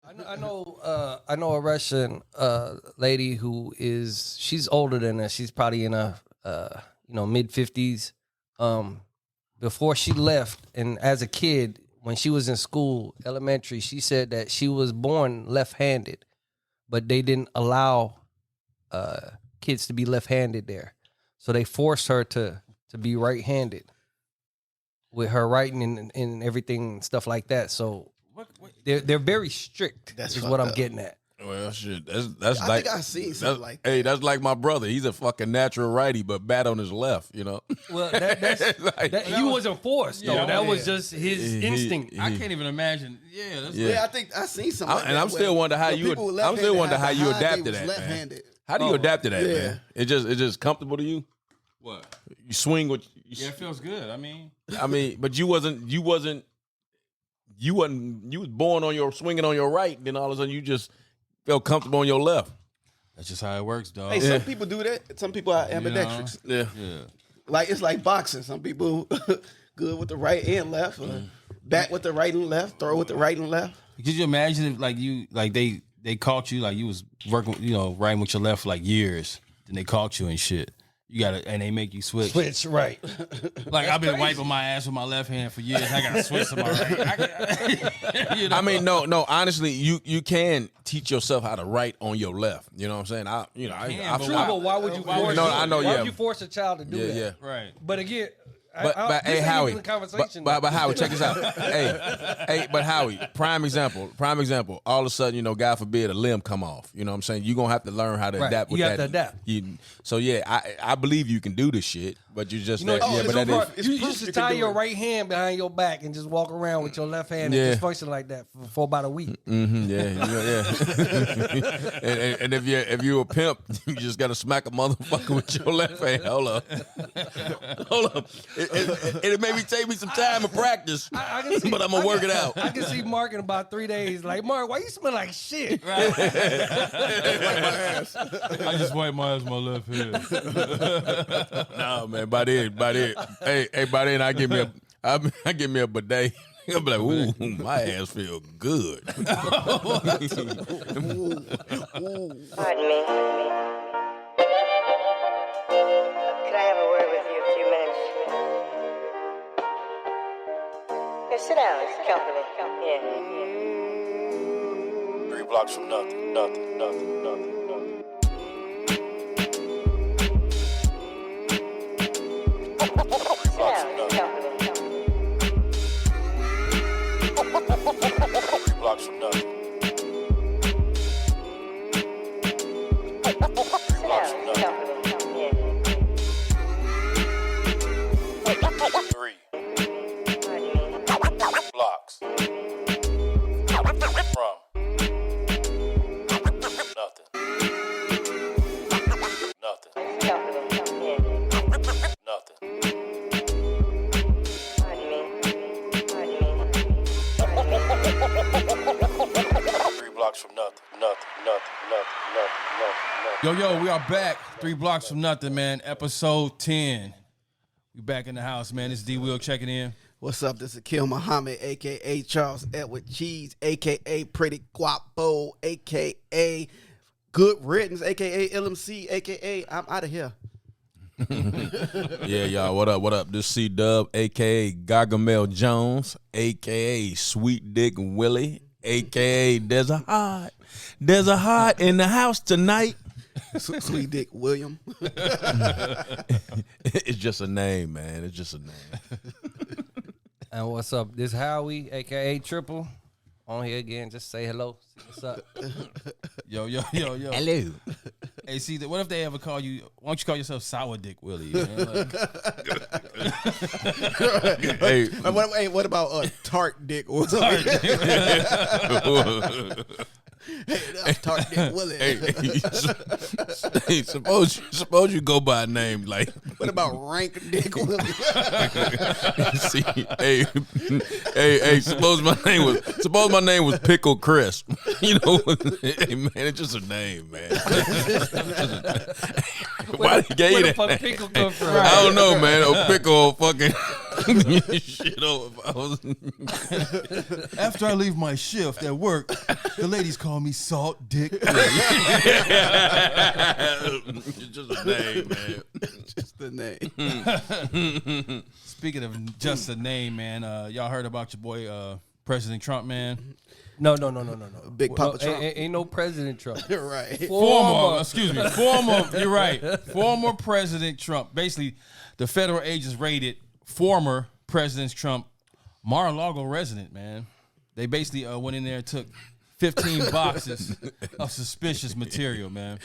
I know a Russian lady she's older than us. She's probably in her mid-50s. Before she left, and as a kid, when she was in school, elementary, she said that she was born left-handed, but they didn't allow kids to be left-handed there, so they forced her to be right-handed with her writing and everything and stuff like that. So they're very strict. That's what I'm getting at. Well, shit, that's I like think I seen something like that. Hey, that's like my brother. He's a fucking natural righty, but bad on his left. You know. Well, he wasn't forced though. Yeah, that was just his instinct. I can't even imagine. I think I seen something. And I'm still wondering how you adapted that, man. How do you adapt to that, man? It just comfortable to you. What? You swing with. Yeah, it feels good. I mean, but you was born on your swinging on your right, then all of a sudden you just felt comfortable on your left. That's just how it works, dog. Hey, some people do that. Some people are ambidextrous. Yeah. Like it's like boxing. Some people good with the right and left, back with the right and left, throw with the right and left. Could you imagine if they caught you like you was working, writing with your left for like years, then they caught you and shit. And they make you switch. Switch, right. Like, I've been wiping my ass with my left hand for years. I got to switch to my right. I mean, no. Honestly, you can teach yourself how to write on your left. You know what I'm saying? But why would you force? Why would you force a child to do that? Yeah. Right. But again. But hey, Howie. But Howie, check this out. But Howie, prime example. All of a sudden, God forbid, a limb come off. You know what I'm saying? You're gonna have to learn how to adapt with that. You have to adapt. So I believe you can do this shit, but you just you just tie your right hand behind your back and just walk around with your left hand and just function like that for about a week. Mm-hmm, yeah. and if you're a pimp, you just gotta smack a motherfucker with your left hand. Hold up. It maybe take me some time to practice, but I'm gonna work it out. I can see Mark in about 3 days. Like, Mark, why you smell like shit? Right. I just wipe my ass with my left hand. No, man. By then, I give me a bidet. I'll be like, ooh, my ass feel good. Pardon me. Could I have a word with you a few minutes? Here, sit down. It's comfortable. Yeah. 3 blocks from nothing. Blocks from nothing. Yo, we are back. 3 blocks from nothing, man. Episode 10. We back in the house, man. This is D-Will checking in. What's up? This is Akil Muhammad, a.k.a. Charles Edward Cheese, a.k.a. Pretty Guapo, a.k.a. Good Riddance, a.k.a. LMC, a.k.a. I'm out of here. Yeah, y'all. What up? This C-Dub, a.k.a. Gargamel Jones, a.k.a. Sweet Dick Willie, a.k.a. There's a heart in the house tonight. Sweet Dick William. It's just a name, man. It's just a name. And what's up? This Howie, a.k.a. Triple. On here again. Just say hello. See what's up? Yo. Hello. Hey, see, what if they ever call you, why don't you call yourself Sour Dick Willie? Man? Hey, what about Tart Dick? Tart Dick. Tart Dick Willie. Hey, suppose you go by a name like. What about Rank Dick Willie? See, hey, suppose my name was Pickle Crisp. Hey man, it's just a name, man. Why they gave Where the that? fuck pickle come from? I don't know, man. Or pickle or fucking. Shit over. I was After I leave my shift at work, the ladies call me Salt Dick. it's just a name, man. Just the name. Speaking of just a name, man, y'all heard about your boy President Trump, man? No. Big Papa Trump. Ain't no President Trump. Right. Former you're right. Former President Trump. Basically, the federal agents raided former President Trump Mar-a-Lago resident, man. They basically went in there and took 15 boxes of suspicious material, man.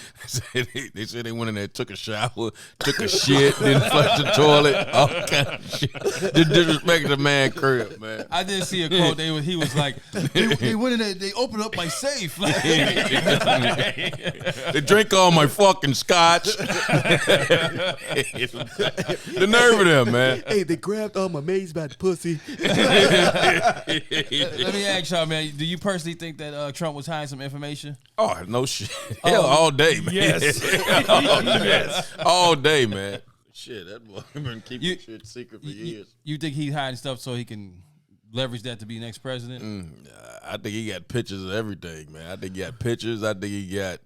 They said they went in there, took a shower, took a shit, then flushed the toilet, all kind of shit. They disrespected the man crib, man. I did see a quote. He was like, they went in there, they opened up my safe. They drink all my fucking scotch. The nerve of them, man. Hey, they grabbed all my maize by the pussy. Let me ask y'all, man, do you personally think that Trump was hiding some information? Oh, no shit. Hell, all day, man. Yes. Yes. All day, man. Shit, that boy been keeping shit secret for years. You think he's hiding stuff so he can leverage that to be next president? I think he got pictures of everything, man. I think he got pictures. I think he got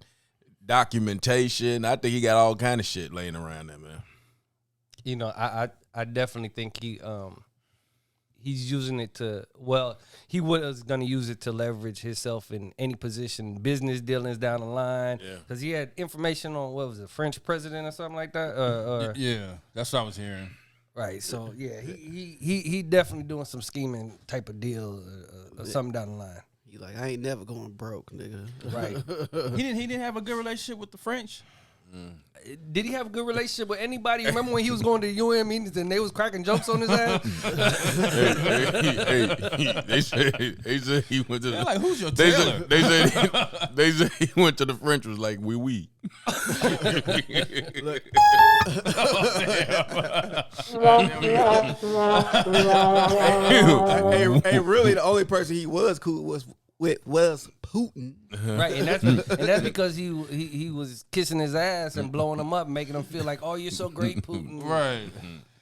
documentation. I think he got all kind of shit laying around there, man. You know, I definitely think he's using it to, well, he was going to use it to leverage himself in any position, business dealings down the line. Because he had information on, what was it, French president or something like that? Yeah, that's what I was hearing. Right. So, yeah, he definitely doing some scheming type of deal or something down the line. He like, I ain't never going broke, nigga. Right. He didn't have a good relationship with the French? Did he have a good relationship with anybody? Remember when he was going to the UN meetings and they was cracking jokes on his ass? They said he went to. They're like, who's your tailor? They said he went to the French. Was like, oui. Hey, really, the only person he was cool was Putin. Right, and that's because he was kissing his ass and blowing him up, making him feel like, oh, you're so great, Putin. Right.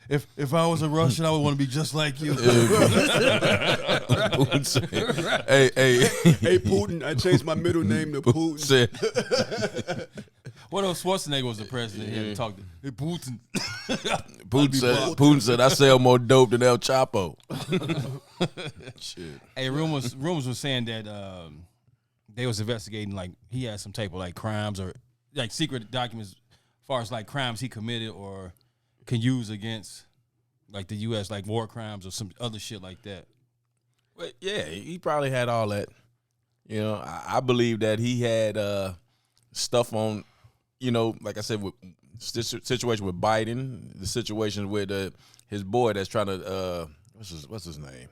If I was a Russian, I would want to be just like you. Putin said, hey, Hey, Putin, I changed my middle name to Putin. said, What if Schwarzenegger was the president? He had to talk to hey, Putin. Putin said, I sell more dope than El Chapo. Shit. Hey, rumors were saying that they was investigating, like, he had some type of like crimes or like secret documents as far as like crimes he committed or can use against like the U.S., like war crimes or some other shit like that. Well, yeah, he probably had all that. You know, I believe that he had stuff on, you know, like I said, with situation with Biden, the situation with his boy that's trying to what's his name?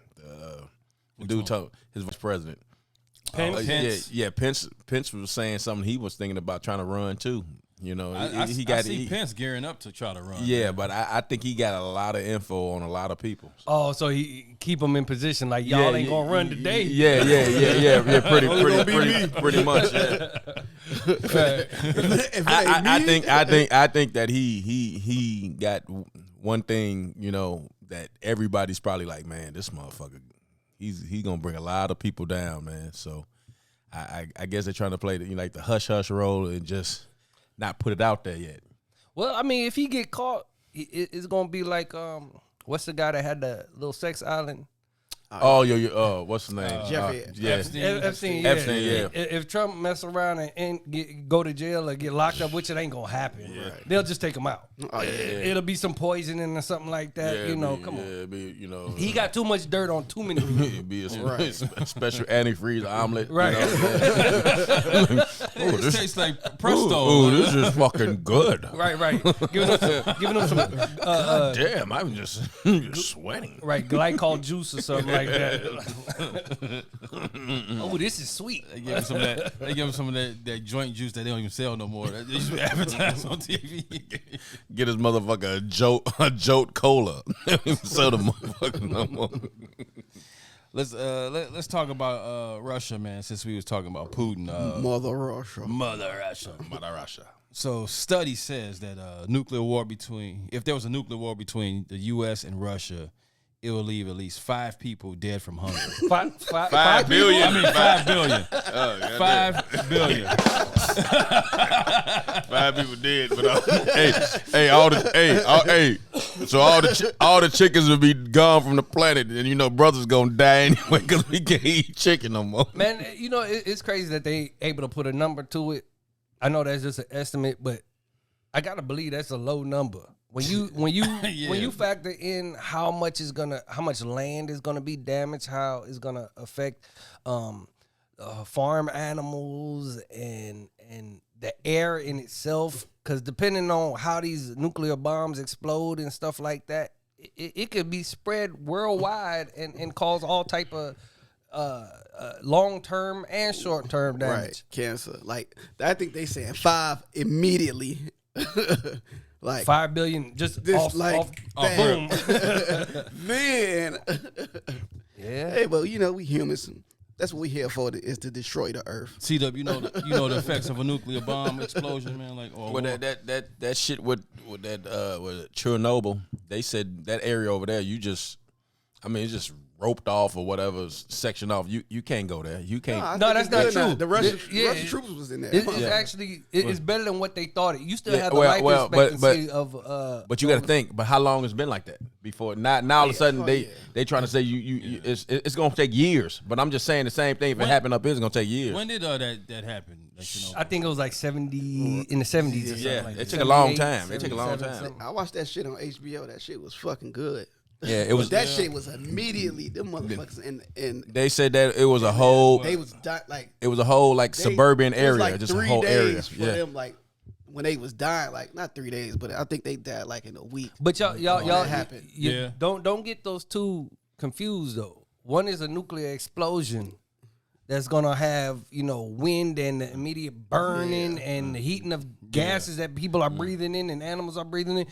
The dude his vice president. Pence. Yeah. Pence was saying something he was thinking about trying to run too. You know, I see Pence gearing up to try to run. Yeah, man. but I think he got a lot of info on a lot of people. Oh, so he keep him in position like y'all ain't gonna run today. Yeah. Pretty much. Yeah. I think that he got one thing, you know, that everybody's probably like, man, this motherfucker, he's gonna bring a lot of people down, man. So I guess they're trying to play the hush hush role and just not put it out there yet. Well, I mean, if he get caught, it's gonna be like what's the guy that had the little sex island? What's his name? Jeffrey Epstein. Yeah. If Trump mess around and go to jail or get locked up, which it ain't gonna happen, they'll just take him out. It'll be some poisoning or something like that. Come on. He got too much dirt on too many people. It'd be a special antifreeze omelet. Right. This tastes like Presto. Ooh, this is fucking good. Right. Giving them some Damn, I'm just sweating. right glycol juice or something like that. Oh, this is sweet. They give him some of that. They give him some of that joint juice that they don't even sell no more. They used to advertise on TV. Get his motherfucker a jolt cola. Sell the motherfucker no more. Let's talk about Russia, man. Since we was talking about Putin, Mother Russia. Mother Russia. So, study says that if there was a nuclear war between the U.S. and Russia, it will leave at least 5 people dead from hunger. 5 billion. I mean, 5 billion. Oh, 5 billion. 5 people dead, but so all the chickens will be gone from the planet, and brothers gonna die anyway because we can't eat chicken no more. Man, it's crazy that they able to put a number to it. I know that's just an estimate, but I gotta believe that's a low number. When you when you factor in how much land is gonna be damaged, how it's gonna affect farm animals and the air in itself, because depending on how these nuclear bombs explode and stuff like that, it could be spread worldwide and cause all type of long-term and short-term damage. Right, cancer. Like I think they saying 5 immediately. Like 5 billion just this, off, like off bam. boom. Man, Yeah. hey, well, we humans. That's what we here for, is to destroy the earth. C-Dub, you know the effects of a nuclear bomb explosion, man. Like, Well, that shit with Chernobyl, they said that area over there, it's just roped off or whatever, sectioned off. You can't go there. You can't. No, that's not true. The Russian troops was in there. It's actually it's better than what they thought. You still have the life expectancy of. But you got to think. But how long it's been like that before? Now all of a sudden they trying to say it's gonna take years. But I'm just saying the same thing. If it happened up here, it's gonna take years. when did that happen? I think it was like 70 in the 70s. Or something like it that. took a long time. 78, It took a long 77, time. something. I watched that shit on HBO. That shit was fucking good. Yeah, it was. That shit was immediately them motherfuckers in They said that it was a whole. they was like It was a whole suburban it was area, like just a 3 whole area. days for them, like when they was dying, like not 3 days, but I think they died like in a week. But y'all that happened. Yeah. Don't get those two confused though. One is a nuclear explosion that's gonna have wind and the immediate burning and the heating of gases that people are breathing in and animals are breathing in,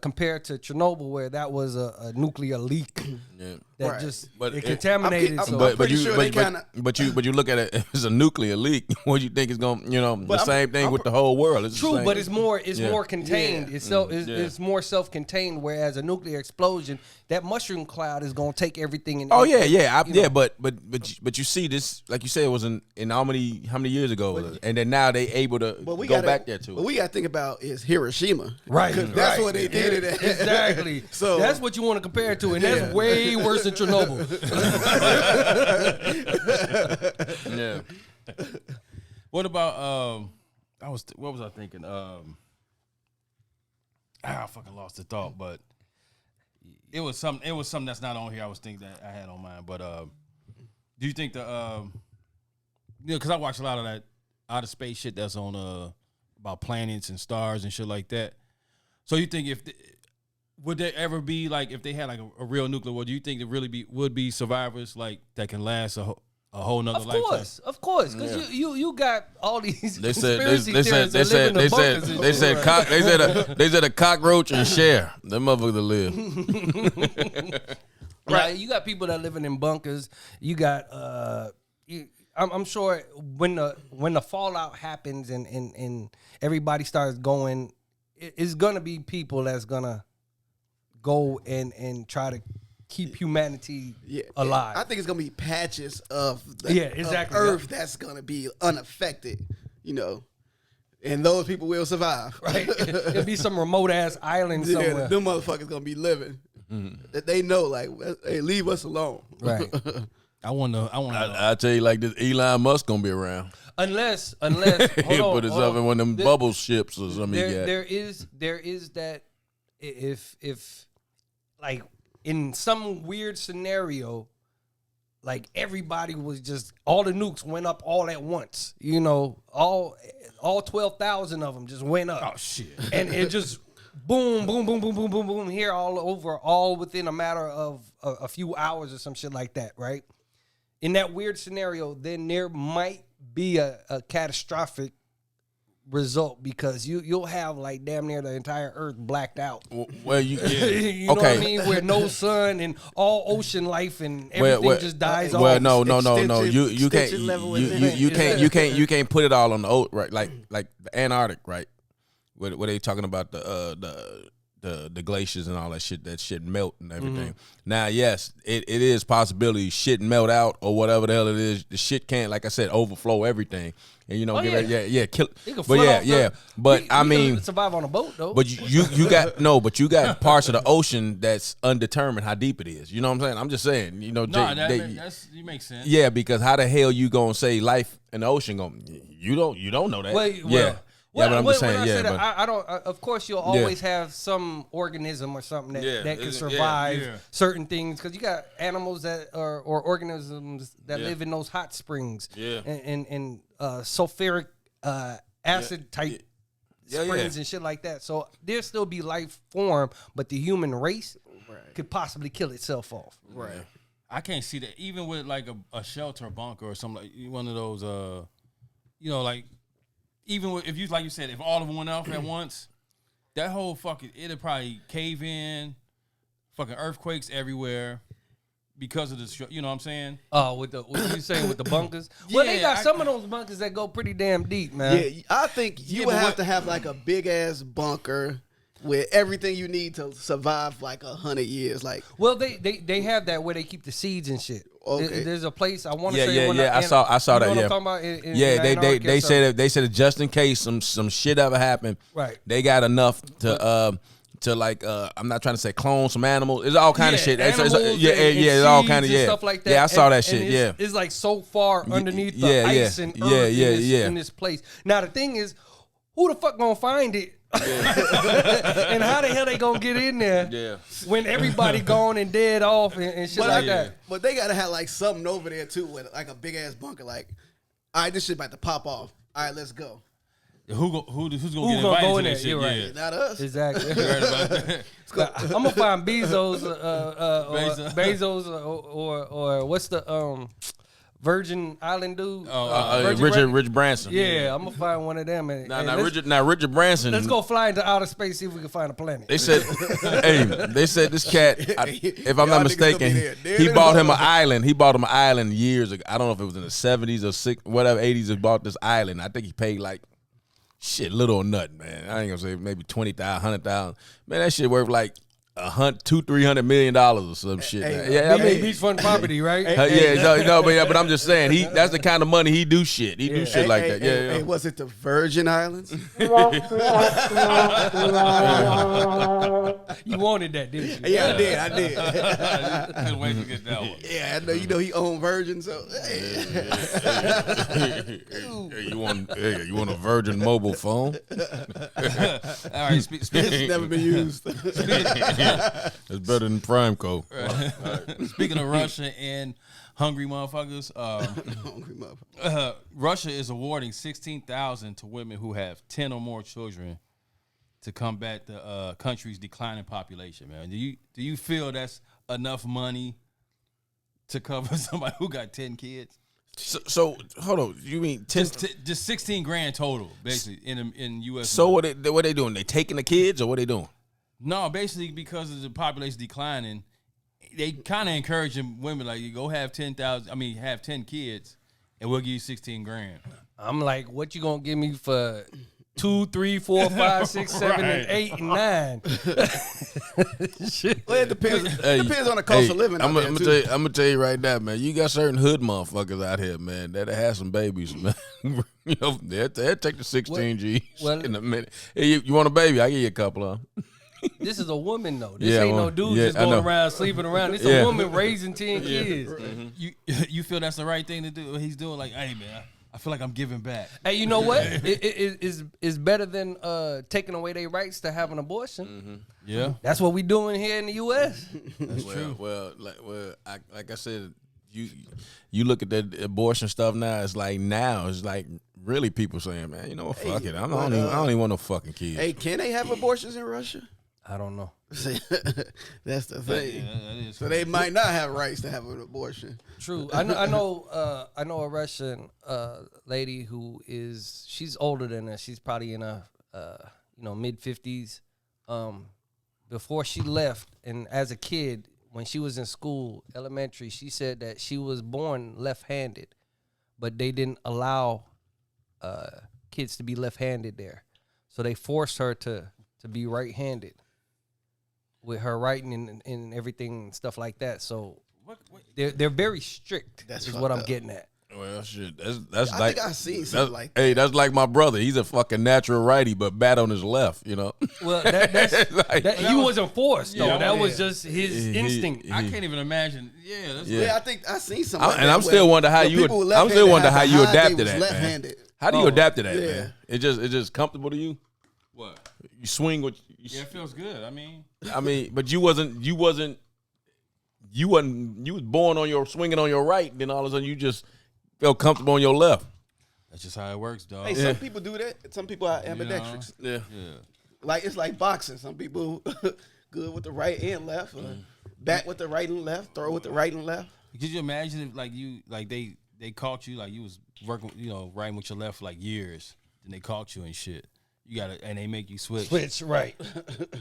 compared to Chernobyl, where that was a nuclear leak that Right. just But it it- contaminated. I'm so pretty sure they kinda- but you look at it as a nuclear leak. What you think is going? The same thing with the whole world. It's the true, same. but it's more contained. Yeah. It's more self-contained. Whereas a nuclear explosion, that mushroom cloud is gonna take everything. And Oh yeah. But you see this, like you said, it was in how many years ago, and then now they able to go back there too. What we got to think about is Hiroshima, Right, 'Cause that's right. what they did it at. Exactly. So that's what you want to compare it to, and that's way worse than Chernobyl. Yeah. What about what was I thinking? I fucking lost the thought, but it was something that's not on here. I was thinking that I had on mine, but do you think because I watch a lot of that outer space shit that's on about planets and stars and shit like that. So you think would there ever be, like, if they had like a real nuclear war, do you think there really would be survivors like that can last a whole nother lifetime? Of course, because you got all these They said conspiracy theorists that live in the bunkers and shit. they said a cockroach and share. Them motherfuckers live. Right, you got people that living in bunkers. You got I'm sure when the fallout happens and everybody starts going, it's gonna be people that's gonna go and try to keep humanity alive. I think it's gonna be patches of of Earth that's gonna be unaffected, and those people will survive. Right, it'll be some remote ass island somewhere. Yeah, them motherfuckers gonna be living. That they know, like, hey, leave us alone. Right. I want to. I tell you like this, Elon Musk gonna be around. Unless He'll put himself in one of them bubble ships or something. There is that if like in some weird scenario, like everybody was just, all the nukes went up all at once. All 12,000 of them just went up. Oh shit! And it just boom, boom, boom, boom, boom, boom, boom here all over, all within a matter of a few hours or some shit like that, right? In that weird scenario, then there might be a catastrophic result, because you'll have like damn near the entire earth blacked out. Well, You know what I mean? Where no sun and all ocean life and everything just dies off. Well, no. You can't. Extinction level in You can't put it all on the right, like the Antarctic, right? Where they talking about the the glaciers and all that shit melt and everything. Now, yes, it is possibility shit melt out or whatever the hell it is. The shit can't, like I said, overflow everything. And kill He can but float off but I he mean can survive on a boat though. but you got parts of the ocean that's undetermined how deep it is. You know what I'm saying? I'm just saying, No, you make sense. yeah, because how the hell you gonna say life in the ocean you don't know that. But I'm just saying, I don't. Of course, you'll always have some organism or something that can survive certain things because you got animals that or organisms that live in those hot springs and sulfuric acid type springs and shit like that. So there still be life form, but the human race could possibly kill itself off. Right. I can't see that even with like a shelter bunker or something like one of those. Like. Even if you like you said, if all of them went off at once, that whole it'll probably cave in, fucking earthquakes everywhere because of the you know what I'm saying? Oh, what you saying with the bunkers? Well, they got some of those bunkers that go pretty damn deep, man. Yeah, I think you would have to have like a big ass bunker with everything you need to survive like 100 years. Like, well, they have that where they keep the seeds and shit. Okay. There's a place I want to say. I saw that. What Yeah, I'm talking about in they said that just in case some shit ever happened, right? They got enough to like I'm not trying to say clone some animals. It's all kind of shit. It's all kind of stuff like that. Yeah, I saw that shit. It's like so far underneath the ice and earth in this place. Now the thing is, who the fuck gonna find it? And how the hell they gonna get in there when everybody gone and dead off and shit like that? But they gotta have like something over there too, with like a big ass bunker. Like, all right, this shit about to pop off. All right, let's go. Who's gonna get invited go to in there? this shit? You're right. Yeah. Not us. Exactly. Right I'm gonna find Bezos, Bezos, or what's the Virgin Island dude? Richard Branson. Yeah, I'm gonna find one of them. Richard Branson. Let's go fly into outer space, see if we can find a planet. They said, this cat, if I'm not mistaken, he bought him an island. He bought him an island years ago. I don't know if it was in the 70s or 80s. He bought this island. I think he paid like little or nothing, man. I ain't gonna say maybe 20,000, 100,000. Man, that shit worth like $200-300 million or some shit. I mean, beachfront property, right? But I'm just saying, that's the kind of money he do shit. He do shit like that. Hey, was it the Virgin Islands? You wanted that, didn't you? Yeah, I did. I couldn't wait to get that one. Yeah, I know. You know he owned Virgin, so. You want a Virgin mobile phone? All right, It's never been used. It's better than Primeco. Right. Speaking of Russia and hungry motherfuckers, Russia is awarding $16,000 to women who have 10 or more children to combat the country's declining population. Man, do you feel that's enough money to cover somebody who got 10 kids? So hold on, you mean 10? Just 16 grand total, basically in U.S. So what they doing? They taking the kids or what they doing? No, basically because of the population declining, they kind of encouraging women like you go have 10,000. I mean, have 10 kids, and we'll give you 16 grand. I'm like, what you gonna give me for 2, 3, 4, 5, 6, 7, and 8, and 9? Shit. Well, it depends. Depends on the cost of living. I'm gonna tell you right now, man. You got certain hood motherfuckers out here, man, that have some babies, man. They'll take the 16 G's in a minute. Hey, you want a baby? I give you a couple of them. This is a woman though. This ain't no dude just going around sleeping around. This a woman raising 10 kids. You feel that's the right thing to do? What he's doing, like, hey man, I feel like I'm giving back. Hey, you know what? It's better than taking away their rights to have an abortion. Mm-hmm. Yeah, that's what we doing here in the U.S. That's true. Like I said, you look at that abortion stuff now. It's like really people saying, man, you know what? Fuck it. I don't even want no fucking kids. Hey, can they have abortions in Russia? I don't know. That's the thing. Yeah, so they might not have rights to have an abortion. True. I know a Russian lady who she's older than us. She's probably in her mid 50s. Before she left, and as a kid, when she was in school, elementary, she said that she was born left-handed, but they didn't allow kids to be left-handed there, so they forced her to be right-handed. with her writing and everything and stuff like that. So they're very strict. That's is fucked what I'm up. getting at. Well, shit. That's I like think I seen something like that. hey, that's like my brother. He's a fucking natural righty, but bad on his left. You know. Well, that's Like- he wasn't forced though. Yeah, that yeah. was just his instinct. I can't even imagine. Yeah, that's Yeah, I think I seen something. Like and that I'm still where- wonder how where you. people with I'm still left-handed wonder had how to you hide they adapt to was that, man. left-handed. How do you adapt to that, yeah. man? It's just comfortable to you. what. You swing with. Yeah, it feels good. I mean, But you was born on your swinging on your right, then all of a sudden you just felt comfortable on your left. that's just how it works, dog. Hey, some people do that. Some people are ambidextrous. Yeah. Yeah. Like it's like boxing. Some people good with the right and left, or back with the right and left, throw with the right and left. Could you imagine if they caught you like you was working, writing with your left for like years, then they caught you and shit. And they make you switch. Switch right.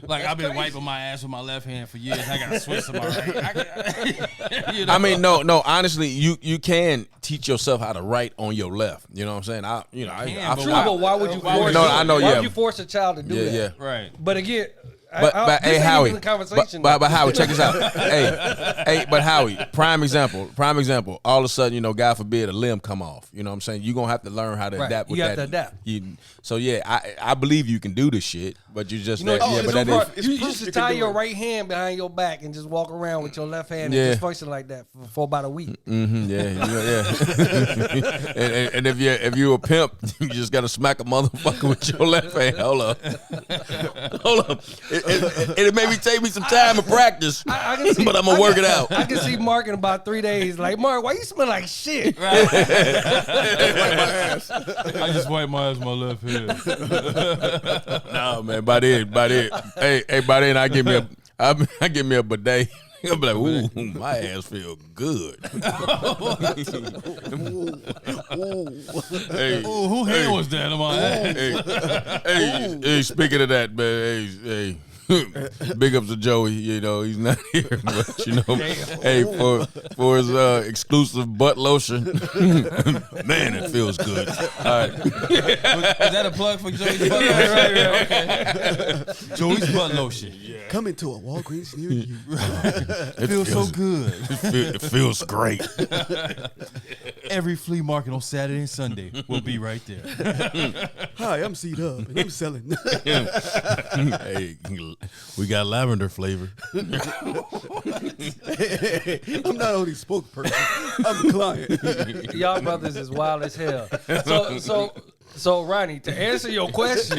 Like I've been wiping my ass with my left hand for years. I got to switch to my right. I mean, no. Honestly, you can teach yourself how to write on your left. You know what I'm saying? I but True, but why would you force? No, I know, Why yeah. would you force a child to do that? yeah. Right. But again, But this hey, ain't Howie. even the conversation. But Howie, check this out. But Howie, prime example. All of a sudden, God forbid, a limb come off. You know what I'm saying? You're gonna have to learn how to Right. adapt with You that. have to adapt. So yeah, I believe you can do this shit, but you just You know, yeah, it's but that no is. part- It's you proof should you can tie do your it. right hand behind your back and just walk around with your left hand Yeah. and just function like that for about a week. Yeah. and if you're a pimp, you just gotta smack a motherfucker with your left hand. Hold up. It maybe take me some time to practice, I can see, but I'm gonna work it out. I can see Mark in about 3 days. Like, Mark, why you smell like shit? I just wipe my ass with my left hand. No, man. By then, hey, by then I give me a bidet. I'm like, ooh, my ass feel good. Hey, Ooh, who hand was that on my ass? hey, speaking of that, man, hey, big ups to Joey. He's not here, but hey, for his exclusive butt lotion, man, it feels good. All right, Was that a plug for Joey's butt lotion? Right, okay. Joey's butt lotion. Coming to a Walgreens near you. It feels so good. it feels great. Every flea market on Saturday and Sunday will be right there. Hi, I'm C-Dub, and I'm selling. Hey, we got lavender flavor. I'm not only spokesperson, I'm the client. Y'all brothers is wild as hell. So Ronnie, to answer your question,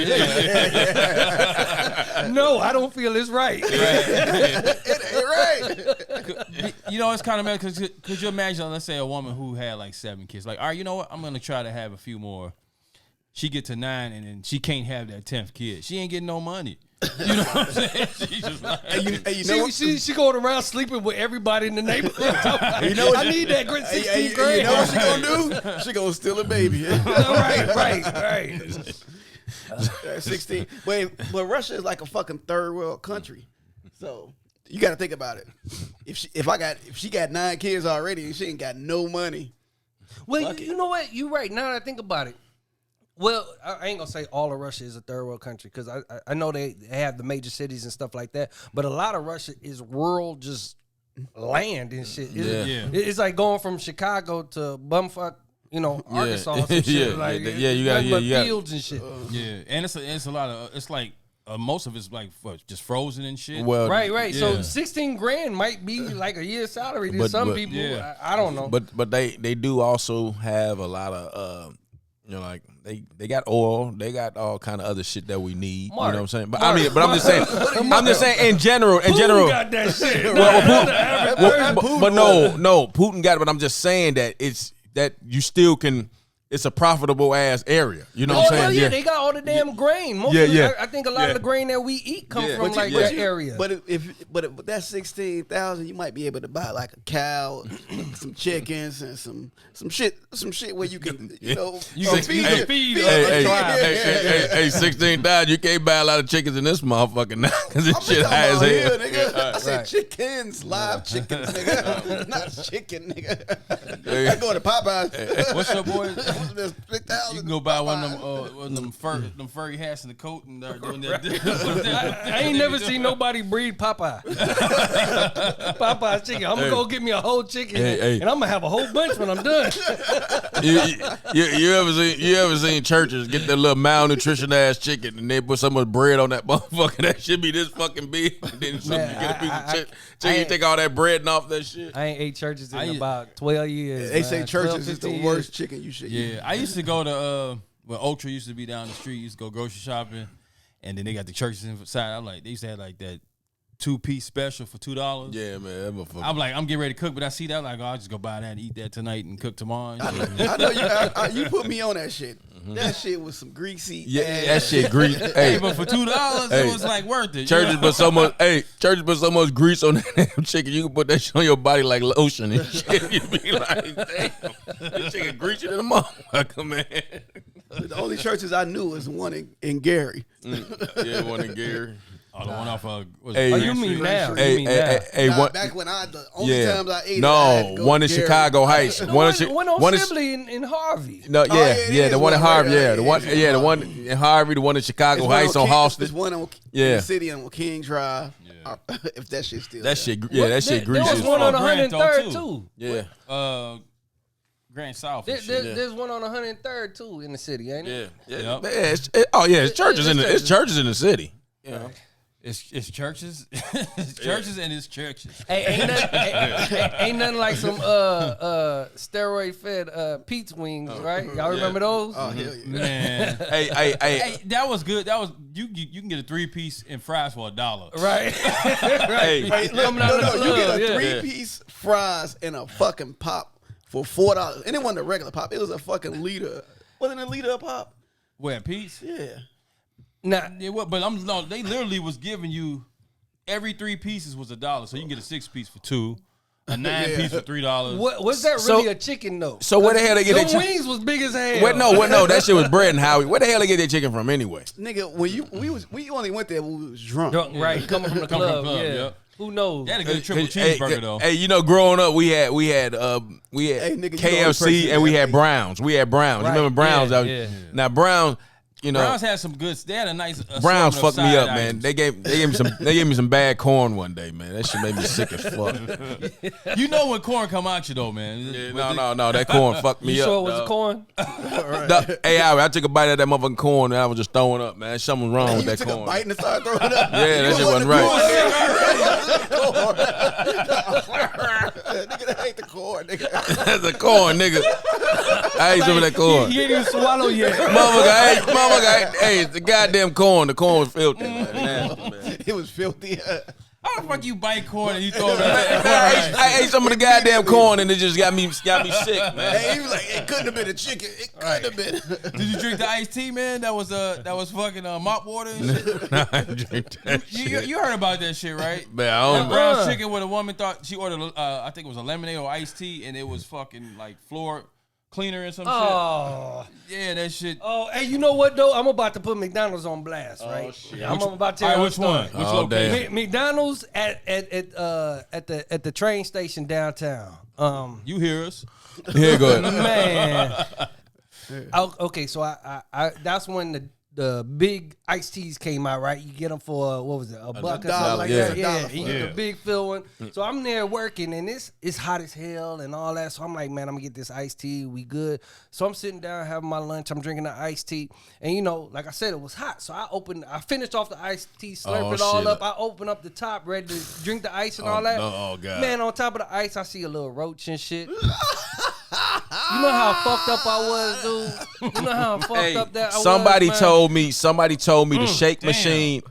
no, I don't feel it's right. It's kind of mad because could you imagine, let's say, a woman who had like 7 kids, like, all right, you know what? I'm gonna try to have a few more. She get to 9 and then she can't have that 10th kid. She ain't getting no money. You know what I'm saying? She's just like, She going around sleeping with everybody in the neighborhood. I need that great 16 You grand. know what she gonna do? She gonna steal a baby. right. 16. But Russia is like a fucking third world country. So you got to think about it. If she got 9 kids already and she ain't got no money. Well, you know what? You're right. Now that I think about it. Well, I ain't gonna say all of Russia is a third world country because I know they have the major cities and stuff like that, but a lot of Russia is rural, just land and shit. It's like going from Chicago to bumfuck, Arkansas or some shit. Like, you got fields and shit. yeah, and it's a lot of like most of it's like just frozen and shit. Well, Right. Yeah. So 16 grand might be like a year's salary to some people. yeah. I don't know. But they do also have a lot of like they got oil, they got all kind of other shit that we need. Mark, you know what I'm saying? But Mark, I'm just saying in general. Putin got that shit. But no, Putin got it. But I'm just saying that it's that you still can. It's a profitable ass area. You know what I'm saying? Yeah, they got all the damn grain. Most Yeah, of it, yeah. I think a lot of the grain that we eat come from that area. But if that's 16,000, you might be able to buy like a cow, some chickens, and some shit where you can feed Hey, a tribe. 16,000. You can't buy a lot of chickens in this motherfucker now because this shit high as hell. Nigga. I said chickens, live chickens, nigga. Not chicken, nigga. I go to Popeyes. What's your boy? $6,000. You can go buy one of them furry hats and the coat and doing that. I ain't never seen nobody breed Popeye. Popeye's chicken. I'm gonna go get me a whole chicken, and I'm gonna have a whole bunch when I'm done. You ever seen churches get that little malnutrition ass chicken and they put so much bread on that motherfucker that should be this fucking big, and then you get a piece of chicken, you take all that bread and off that shit. I ain't ate churches in about 12 years. They say churches 12, is the 15 worst years. chicken you should Yeah, eat. I used to go to when Ultra used to be down the street. Used to go grocery shopping, and then they got the churches inside. I'm like, they used to have like that 2-piece special for $2. Yeah, man, that motherfucker. I'm like, I'm getting ready to cook, but I see that like, oh, I'll just go buy that and eat that tonight and cook tomorrow. I know you put me on that shit. That shit was some greasy. Yeah, that shit grease. Hey, Hey, but for $2, it was like worth it. churches put so much. Hey, churches put so much grease on that damn chicken. You can put that shit on your body like lotion and shit. You be like, damn, this chicken greasy than a motherfucker, man. The only churches I knew was one in Gary. Yeah, one in Gary. Oh, the one off Hey, Oh, you mean now? Hey, You mean now? hey, Nah, one. back when the only Yeah, times I ate it, I had to no, go one to in Gary. Chicago Heights. The One one in on Sibley in Harvey. No, Oh, yeah, it yeah, is the one in one, Harvey, right, yeah, right, the it one, is yeah, the one. one in Harvey, the one in Chicago There's one Heights on on King- Halsted. There's one in Yeah. the city on King Drive. If that shit's still That there. shit, yeah, that shit There greasy was as one on fuck. Grant, 103rd though, too. Yeah, Grand South. And There- shit. There's one on 103rd too in the city, ain't it? yeah. Yep. Man, it's churches in the, it's churches in the city. You know, It's churches, it's churches, and it's churches. Hey, ain't nothing like some steroid fed Pete's wings, right? Y'all remember those? Oh, hell yeah. Man, hey, hey, that was good. That was you can get a 3-piece in Frass for $1. Right. hey, Wait, look, Coming out of the you get club, a yeah. 3-piece fries and a fucking pop for $4. And it wasn't a regular pop. It was a fucking liter. Wasn't it a liter of pop? Where Pete's? Yeah. Nah, Yeah, what? But they literally was giving you every 3 pieces was $1, so you can get a 6-piece for $2, a 9-piece for $3. was that So- really a chicken though? so where the hell they get Them their chicken? wings was big as hell. What? No, that shit was bread and Howie. Where the hell they get their chicken from anyway? Nigga, we only went there when we was drunk. Drunk, right? Coming from the Coming from club, the club, yeah. yep. Who knows? They had a good triple Hey, cheeseburger though. Hey, you know, growing up, we had Hey, nigga, you know the KFC person and we that had made- Browns. We had Browns. Right, You remember Browns? yeah. Now Browns, you know, Browns had some good. They had a nice. Browns assortment of fucked me side up, man. items. They gave me some bad corn one day, man. That shit made me sick as fuck. You know when corn come at you though, man. No, that corn fucked me You up. sure it was dog. a corn? No, hey, I took a bite of that motherfucking corn and I was just throwing up, man. Something wrong with You that took corn. a bite and started throwing up. Yeah, that shit wasn't right. Nigga, that ain't the corn, nigga. That's a corn, nigga. I ate some of that corn. He ain't even swallow yet. Motherfucker, hey, the goddamn corn. The corn was filthy, man. Nasty, man. It was filthy. How the fuck you bite corn and you throw it? I ate some of the goddamn corn and it just got me sick, man. Hey, he was like, it couldn't have been a chicken. It couldn't have been. Did you drink the iced tea, man? That was fucking mop water and shit. Nah, I didn't drink that shit. You heard about that shit, right? Man, I That don't brown chicken where the woman thought she ordered, I think it was a lemonade or iced tea, and it was fucking like floor cleaner and some Oh. shit. Yeah, that shit. Oh, hey, you know what though? I'm about to put McDonald's on blast, right? shit. I'm about to All tell right, you which one? Which Oh, location? damn. McDonald's at the train station downtown. You hear us? Here, go ahead. Man. Okay, so I that's when the big iced teas came out, right? You get them for what was it, a buck or dollar, something like yeah. that? $1 Yeah, for you it. get the big fill one. So I'm there working, and it's hot as hell and all that. So I'm like, man, I'm gonna get this iced tea. We good. So I'm sitting down having my lunch. I'm drinking the iced tea, and you know, like I said, it was hot. So I finished off the iced tea, slurped Oh, it all shit. up. I open up the top, ready to drink the ice and all that. no, oh, God. Man, on top of the ice, I see a little roach and shit. You know how fucked up I was, dude. You know how fucked up that I was. Somebody man? told me the shake damn. machine.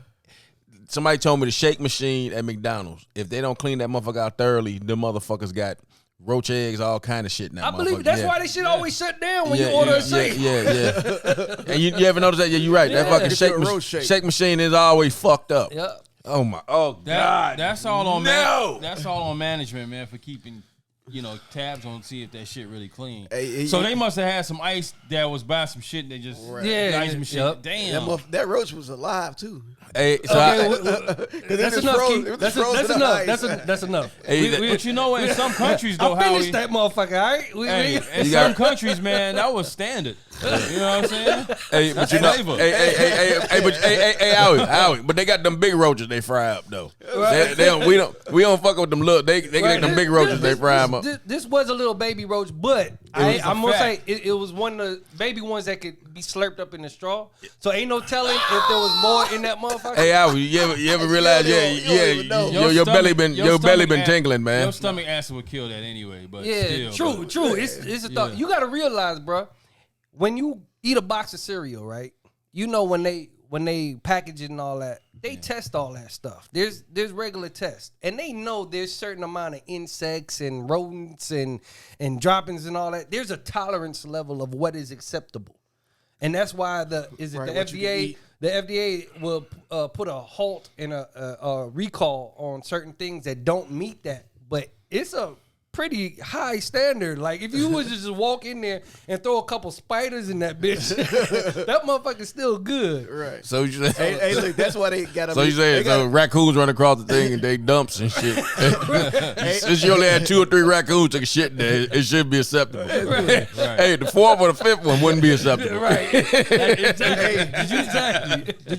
Somebody told me the shake machine at McDonald's. If they don't clean that motherfucker out thoroughly, the motherfuckers got roach eggs, all kind of shit in that I believe motherfucker. that's Yeah. why they shit always shut down when you order a shake. Yeah. And you ever notice that? Yeah, you're right. That Yeah. fucking Get you a roast shake. shake machine is always fucked up. Yeah. Oh my. Oh God. That's all on No. that's all on management, man, for keeping tabs on to see if that shit really clean. Hey, So they must have had some ice that was by some shit and they just Yeah, the ice machine. yep. Damn. That roach was alive too. Hey, so That's enough. Keith. That's enough. That's enough. But you know, in some countries though, I finished that motherfucker. All right. In some countries, man, that was standard. You know what I'm saying? Hey, but you know, Howie, but they got them big roaches they fry up though. We don't fuck with them little. They got them big roaches they fry them up. This was a little baby roach, but I'm gonna say it was one of the baby ones that could be slurped up in the straw. So ain't no telling if there was more in that motherfucker. Hey, Howie, you ever realize? Your belly been tingling, man. Your stomach acid would kill that anyway. But yeah, still, true. It's a thought. You got to realize, bro. When you eat a box of cereal, right? You know when they package it and all that, they test all that stuff. There's regular tests, and they know there's certain amount of insects and rodents and droppings and all that. There's a tolerance level of what is acceptable, and that's why the FDA. The FDA will put a halt and a recall on certain things that don't meet that, but it's a pretty high standard. Like if you was to just walk in there and throw a couple spiders in that bitch, that motherfucker's still good. Right. So you say, hey, look, that's why they got. So you say raccoons run across the thing and they dumps and shit. Since you only had 2 or 3 raccoons take a shit there, it should be acceptable. Right. Hey, the 4th or the 5th one wouldn't be acceptable. Right. Did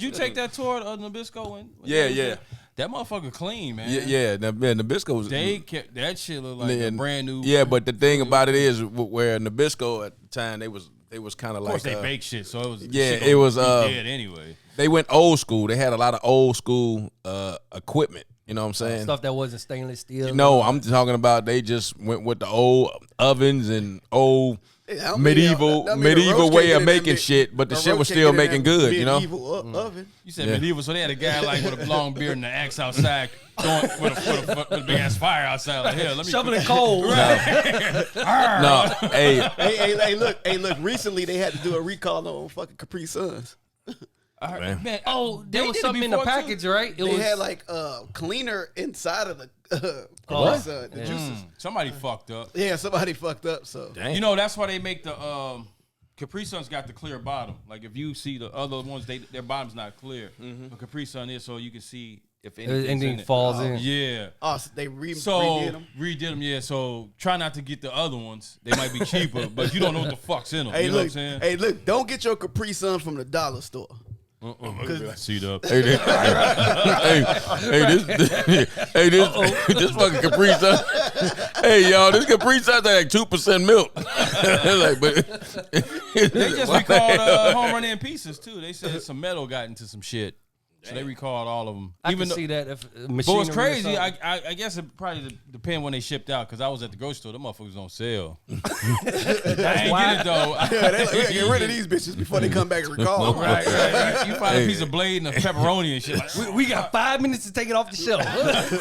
you take that tour of Nabisco? Yeah. That motherfucker clean, man. Yeah. Nabisco was. They kept that shit look like a brand new. Yeah, but the thing about it is, where Nabisco at the time they was kind of like. Of course, they bake shit, so it was. Yeah, it was. Dead anyway. They went old school. They had a lot of old school equipment. You know what I'm saying? Stuff that wasn't stainless steel. No, I'm talking about they just went with the old ovens and old. Medieval way of making shit, but the shit was still making good, you know. Oven. You said medieval, so they had a guy like with a long beard and an axe outside, going with a big ass fire outside. Like, here, let me shoveling coal. No, hey, look. Recently, they had to do a recall on fucking Capri Suns. Man, there was something in the package, right? They had like cleaner inside of the Capri Sun, the juices. Somebody fucked up. Yeah, somebody fucked up. So you know that's why they make the Capri Sun's got the clear bottom. Like if you see the other ones, their bottom's not clear. But Capri Sun is, so you can see if anything falls in. Yeah. Oh, so they redid them. Yeah. So try not to get the other ones. They might be cheaper, but you don't know what the fuck's in them. You know what I'm saying? Hey, look, don't get your Capri Sun from the dollar store. See the this fucking Capri Sun. Hey y'all, this Capri Sun's like 2% milk. They just recalled Home Run in Pieces too. They said some metal got into some shit. So they recalled all of them. I can see that. But what's crazy, I guess it probably depend when they shipped out, because I was at the grocery store. Them motherfuckers on sale. I ain't get it though. Yeah, they like, we gotta get rid of these bitches before they come back and recall. Right. You find a piece of blade and a pepperoni and shit. Like, we got 5 minutes to take it off the shelf.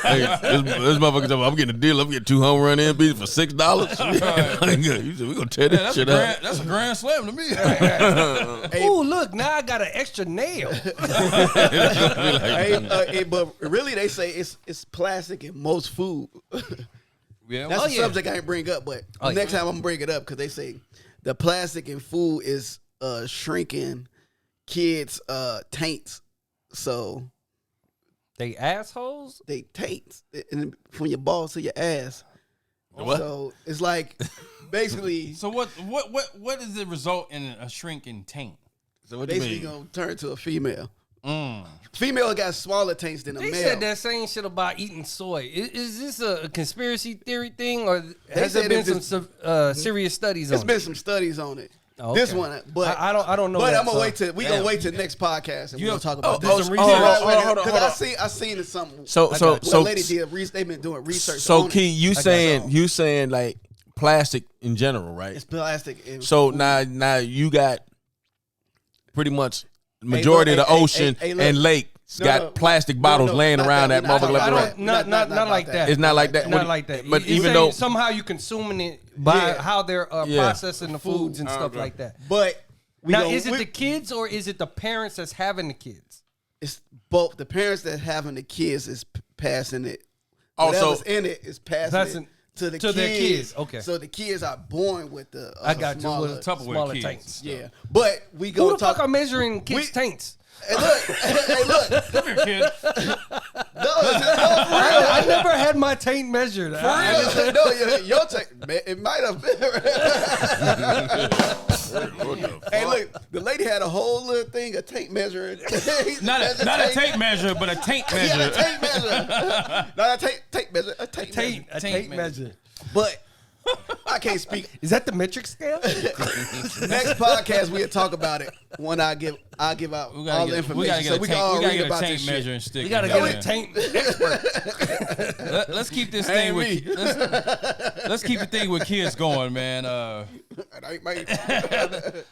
Hey, this motherfucker talking, I'm getting a deal. I'm getting 2 home run MVs for $6. You said we gonna tear this shit up. That's a grand slam to me. Oh, look, now I got an extra nail. But really, they say it's plastic in most food. Yeah, that's a subject I ain't bring up, but next time I'm gonna bring it up because they say the plastic in food is shrinking kids' taints. So they assholes. They taints from your balls to your ass. What? So it's like basically. So what does it result in a shrinking taint? So what basically you mean? Gonna turn to a female. Female got smaller taints than a male. They said that same shit about eating soy. Is this a conspiracy theory thing, or has there been some serious studies on it? There's been some studies on it. Oh, okay. This one, but I don't know. But that, I'm gonna wait till gonna wait till the next podcast and we're gonna talk about this. Hold on. Because I seen it something. So lady did. They've been doing research. So Key, you saying like plastic in general, right? It's plastic. So now you got pretty much majority of the ocean and lakes got plastic bottles laying around that motherfucker left and right. Not like that. It's not like that. Not like that. But even though somehow you consuming it by how they're processing the foods and stuff like that. But now, is it the kids or is it the parents that's having the kids? It's both. The parents that having the kids is passing it. Whatever's in it is passing it to their kids. Okay. So the kids are born with the I got smaller, you with smaller taints. Yeah. But we go Who the fuck are measuring kids' taints? Hey, look. Come here, kid. No, for real. I never had my taint measured. For real. No, your taint, man, it might have been. Hey, look, the lady had a whole little thing, a taint measure. Not a tape measure, but a taint measure. Yeah, a taint measure. Not a tape measure, a taint measure. A taint measure. But I can't speak. Is that the metric scale? Next podcast we'll talk about it when I give out all the information. We gotta so we can all read about taint this measure shit. and stick. We gotta it get down. a taint expert. Let's keep this thing with. Let's keep the thing with kids going, man.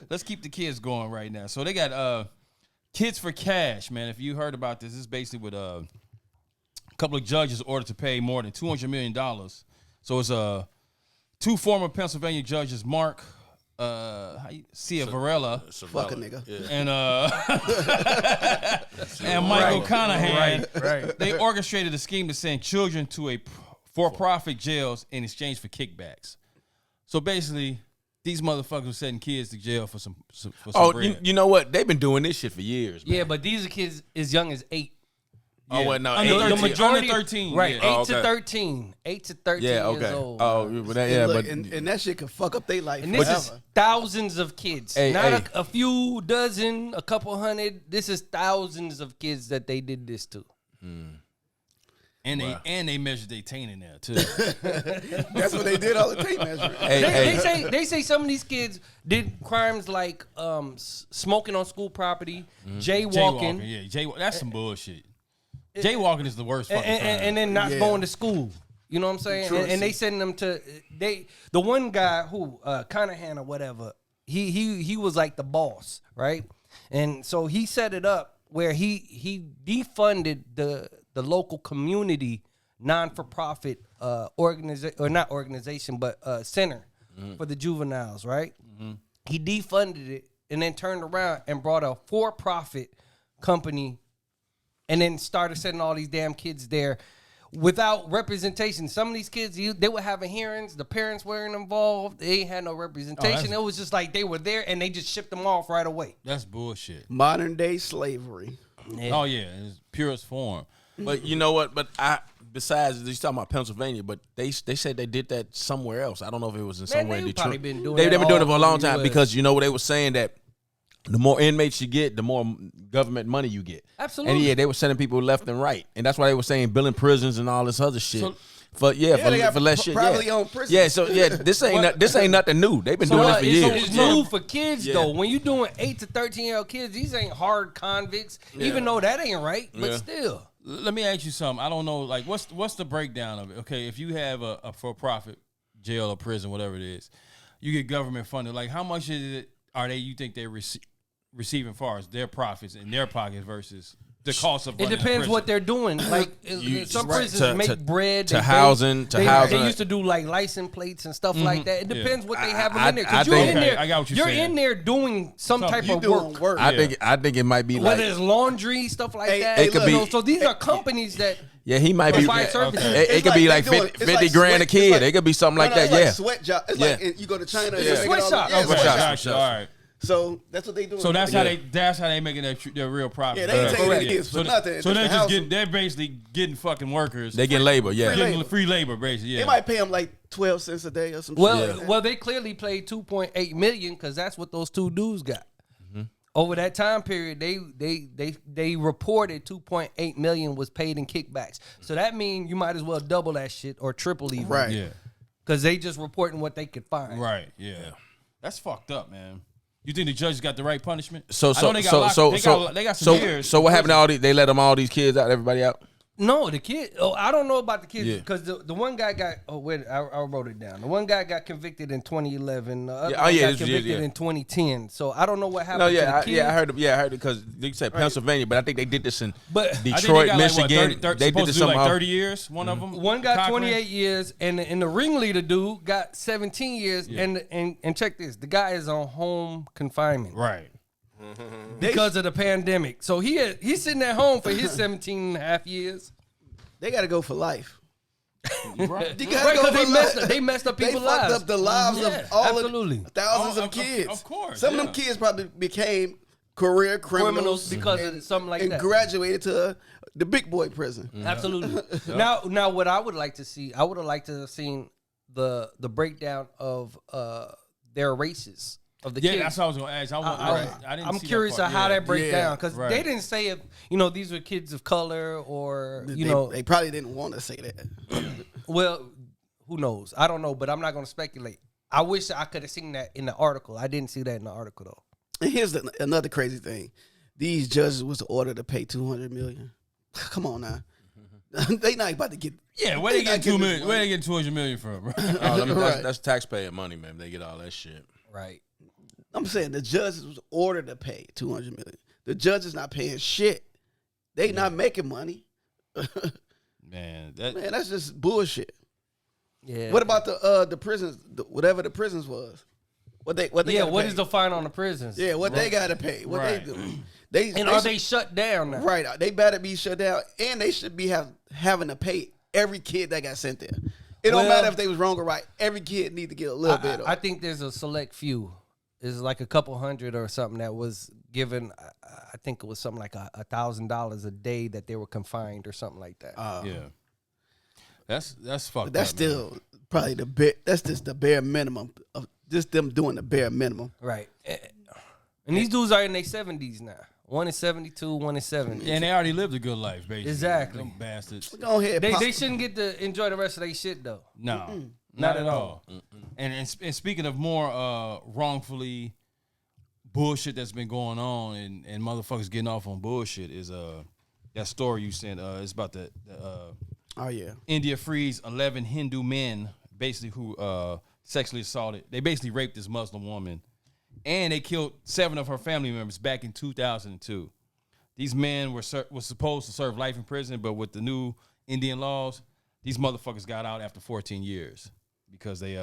Let's keep the kids going right now. So they got Kids for Cash, man. If you heard about this, it's basically with a couple of judges ordered to pay more than $200 million. So it's two former Pennsylvania judges, Mark Varela, Fuck a nigga. and Michael Conahan. Right. They orchestrated a scheme to send children to a for-profit jails in exchange for kickbacks. So basically, these motherfuckers were sending kids to jail for some bread. You know what? They've been doing this shit for years, man. Yeah, but these are kids as young as 8. Oh, well, no, Under 8 13. The majority, Under 13, right? yeah. 8 to 13, 8 to 13 Yeah, years okay. old. Oh, but that, And yeah, look, but and that shit could fuck up their life And this forever. is thousands of kids, Hey, not hey. A few dozen, a couple hundred. This is thousands of kids that they did this to. And they measured their taint in there too. That's what they did all the tape measuring. They say some of these kids did crimes like smoking on school property, jaywalking, That's some bullshit. Jaywalking is the worst fucking crime. and then not going to school. You know what I'm saying? And they send them to the one guy who Conahan or whatever. He was like the boss, right? And so he set it up where he defunded the local community non-for-profit organization, but center for the juveniles, right? He defunded it and then turned around and brought a for-profit company and then started sending all these damn kids there without representation. Some of these kids, they were having hearings. The parents weren't involved. They ain't had no representation. It was just like they were there and they just shipped them off right away. That's bullshit. Modern day slavery. Yeah. Oh yeah, in its purest form. But you know what? But besides, you're talking about Pennsylvania, but they said they did that somewhere else. I don't know if it was in somewhere in they've Detroit. probably been doing They've that been doing it all for a long over the time US. because you know they were saying that the more inmates you get, the more government money you get. Absolutely. And yeah, they were sending people left and right, and that's why they were saying building prisons and all this other shit. So- for they got less shit. privately Yeah. owned prisons. Yeah, so yeah, this ain't nothing new. They've been So doing this for years. it's new for kids Yeah. though. When you're doing 8 to 13-year-old kids, these ain't hard convicts. Even though that ain't right, but Yeah. still. Let me ask you something. I don't know, like what's the breakdown of it? Okay, if you have a for-profit jail or prison, whatever it is, you get government funded. Like, how much you think they're receiving far as their profits in their pockets versus the cost of It running a depends prison? what they're doing. Like some prisons make bread. to they housing. They used to do like license plates and stuff like that. It depends what they have them in there. Because you're think- in there. I got what you're saying. in there doing some type You of doing work. work. I think it might be like Whether it's laundry, stuff like Hey, that. hey, It could look, be- You know, so these are companies that he might be. provide services. It It's could be like they doing- 50 it's like grand a sweat- kid. it's like- It could be something like that. It's Yeah. like sweat job. It's like you go to China. And It's sweatshop. Yeah, Sweatshop. All right. So that's what they do. So that's how they making their real profit. Yeah, they ain't taking Correct. the kids for So nothing. So Just to house them. they're basically getting fucking workers. They get labor. Yeah. getting free labor, basically. Yeah. They might pay them like 12 cents a day or something. Well, they clearly played 2.8 million because that's what those two dudes got. Over that time period, they reported 2.8 million was paid in kickbacks. So that means you might as well double that shit or triple even. Right. Yeah. Because they just reporting what they could find. Right. Yeah. That's fucked up, man. You think the judges got the right punishment? So I know they got they got some years. So what happened to all these? They let all these kids out. Everybody out. No, the kid. Oh, I don't know about the kids Yeah. because the one guy got. Oh, wait, I wrote it down. The one guy got convicted in 2011. The other Yeah, one got this was- convicted in 2010. So I don't know what happened. No, to the yeah, kid. I heard it because you said Pennsylvania, but I think they did this in But I I think they Detroit, got Michigan. Like, what, they did supposed this to do like somehow. 30 years. One of them. One got Cochran? 28 years, and the ringleader dude got 17 years. And check this: the guy is on home confinement Right. because of the pandemic. So he's sitting at home for his 17 and a half years. They got to go for life. Right. You gotta Right, go because for life. they messed up They people's fucked lives. up the lives Yeah, of all absolutely. of thousands Oh, of kids. of course, Some of yeah. them kids probably became career criminals because of something like and that. graduated to the big boy prison. Absolutely. Now, what I would like to see, I would have liked to have seen the breakdown of their races of the Yeah, kids. that's what I was gonna ask. I didn't. I'm see curious that of how that breaks Yeah, down because right. they didn't say if these were kids of color or They probably didn't want to say that. well, who knows? I don't know, but I'm not going to speculate. I wish I could have seen that in the article. I didn't see that in the article though. And here's another crazy thing: these judges was ordered to pay $200 million. Come on now, they not about to get. Yeah, where they not get 2 getting million? this Where money. they get 200 million from? Bro? Right. That's taxpayer money, man. They get all that shit. Right. I'm saying the judges was ordered to pay $200 million. The judges not paying shit. They not making money. Man, Man, that's just bullshit. Yeah. What about the prisons? Whatever the prisons was. What they What gotta is pay? the fine on the prisons? Yeah, what they got to pay? What Right. they do? They And are they shut down now? right? They better be shut down, and they should be having to pay every kid that got sent there. It don't Well- matter if they was wrong or right. Every kid need to get a little bit. I think there's a select few. It's like a couple hundred or something that was given. I think it was something like $1,000 a day that they were confined or something like that. yeah, that's fucked. But that's up, man. still probably the bare. That's just the bare minimum of just them doing the bare minimum. Right. And these dudes are in their 70s now. One is 72, one is 70. Yeah, and they already lived a good life, basically. Exactly. Them bastards. Go ahead. They pop. shouldn't get to enjoy the rest of their shit though. No, Not at all. And speaking of more wrongfully bullshit that's been going on and motherfuckers getting off on bullshit is that story you sent. It's about the Oh yeah. India frees 11 Hindu men basically who sexually assaulted. They basically raped this Muslim woman, and they killed 7 of her family members back in 2002. These men were supposed to serve life in prison, but with the new Indian laws, these motherfuckers got out after 14 years because they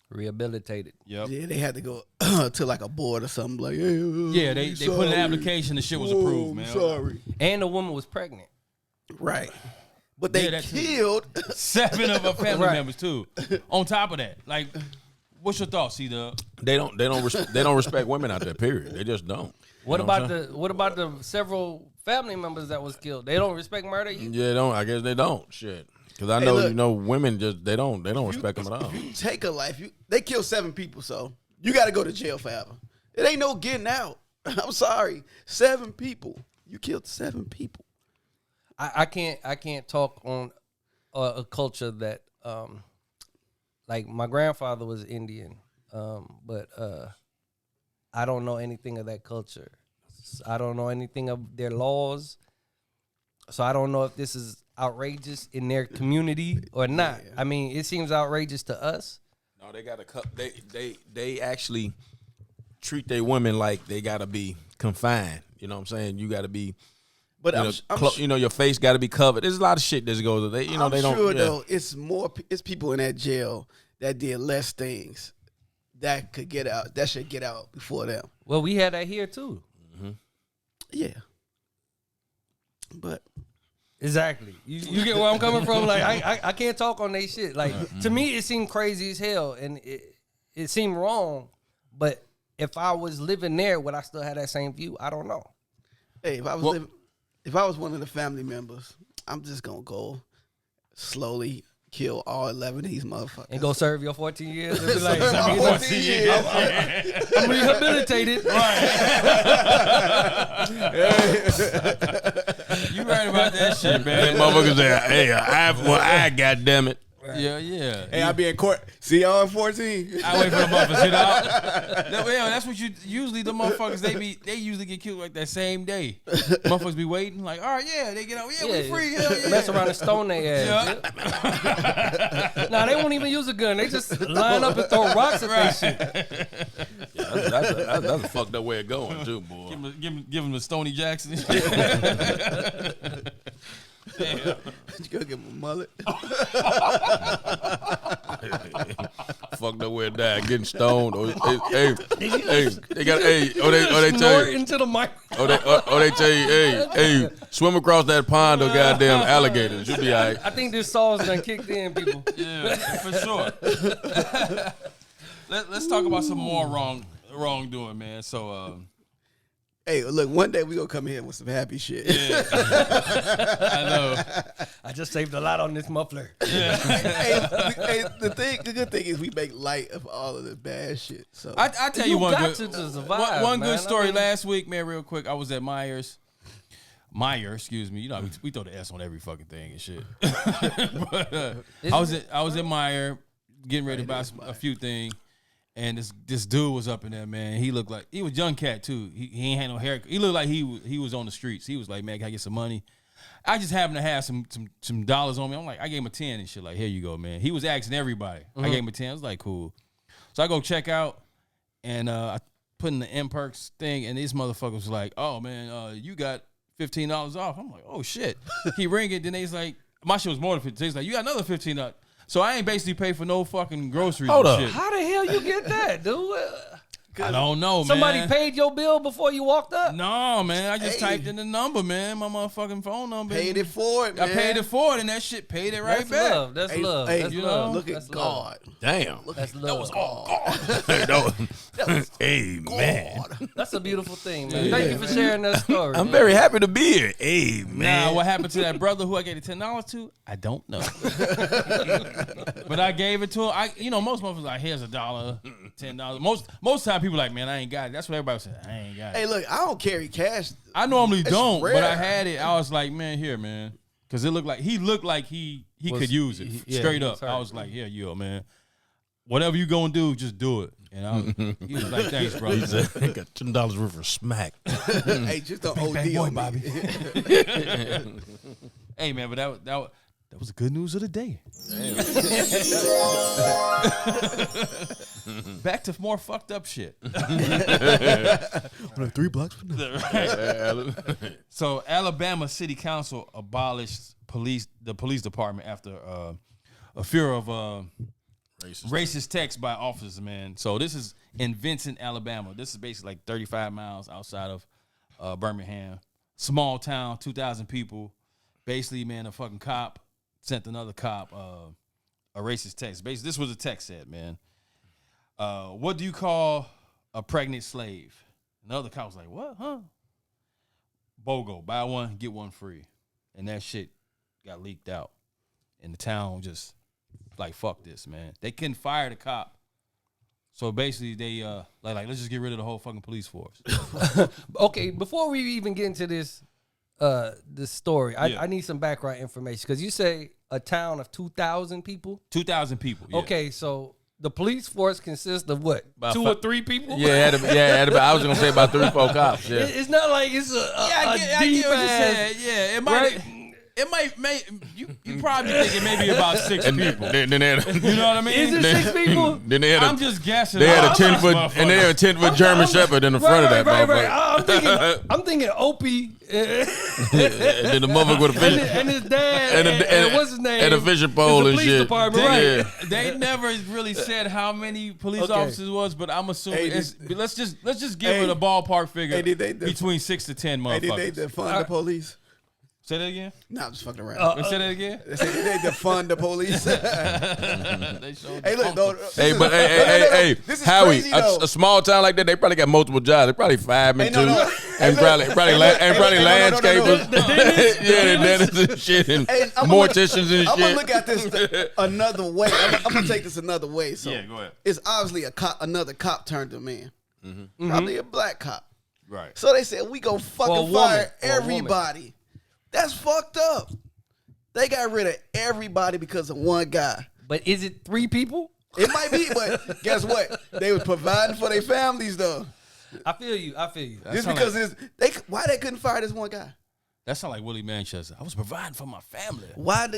Rehabilitated. Yep. Yeah, they had to go to like a board or something like. Yeah, they put in an application. The shit was approved, man. Sorry. And the woman was pregnant. Right. But they Yeah, that too. killed. 7 of her family Right. members too. On top of that, like, what's your thoughts, C-Dub? They don't respect women out there. Period. They just don't. What You know about the several family members that was killed? They don't respect murder. Yeah, don't. I guess they don't. Shit. Because I Hey, know look. women just they don't respect them at all. You take a life. They killed 7 people, so you got to go to jail forever. It ain't no getting out. I'm sorry. 7 people. You killed 7 people. I can't talk on a culture that like my grandfather was Indian, but I don't know anything of that culture. I don't know anything of their laws, so I don't know if this is outrageous in their community or not. I mean, it seems outrageous to us. No, they got they actually treat their women like they gotta be confined. You know what I'm saying? You gotta be. But Your face got to be covered. There's a lot of shit that goes with it. I'm They don't. sure yeah. though it's people in that jail that did less things that could get out. That should get out before them. Well, we had that here too. Yeah. But Exactly. You get where I'm coming from? Like I can't talk on they shit. Like to me, it seemed crazy as hell, and it seemed wrong. But if I was living there, would I still have that same view? I don't know. hey, if I was one of the family members, I'm just gonna go slowly kill all 11 of these motherfuckers. And go serve your 14 years and be like, Serve you my know, 14 years. I'm rehabilitated. You right about that shit, man. Motherfuckers say, "Hey, I goddamn it." Yeah, yeah. Hey, I'll be in court. See y'all at 14. I wait for the motherfuckers to hit out. That's what you usually the motherfuckers they usually get killed like that same day. Motherfuckers be waiting like, all right, yeah, they get out, yeah, we free, hell yeah. Mess around and stone their ass. Yeah. Nah, they won't even use a gun. They just line up and throw rocks at that shit. Yeah, that's a fucked up way of going too, boy. Give him the Stony Jackson. You go give him a mullet. Fucked up way of dying, getting stoned. Or, hey, they got they tell Snort you. into the mic. They tell you, hey, swim across that pond or goddamn alligators. You'll be all right. I think this sauce done kicked in, people. Yeah, for sure. Let's talk about some more wrongdoing, man. So Hey, look, one day we gonna come here with some happy shit. Yeah. I know. I just saved a lot on this muffler. The good thing is we make light of all of the bad shit. So I tell you one got good, to survive, one man. good story I mean, last week, man. Real quick, I was at Meyer, excuse me. You know, we throw the S on every fucking thing and shit. But, I was at Meyer getting ready to buy a few things, and this dude was up in there, man. He looked like he was a young cat too. He ain't had no hair. He looked like he was on the streets. He was like, man, can I get some money? I just happened to have some dollars on me. I'm like, I gave him a 10 and shit. Like, here you go, man. He was asking everybody. I gave him a 10. I was like, cool. So I go check out, and I put in the M-Perks thing, and this motherfucker was like, oh, man, you got $15 off. I'm like, oh, shit. He ring it, then he's like, my shit was more than 15. He's like, you got another $15. So I ain't basically paid for no fucking groceries Hold and up. shit. How the hell you get that, dude? I don't know, man. Somebody paid your bill before you walked up? No, man. I just Hey. typed in the number, man. My motherfucking phone number. paid it for it, man. I paid it for it, and that shit paid it right That's back. love. That's Hey, love. hey, That's you love. Look That's at love. God. Damn. That's love. Amen. That's a beautiful thing, man. Thank you for sharing that story. I'm man. very happy to be here. Amen. Now, what happened to that brother who I gave the $10 to? I don't know. But I gave it to him. Most motherfuckers like, here's $1, $10. Most time people like, man, I ain't got it. That's what everybody said. I ain't got it. Hey, look, I don't carry cash. I normally It's don't, rare. but I had it. I was like, man, here, man. Because it looked like he could use it. yeah, Straight he up. was hurt. I was like, here, yo, man. Whatever you gonna do, just do it. And he was like, thanks, brother. He said, I got $10 worth of smack. Hey, just don't OD Bang, boy, on me. Bobby. Hey, man, but that was the good news of the day. Back to more fucked up shit. 3 blocks from now. So Alabama City Council abolished the police department after a fear of racist text by officers, man. So this is in Vincent, Alabama. This is basically like 35 miles outside of Birmingham. Small town, 2,000 people. Basically, man, a fucking cop sent another cop a racist text. Basically, this was a text said, man. What do you call a pregnant slave? Another cop was like, what, huh? BOGO, buy one, get one free. And that shit got leaked out. And the town just like, fuck this, man. They couldn't fire the cop. So basically they like let's just get rid of the whole fucking police force. Okay, before we even get into this story, Yeah. I need some background information because you say a town of 2,000 people. 2,000 people. Yeah. Okay, so the police force consists of what? About 2 or 3 people? Yeah, I was gonna say about 3 or 4 cops. Yeah. It's not like it's I get deep what you ass. said. Yeah, it might. Right? It might. You probably thinking maybe about 6 people. Then they had You know what I mean? Is it 6 people? then they had I'm just guessing. they had a I'm 10-foot not and they had a 10-foot German Shepherd in the front of that motherfucker. I'm thinking Opie And then the motherfucker with a fish and his dad and what's his name? and a fishing pole the and police shit. department, Yeah. right? They never really said how many police Okay. officers was, but I'm assuming Hey, let's just give hey, it a ballpark figure hey, did they between 6 to 10 Hey, did they motherfuckers. defund the police? Say that again. Nah, I'm just fucking around. Say that again. They said, did they defund the police? They showed Hey, look, no, Hey, but hey, This is Howie, crazy, though. a small town like that, they probably got multiple jobs. They probably firemen Hey, no, too, no. Hey, and look. probably Hey, look. Hey, look. Hey, no, landscapers. no, no, no. Yeah, the dentists and shit, and Hey, morticians and I'm gonna shit. look at this another way. I'm gonna take this another way. So Yeah, go ahead. it's obviously another cop turned them in. Mm-hmm. Probably a black cop. Right. So they said we go fucking Or a woman. fire Or a woman. everybody. That's fucked up. They got rid of everybody because of one guy. But is it 3 people? It might be, but guess what? They was providing for their families though. I feel you. Just sound because why they couldn't fire this one guy? That sound like Willie Manchester. I was providing for my family. Why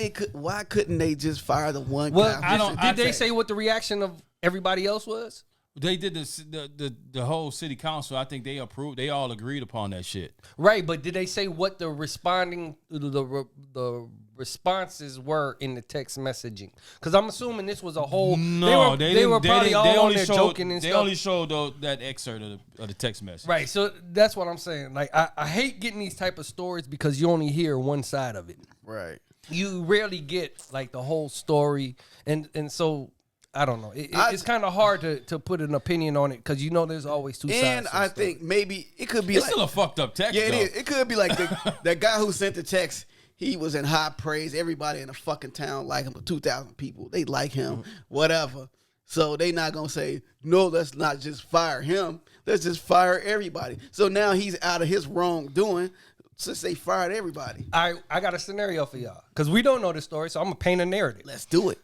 couldn't they just fire the one Well, guy? did they say what the reaction of everybody else was? They did the whole city council. I think they approved. They all agreed upon that shit. Right, but did they say what the responses were in the text messaging? Because I'm assuming this was a whole. No, they were probably all on there joking and they stuff. only showed that excerpt of the text message. Right, so that's what I'm saying. Like, I hate getting these type of stories because you only hear one side of it. Right. You rarely get like the whole story, and so I don't know. It's kind of hard to put an opinion on it because there's always two sides. And I think maybe it could be It's like still a fucked up text. yeah, it though. is. It could be like that guy who sent the text. He was in high praise. Everybody in the fucking town like him. 2,000 people, they like him. Whatever. So they not gonna say no. Let's not just fire him. Let's just fire everybody. So now he's out of his wrongdoing since they fired everybody. I got a scenario for y'all because we don't know the story, so I'm gonna paint a narrative. Let's do it.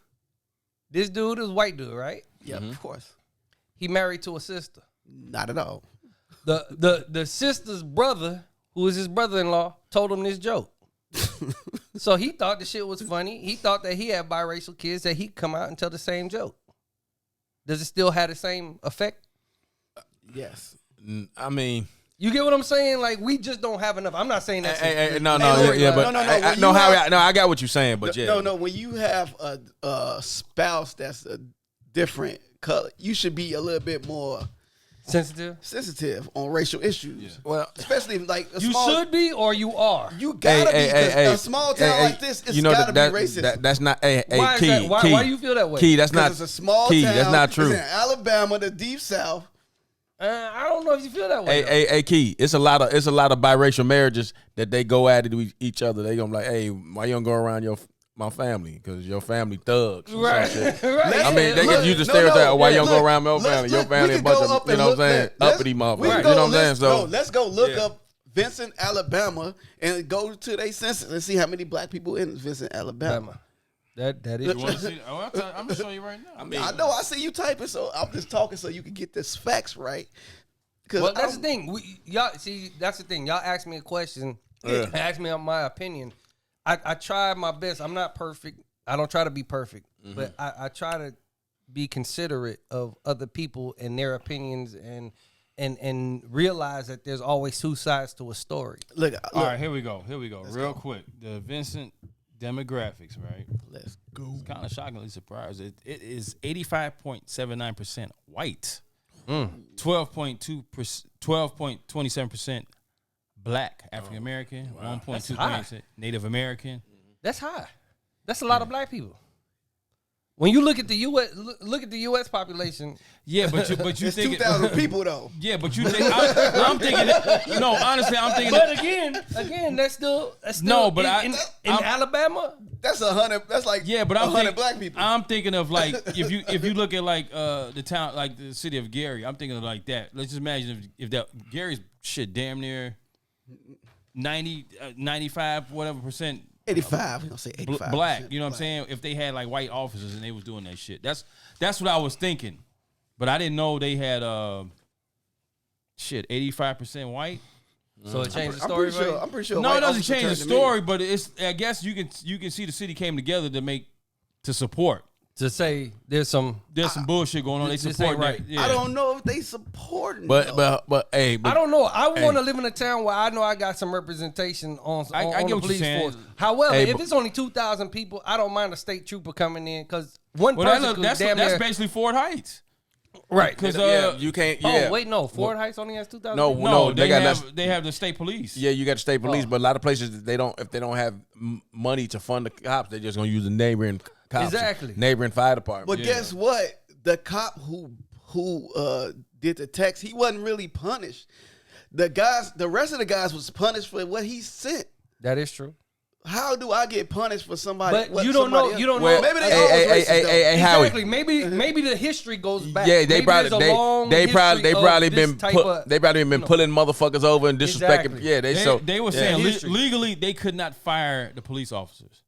This dude is a white dude, right? Yeah, of course. He married to a sister. Not at all. The sister's brother, who is his brother-in-law, told him this joke. So he thought the shit was funny. He thought that he had biracial kids that he'd come out and tell the same joke. Does it still have the same effect? Yes. I mean, You get what I'm saying? Like, we just don't have enough. I'm not saying that. no, I got what you're saying, but yeah, No. When you have a spouse that's a different color, you should be a little bit more sensitive on racial issues. Well, especially like You should be or you are. You gotta be. A small town like this, it's gotta be racist. That's not. Why is Key, that? Why do you feel that way? Key, that's not. It's a small Key, town. that's not true. It's in Alabama, the deep south. I don't know if you feel that way. Hey, Key, it's a lot of biracial marriages that they go at it with each other. They gonna be like, hey, why you don't go around my family? Because your family thugs. Right. I mean, they can use the stereotype. Why you don't go around my family? Your family a bunch of, you know what I'm saying, uppity motherfuckers. You know what I'm saying? So let's go look up Vincent, Alabama, and go to their census and see how many black people in Vincent, Alabama. That is. You want to see? I'm gonna show you right now. I know. I see you typing, so I'm just talking so you can get this facts right. Well, that's the thing. Y'all see, that's the thing. Y'all ask me a question. Ask me my opinion. I try my best. I'm not perfect. I don't try to be perfect, but I try to be considerate of other people and their opinions and realize that there's always two sides to a story. Look. All right, here we go. Real quick. The Vincent demographics, right? Let's go. It's kind of shockingly surprised. It is 85.79% white, 12.27% black, African American, 1.2% Native American. That's high. That's a lot of black people. When you look at the U.S. population, yeah, but you It's think 2,000 people though. Yeah, but you think I'm thinking. No, honestly, I'm thinking. but again, that's still No, but in I'm- Alabama. That's 100. That's like but I'm 100 thinking, black people. I'm thinking of like if you look at like the town, like the city of Gary. I'm thinking of like that. Let's just imagine if that Gary's shit damn near 90, 95, whatever percent 85. I'm gonna say 85. black. You know what I'm saying? If they had like white officers and they was doing that shit, that's what I was thinking. But I didn't know they had 85% white. So it changed the story, right? I'm pretty sure. No, white it doesn't officer change the turned them in. story, but it's. I guess you can see the city came together to support. To say there's some bullshit going on. They this support ain't right. that. Yeah. I don't know if they supporting. but hey, I don't know. I want to live in a town where I know I got some representation on I get the what you're police saying. force. However, Hey, if it's only 2,000 people, I don't mind a state trooper coming in because one Well, person could that's damn that's near basically Fort Heights. right. Because you can't. Yeah. Oh wait, no, Fort Heights only has 2,000. No, people? no, they got they have the state police. Yeah, you got the state police, but a lot of places if they don't have money to fund the cops, they're just gonna use the neighboring cops, Exactly. neighboring fire department. But guess what? The cop who did the text, he wasn't really punished. The rest of the guys was punished for what he sent. That is true. How do I get punished for somebody? But what you don't somebody know. else- You don't Well, know. Maybe they always racist, though. hey, Howie. Exactly. Maybe the history goes back. Yeah, they Maybe probably there's a long they probably history of this been type of- pulling motherfuckers over and disrespecting. Exactly. Yeah, They were saying History. legally they could not fire the police officers.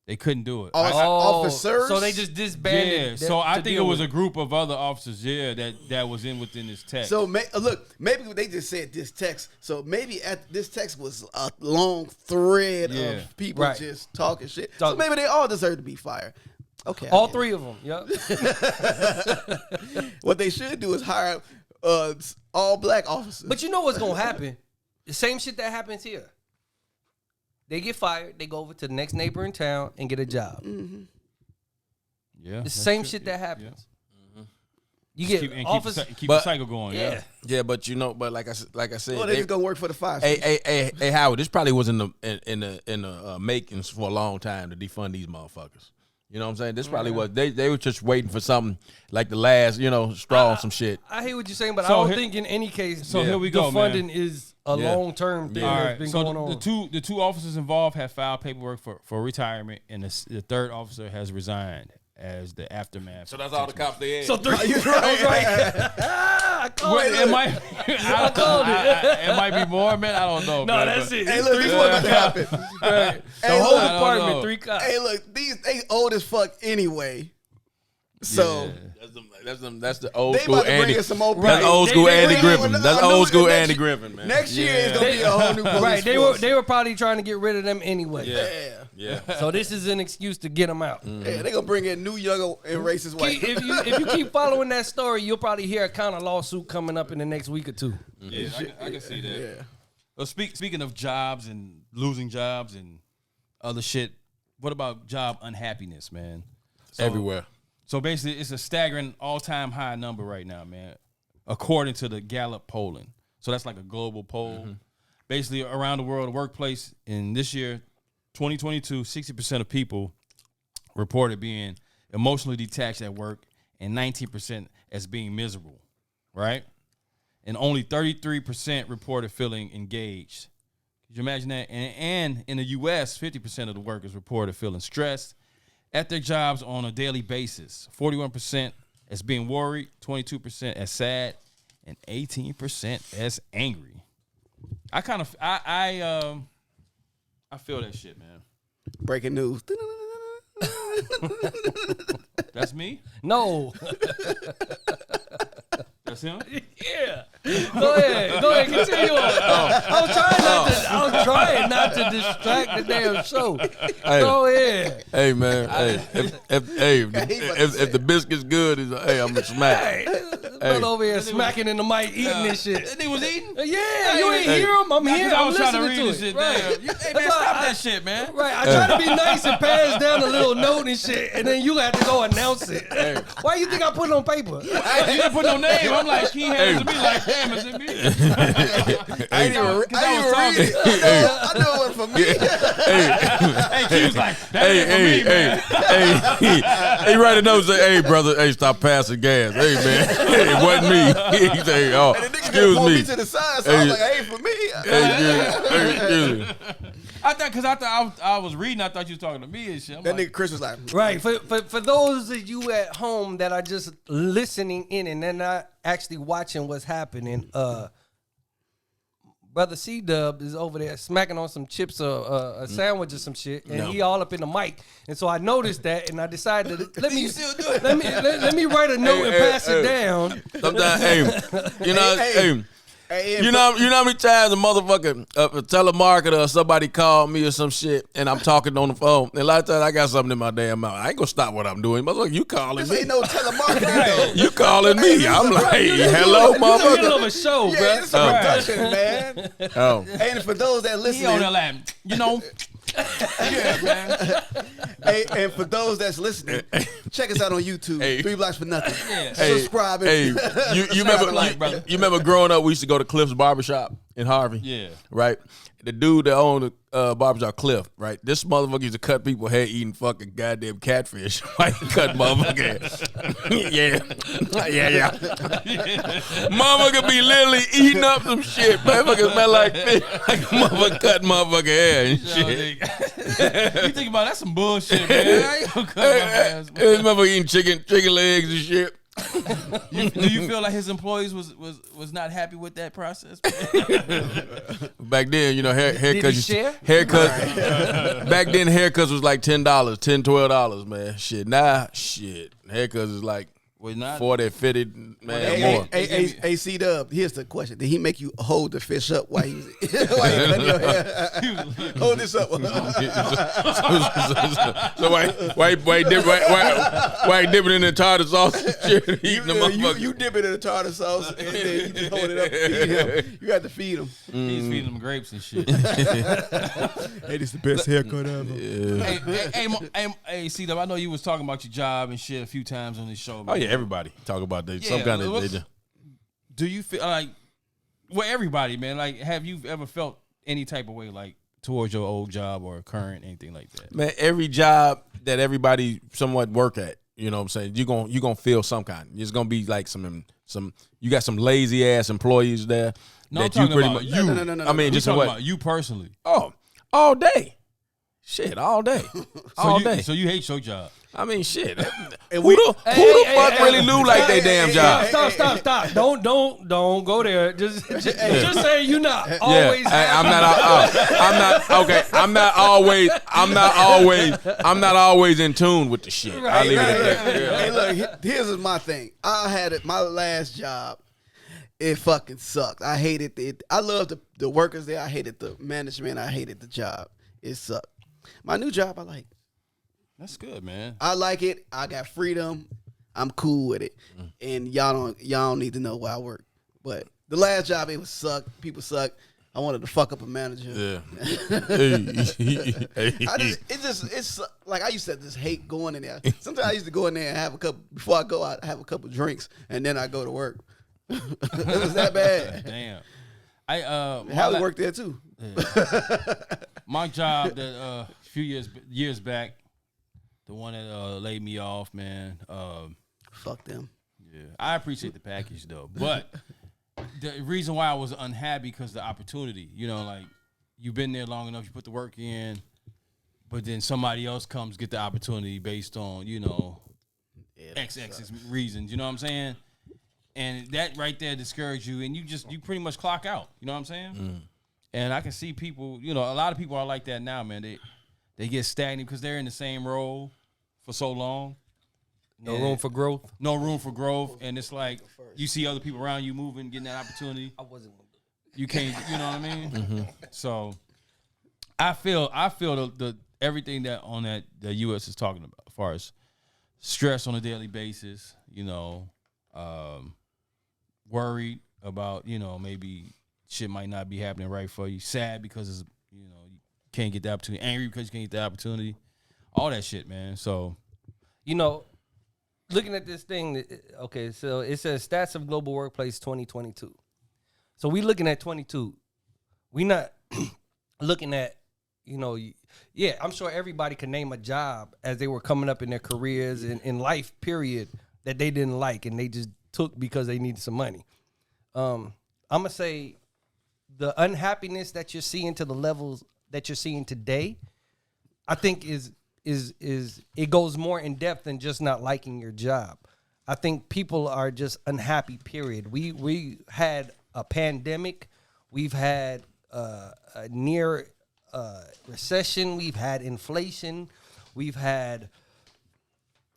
They couldn't do it. Officers. So they just disbanded. Yeah, so I think it was a group of other officers, that was within this text. So look, maybe they just said this text. So maybe this text was a long thread Yeah. of people Right. just talking shit. So maybe they all deserve to be fired. Okay, all three of them. Yep. What they should do is hire all black officers. But you know what's gonna happen? The same shit that happens here. They get fired. They go over to the next neighboring town and get a job. yeah, The same shit that happens. You Keep, get and office. keep the cycle going. Yeah. yeah, but like I said, well, they just gonna work for the fire. hey, Howard, this probably was in the makings for a long time to defund these motherfuckers. You know what I'm saying? This probably was they were just waiting for something like the last, straw on some shit. I hear what you're saying, but So I don't here- think in any case. So here we the go, funding man. is a long-term thing All that's right. been So going on. the two officers involved have filed paperwork for retirement, and the third officer has resigned as the aftermath. So that's all the cops they had. So 3. I was right. I called Wait, it. it might. I called it. It might be more, man. I don't know. No, man, that's but- it. Hey, look, this is what happened. The Hey, whole look, I don't department, know. 3 cops. Hey, look, they old as fuck anyway. So Yeah. that's the old they school about to bring Andy. in some more That's people. old school They- Andy they- Griffin. I That's know old school next- Andy Griffin, man. Next year is gonna be a whole new police Right, force. they were probably trying to get rid of them anyway. Yeah. So this is an excuse to get them out. Yeah, they gonna bring in new, younger, and racist white. If you keep following that story, you'll probably hear a kind of lawsuit coming up in the next week or two. Yeah, I can see that. Yeah. Well, speaking of jobs and losing jobs and other shit, what about job unhappiness, man? Everywhere. So basically, it's a staggering all-time high number right now, man, according to the Gallup polling. So that's like a global poll. Basically, around the world, the workplace in this year, 2022, 60% of people reported being emotionally detached at work and 19% as being miserable, right? And only 33% reported feeling engaged. Could you imagine that? And in the U.S., 50% of the workers reported feeling stressed at their jobs on a daily basis. 41% as being worried, 22% as sad, and 18% as angry. I feel that shit, man. Breaking news. That's me? No. That's him? Yeah. Go ahead. Continue on. I was trying not to distract the damn show. Go ahead. Hey man, if the biscuit's good, I'm gonna smack. Brother over here smacking in the mic, eating this shit. That nigga was eating? Yeah, you ain't hear him? I'm here. I I'm was trying to listening read to this it. shit Right. down. Hey, That's man, why stop that shit, man. Right, I try to be nice and pass down a little note and shit, and then you have to go announce it. Why you think I put it on paper? You didn't put no name. I'm like, he hands to me like, damn, is it me? I ain't even read it. I know it wasn't for me. Hey, he was like, that ain't for me, man. He write a note and say, "Hey brother, hey stop passing gas. Hey man, it wasn't me." He say, "Oh, And the nigga just excuse pulled me me." to the side, so I was like, "Hey, for me." Excuse me. I thought I was reading. I thought you was talking to me and shit. I'm That like, nigga Chris was like, Right. For those of you at home that are just listening in and they're not actually watching what's happening, Brother C-Dub is over there smacking on some chips or a sandwich or some shit, and he all up in the mic. And so I noticed that, and I decided to, let me write a note and pass it down. Sometimes, "Hey, you know how many times a motherfucker, a telemarketer or somebody called me or some shit, and I'm talking on the phone, and a lot of times I got something in my damn mouth. I ain't gonna stop what I'm doing. Motherfucker, you calling this me? ain't no telemarketing though." You calling me? I'm like, hello, You in the middle motherfucker. of a show, Yeah, bro. it's a production, man. Oh. And for those that he on there listening, like, you know, yeah, man. and for those that's listening, check us out on YouTube. Hey. 3 Blocks for Nothing. Yeah. Subscribe. Hey, you remember? brother. You remember growing up? We used to go to Cliff's Barbershop in Harvey. Yeah. Right. The dude that owned the barbershop, Cliff. Right. This motherfucker used to cut people hair eating fucking goddamn catfish. Right. Cut motherfucker hair. yeah. Motherfucker be literally eating up some shit. Motherfucker smell like fish. Like a motherfucker cut motherfucker hair and shit. You think about that's some bullshit, man. I ain't gonna cut my ass, man. This motherfucker eating chicken legs and shit. Do you feel like his employees was not happy with that process? Back then, haircuts. share? Back then, haircuts was like $10, $10, $12, man. Shit, nah, shit. Haircuts is like Was not 40, 50, man, more. Hey, C-Dub, here's the question. Did he make you hold the fish up while he was cutting your hair? Hold this up. So why dip it in the tartar sauce and shit, eating the motherfucker? You dip it in the tartar sauce and then you just hold it up and feed him. You have to feed him. He's feeding them grapes and shit. Hey, this is the best haircut ever. Hey, C-Dub, I know you was talking about your job and shit a few times on this show, man. Oh yeah, everybody talk about that. Some Yeah, kind well, of. Do you feel like, well, everybody, man, like, have you ever felt any type of way, like, towards your old job or current, anything like that? Man, every job that everybody somewhat work at, you know what I'm saying, you're gonna feel some kind. It's gonna be like some you got some lazy ass employees there. No, I'm that you talking pretty about much you. I mean, We just talking what? about you personally. Oh, all day. Shit, all day. All day. So you hate your job. I mean, shit. And Who the fuck really knew like they damn job? Stop. Don't go there. Just say you not always. Yeah, I'm not always in tune with the shit. I'll leave it at that. Yeah. Hey, look, here's my thing. I had it. My last job, it fucking sucked. I hated it. I loved the workers there. I hated the management. I hated the job. It sucked. My new job, I like. That's good, man. I like it. I got freedom. I'm cool with it. And y'all don't need to know where I work. But the last job, it was suck. People suck. I wanted to fuck up a manager. Yeah. It's like I used to just hate going in there. Sometimes I used to go in there and have a couple before I go out, have a couple drinks, and then I go to work. It was that bad. Damn. Hallie worked there too. My job that a few years back, the one that laid me off, man. Fuck them. Yeah, I appreciate the package though, but the reason why I was unhappy because the opportunity. You know, like you've been there long enough, you put the work in, but then somebody else comes get the opportunity based on XX reasons. You know what I'm saying? And that right there discouraged you, and you pretty much clock out. You know what I'm saying? And I can see people, a lot of people are like that now, man. They get stagnant because they're in the same role for so long. No room for growth. No room for growth. And it's like you see other people around you moving, getting that opportunity. I wasn't. You can't, you know what I mean? Mm-hmm. So I feel the everything that the U.S. is talking about as far as stress on a daily basis, worried about, maybe shit might not be happening right for you. Sad because it's, you can't get the opportunity. Angry because you can't get the opportunity. All that shit, man. So, looking at this thing, okay, so it says Stats of Global Workplace 2022. So we looking at 22. We not looking at, I'm sure everybody can name a job as they were coming up in their careers and in life, period, that they didn't like and they just took because they needed some money. I'm going to say the unhappiness that you're seeing to the levels that you're seeing today, I think is it goes more in depth than just not liking your job. I think people are just unhappy, period. We had a pandemic. We've had a near recession. We've had inflation. We've had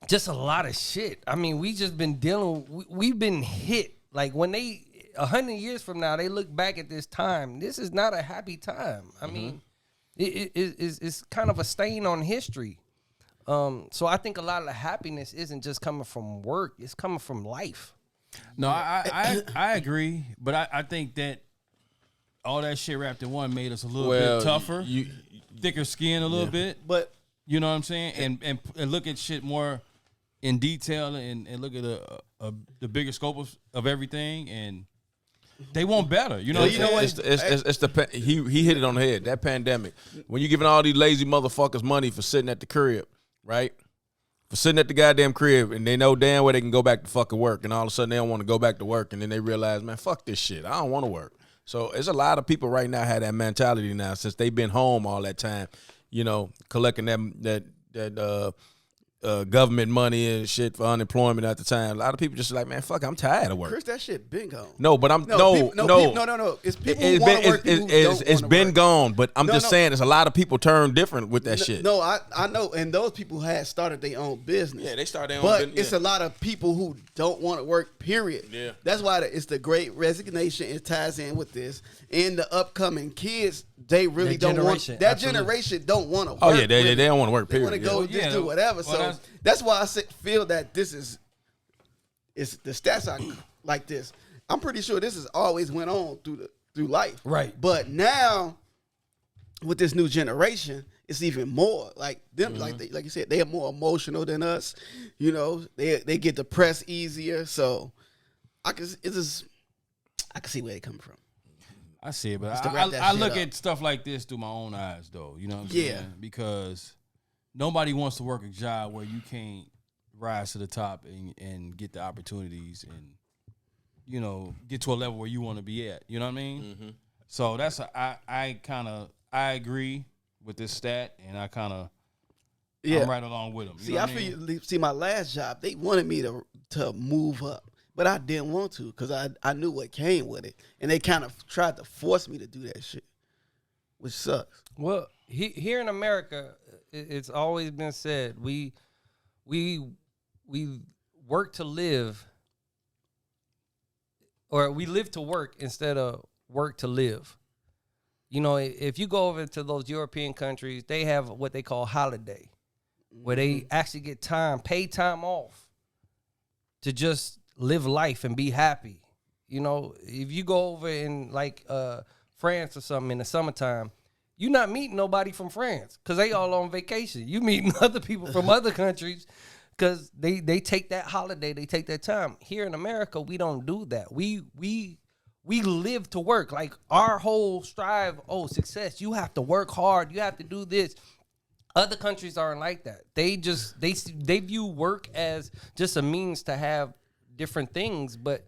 just a lot of shit. I mean, we just been we've been hit. Like when 100 years from now, they look back at this time. This is not a happy time. I mean, it's kind of a stain on history. So I think a lot of the happiness isn't just coming from work; it's coming from life. No, I agree, but I think that all that shit wrapped in one made us a little bit tougher, thicker skin a little bit. But you know what I'm saying, and look at shit more in detail and look at the bigger scope of everything, and they want better. You know what? He hit it on the head. That pandemic, when you giving all these lazy motherfuckers money for sitting at the crib, right? For sitting at the goddamn crib, and they know damn well they can go back to fucking work, and all of a sudden they don't want to go back to work, and then they realize, man, fuck this shit. I don't want to work. So there's a lot of people right now have that mentality now since they've been home all that time, collecting that government money and shit for unemployment at the time. A lot of people just like, man, fuck, I'm tired of work. Chris, that shit been gone. No, but I'm no. It's people who want to work. It's been gone, but I'm just saying, there's a lot of people turn different with that shit. No, I know, and those people had started their own business. Yeah, they started their own business. business. But it's a lot of people who don't want to work, period. Yeah. That's why it's the great resignation. It ties in with this. And the upcoming kids, they really don't want that generation don't want to work. Oh, yeah, they don't want to work, period. They want to go do whatever. So that's why I feel that this is the stats are like this. I'm pretty sure this has always went on through life. Right. But now with this new generation, it's even more like them. Like you said, they are more emotional than us. They get depressed easier. So I can see where they come from. I see it, but Just to wrap that I shit look up. at stuff like this through my own eyes, though. You know what I'm Yeah. saying? Because nobody wants to work a job where you can't rise to the top and get the opportunities and, you know, get to a level where you want to be at. You know what I mean? Mm-hmm. So that's I agree with this stat, and I kind of Yeah. I'm right along with them. You See, know I what mean? feel. See, my last job, they wanted me to move up, but I didn't want to because I knew what came with it, and they kind of tried to force me to do that shit, which sucks. Well, here in America, it's always been said we work to live, or we live to work instead of work to live. You know, if you go over to those European countries, they have what they call holiday, where they actually get paid time off to just live life and be happy. You know, if you go over in like France or something in the summertime, you're not meeting nobody from France because they all on vacation. You meeting other people from other countries because they take that holiday, they take that time. Here in America, we don't do that. We live to work. Like our whole success. You have to work hard. You have to do this. Other countries aren't like that. They view work as just a means to have different things, but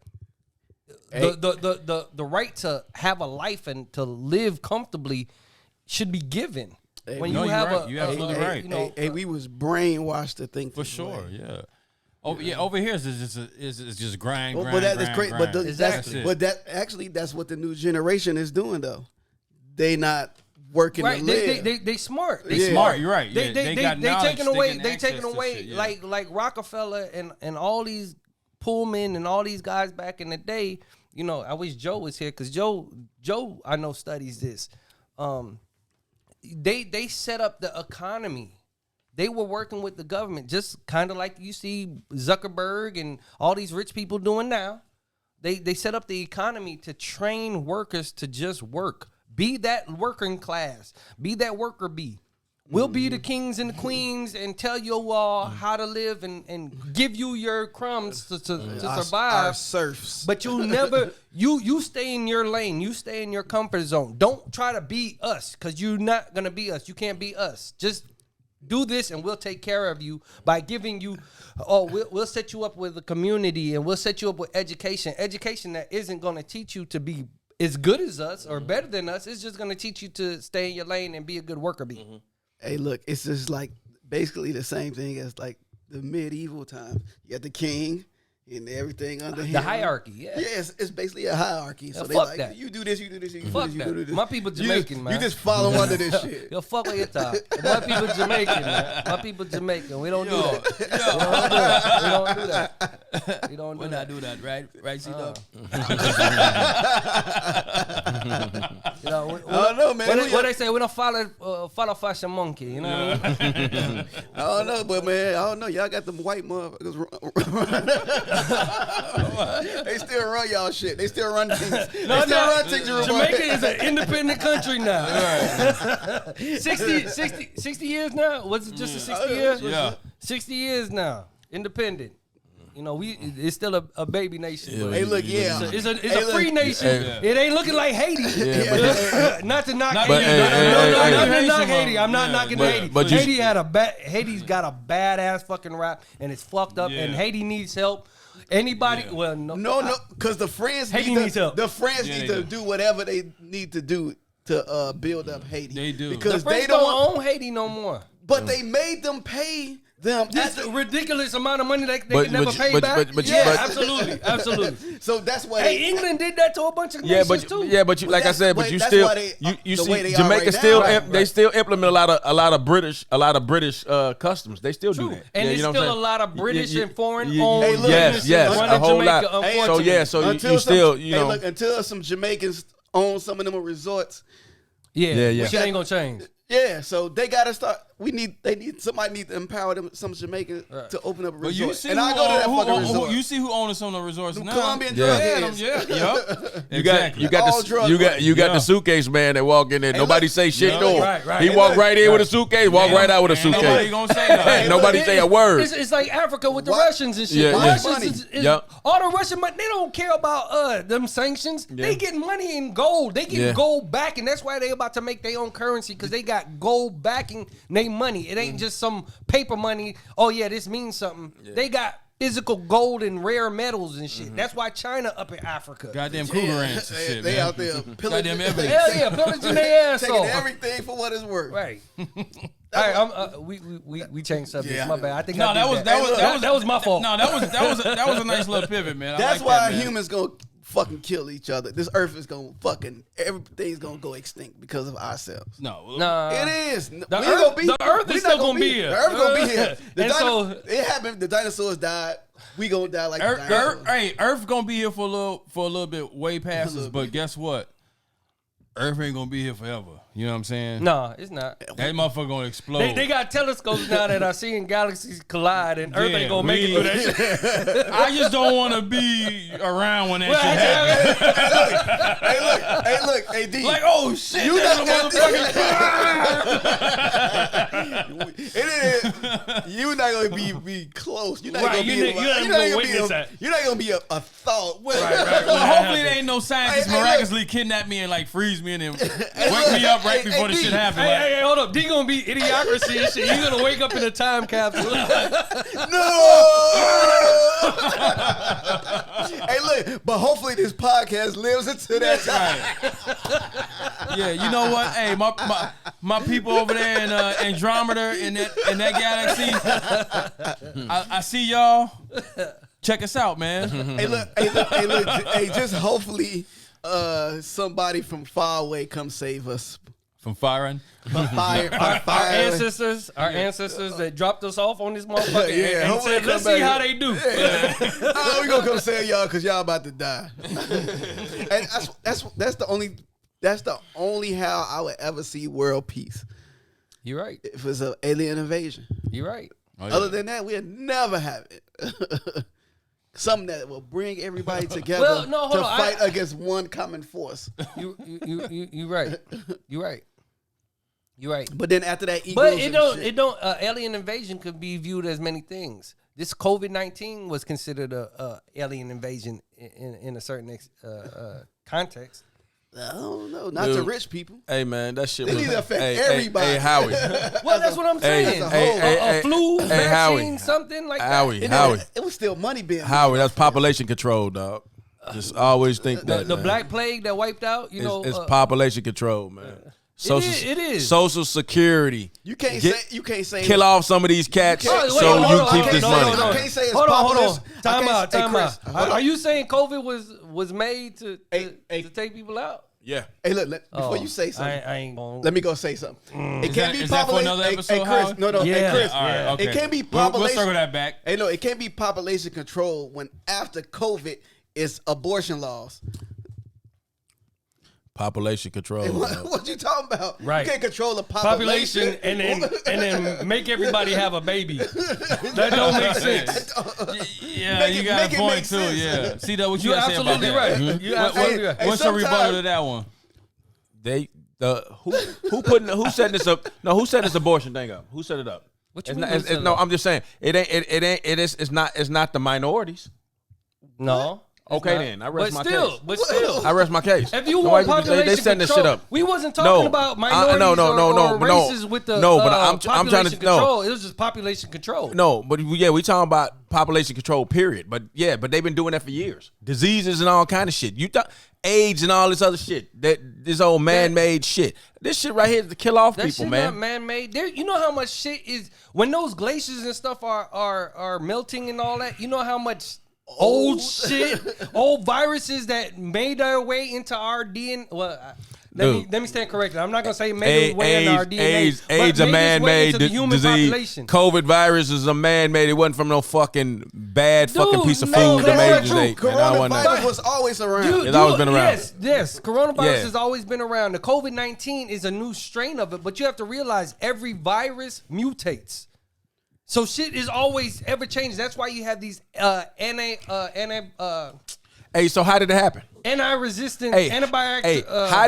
the right to have a life and to live comfortably should be given. When No, you you're have right. You're absolutely right. you know, We was brainwashed to think For this sure, way. yeah. Over here is just grind, Well, grind, but that is grind, crazy. grind. But Exactly. that's what the new generation is doing though. They not working right? to live. They smart. Yeah. Smart, you're right. Yeah, They got knowledge, taking away. getting They access taking to away shit, yeah. like Rockefeller and all these Pullman and all these guys back in the day. You know, I wish Joe was here because Joe I know studies this. They set up the economy. They were working with the government, just kind of like you see Zuckerberg and all these rich people doing now. They set up the economy to train workers to just work. Be that working class. Be that worker bee. We'll be the kings and the queens and tell you all how to live and give you your crumbs to survive. Our serfs. But you never, you stay in your lane. You stay in your comfort zone. Don't try to be us because you're not going to be us. You can't be us. Just do this and we'll take care of you by giving you, we'll set you up with a community and we'll set you up with education. Education that isn't going to teach you to be as good as us or better than us. It's just going to teach you to stay in your lane and be a good worker bee. Mm-hmm. Hey, look, it's just like basically the same thing as like the medieval times. You got the king and everything under him. The hierarchy, yeah. Yeah, it's basically a hierarchy. So Yeah, they fuck like, that. you do this, you do this, you do Fuck this, you that. do this. My people You Jamaican, just, man. You just follow under this shit. Yo, fuck with your top. My people Jamaican, man. My people Jamaican. We don't do that. We don't do that. We don't do that. do that, right? Right, C-Dub? You know, I don't know, man. What they say? We don't follow fashion monkey. You know what I mean? I don't know, but man, I don't know. Y'all got them white motherfuckers. They still run y'all shit. They still run things. They still run things. Jamaica is an independent country now. 60 years now? Was it just a 60 years? Yeah. 60 years now. Independent. You know, it's still a baby nation. but Hey, look, yeah. It's a Hey, free look. nation. It ain't looking like Haiti. Not to knock But Haiti. hey, Not hey, to knock hey. Haiti. I'm not Yeah, knocking but- Haiti. but you- Haiti's got a badass fucking rap, and it's fucked up. And Yeah. Haiti needs help. Anybody? Yeah. Well, no. No, because the friends Haiti need needs to, help. the friends Yeah, need they to do. do whatever they need to do to build up Haiti. They do. The because French they don't. don't own Haiti no more. But they made them pay them. This ridiculous amount of money they But- can never but- pay but- back. but- Yeah, but- absolutely. So that's why. Hey, England did that to a bunch of Yeah, nations but too. you like I that's- said, but but you that's still why they- you the way see they are Jamaica right still now. they still implement a lot of British customs. They still do that. And Yeah, there's you know what still I'm a saying? lot of British and foreign yeah, owned Hey, look, businesses yes, running a whole Jamaica, lot. unfortunately. So yeah, so you still you know. until some Jamaicans own some of them resorts. yeah, Yeah, yeah. shit ain't gonna change. Yeah, so they gotta start. Somebody need to empower them. Some Jamaicans to open up a But resort. you see, and I go to that fucking resort. you see who owns some of the resorts Them now? Colombian Yeah. drug Yeah, heads. exactly. You got All drug you got money. you got Yeah. the suitcase man that walk in there. Nobody look- say shit Yeah. to him. Right. He And walk look- right in with a suitcase, walk right out with a Ain't nobody suitcase. gonna say nothing. Nobody say a word. It's like Africa with the Why- Russians and shit. Yeah, The yeah. Russians Money. is Yep. all the Russian money. They don't care about them sanctions. They getting money in gold. They getting Yeah. gold back, and that's why they about to make their own currency because they got gold backing their money. It ain't just some paper money. Oh yeah, this means something. They got physical gold and rare metals and shit. That's why China up in Africa. Goddamn cougar ranch and shit, They man. out there pillaging. Goddamn evidence. Hell yeah, pillaging their ass Taking off. everything for what it's worth. Right. All right, we changed subjects. Yeah, I my know. bad. I think No, I did that was my fault. No, that was a nice little pivot, man. I That's like why that, man. humans gonna fucking kill each other. This earth is gonna everything's gonna go extinct because of ourselves. No, Nah. It is. The We ain't earth- gonna be. the earth we is not still gonna be here. The earth gonna be here. And so- It happened. The dinosaurs died. We gonna die like the dinosaurs. Earth gonna be here for a little bit, way past us. But guess what? Earth ain't gonna be here forever. You know what I'm saying? No, it's not. That motherfucker gonna explode. They got telescopes now that are seeing galaxies collide, and Earth Yeah, ain't gonna make it through that shit. I just don't want to be around when that shit happens. Hey, look, hey, D. Like, oh shit, You there's not a motherfucker. it is. You not gonna be close. You're not Right, gonna be. you're not gonna witness that. You're not gonna be a thought. Well, hopefully there ain't no scientists Hey, look. miraculously kidnap me and like freeze me and then wake me up right before the D. shit happens. Hey, hold up. D gonna be idiocracy and shit. You gonna wake up in a time capsule. No. Hey, look, but hopefully this podcast lives into that time. Yeah, you know what? Hey, my people over there in Andromeda in that galaxy, I see y'all. Check us out, man. Hey, look, hey, just hopefully somebody from far away come save us. From firing. Our ancestors that dropped us off on this motherfucker Yeah, and hopefully said, they let's come see back how here." they do. We gonna come save y'all because y'all about to die. And that's the only how I would ever see world peace You're right. if it's an alien invasion. You're right. Oh, yeah. Other than that, we'll never have it. Something that will bring everybody together Well, no, hold to on. fight against one common force. You right. You're right. You're right. But then after that, But egos and it don't. Alien invasion could be viewed as many things. This COVID-19 was considered a alien invasion in a certain context. I don't know, not to Dude. rich people. Hey man, that shit It was need to affect everybody. Hey, Howie. Well, that's what I'm saying. A flu hey, vaccine, Howie. something like Howie, that. Howie. It was still money being Howie, that's population control, dog. Just always think that The man. Black Plague that wiped out. You know, it's population control, man. it is. Social Security. You can't Get- say Kill off some of these cats Wait, so hold you on, keep okay, this no, money. no, I can't say it's Hold on. populist. I Time can't- out. hey, Time Chris, out. hold Are on. you saying COVID was made to Hey. take people out? Yeah. Hey, look, before Oh, you say something, I ain't gonna. let me go say something. It Is can't that- be is that for population. another Hey, episode, Chris, Howard? no, Yeah. hey, Chris. All right, okay. It can't be We'll population. circle that back. Hey, no, it can't be population control when after COVID it's abortion laws. Population control. What you talking about? Right. You can't control the Population and then make everybody have a baby. That don't make sense. Yeah, Make you it- got make a it point make too. sense. Yeah. See that what you You're gotta say about absolutely that? right. Mhm. You're absolutely right. Hey, What's your sometimes- rebuttal to that one? Who setting this up? No, who set this abortion thing up? Who set it up? What you It's mean not, who it's, set it no, up? I'm just saying it's not the minorities. No. it's Okay, not. then. I rest my still, case. But still, I rest my case. if you No, want they population setting this control, shit up. we wasn't talking about minorities or races with the I'm trying population to control. It was just population control. No, but yeah, we talking about population control. Period. But yeah, but they've been doing that for years. Diseases and all kind of shit. You thought AIDS and all this other shit. This old man-made shit. This shit right here is to kill off That people, shit man. not man-made. There, you know how much shit is when those glaciers and stuff are melting and all that. You know how much old shit, old viruses that made their way into our DNA. Well, Let me stand corrected. I'm not gonna say maybe it was way in our DNA. but AIDS a maybe it's way man-made into the human disease. population. COVID virus is a man-made. It wasn't from no fucking bad fucking piece of no, food that's that not made true. you ate. Man, I wasn't that. Coronavirus was always around. It's always been around. Yes. Coronavirus Yeah. has always been around. The COVID-19 is a new strain of it, but you have to realize every virus mutates. So shit is always ever changing. That's why you have these Hey, so how did it happen? anti-resistant Hey, antibiotics. hey, how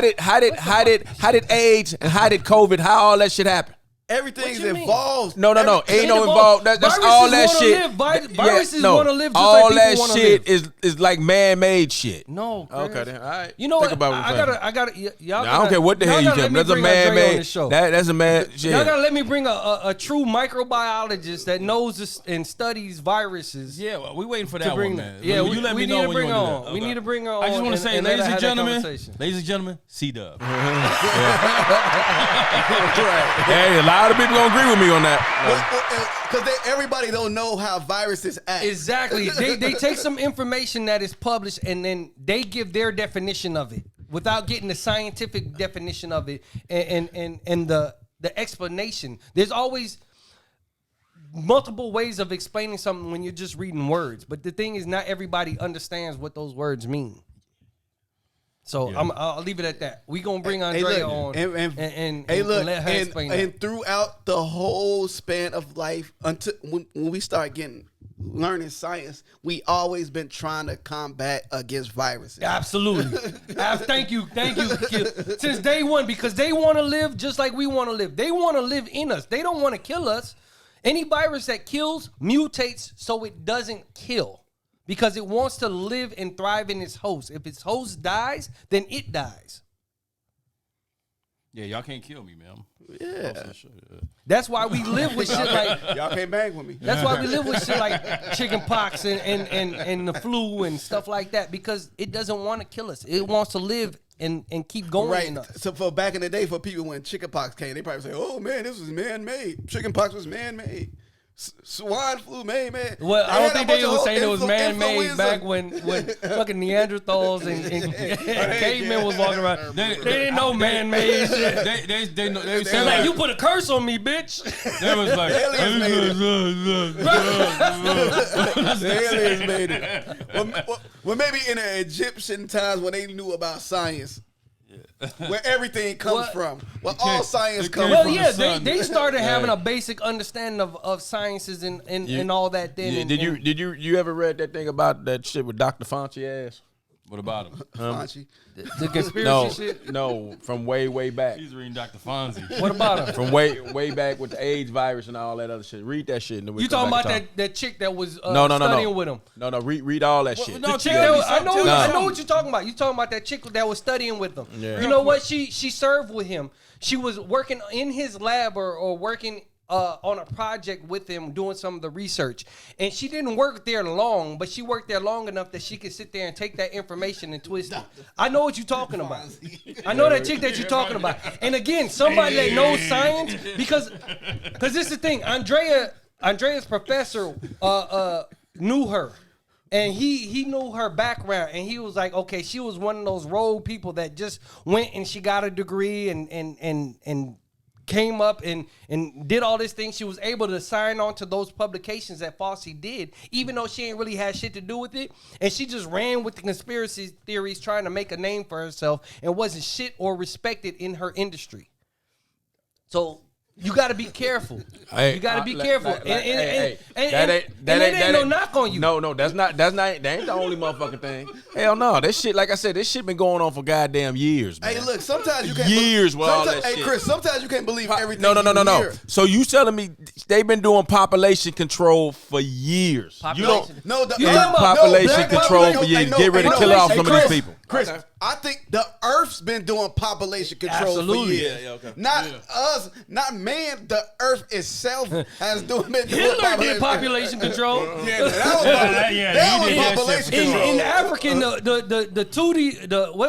did AIDS and how did COVID? How all that shit happen? Everything's What you mean? involved. No. Ain't no Ain't involved. That's viruses all that wanna shit. live. Viruses no, wanna live just all like people that wanna shit live. is like man-made shit. No, Chris. Okay, then. All right. You know Think what? about what I'm saying. I gotta. Y'all. I don't care what the hell you tell me. That's a man-made. That's a man. Shit. Y'all gotta let me bring a true microbiologist that knows this and studies viruses. Yeah, well, we waiting for that To bring one, man. Yeah, you let me we know need to when bring you her want to do on. that. We Okay. need to bring her on. I just want to say, and let ladies her and have that gentlemen, conversation. C-Dub. Hey, a lot of people gonna agree with me on that. Because everybody don't know how viruses act. Exactly. They take some information that is published and then they give their definition of it without getting the scientific definition of it and the explanation. There's always multiple ways of explaining something when you're just reading words. But the thing is, not everybody understands what those words mean. So I'll leave it at that. We gonna bring Andrea on and let her explain that. And throughout the whole span of life, until when we start learning science, we always been trying to combat against viruses. Absolutely. Thank you. Since day one, because they want to live just like we want to live. They want to live in us. They don't want to kill us. Any virus that kills mutates so it doesn't kill. Because it wants to live and thrive in its host. If its host dies, then it dies. Yeah, y'all can't kill me, man. Yeah. That's why we live with shit like. Y'all can't bang with me. That's why we live with shit like chicken pox and the flu and stuff like that. Because it doesn't want to kill us. It wants to live and keep going in us. So for back in the day, for people when chickenpox came, they probably say, "Oh man, this was man-made. Chickenpox was man-made. Swine flu man. Well, I don't think they were saying it was man-made back when fucking Neanderthals and cavemen was walking around. They didn't know man-made shit. They They're like, you put a curse on me, bitch. They was like, The aliens made it. Well, maybe in the Egyptian times when they knew about science. Where everything comes from. Well, all science comes Well, from. yeah, they started having a basic understanding of sciences and all that. Then Did you ever read that thing about that shit with Dr. Fauci ass? what about him? Fauci. the conspiracy shit? No, from way back. He's reading Dr. Fonzie. What about him? From way back with the AIDS virus and all that other shit. Read that shit. And then You talking about that chick that was No. studying with him? No. Read all that shit. No, chick tell me that, I know something. I know what you're talking about. You talking about that chick that was studying with him. Yeah. You know what? She served with him. She was working in his lab or working on a project with him, doing some of the research. And she didn't work there long, but she worked there long enough that she could sit there and take that information and twist it. I know what you're talking about. I know that chick that you're talking about. And again, somebody that knows science, because this is the thing. Andrea's professor knew her. And he knew her background, and he was like, okay, she was one of those rogue people that just went and she got a degree and came up and did all this thing. She was able to sign on to those publications that Fauci did, even though she ain't really had shit to do with it. And she just ran with the conspiracy theories, trying to make a name for herself, and wasn't shit or respected in her industry. So you got to be careful. You got to be careful. And it ain't no knock on you. No, that ain't the only motherfucking thing. Hell no, that shit, like I said, this shit been going on for goddamn years, man. Hey, look, sometimes you can't. Years with all that Hey, shit. Chris, sometimes you can't believe everything. No. you hear. So you telling me they've been doing population control for years? Population. No, the You talking about- population black control population- for years. hey, no, Get ready to hey, kill no, off hey, some of Chris, these people. Chris, I think the Earth's been doing population control Absolutely. for years. Yeah, okay. Not us, not man. The Earth itself has been doing Hitler did population control. Yeah, that was population In control. African,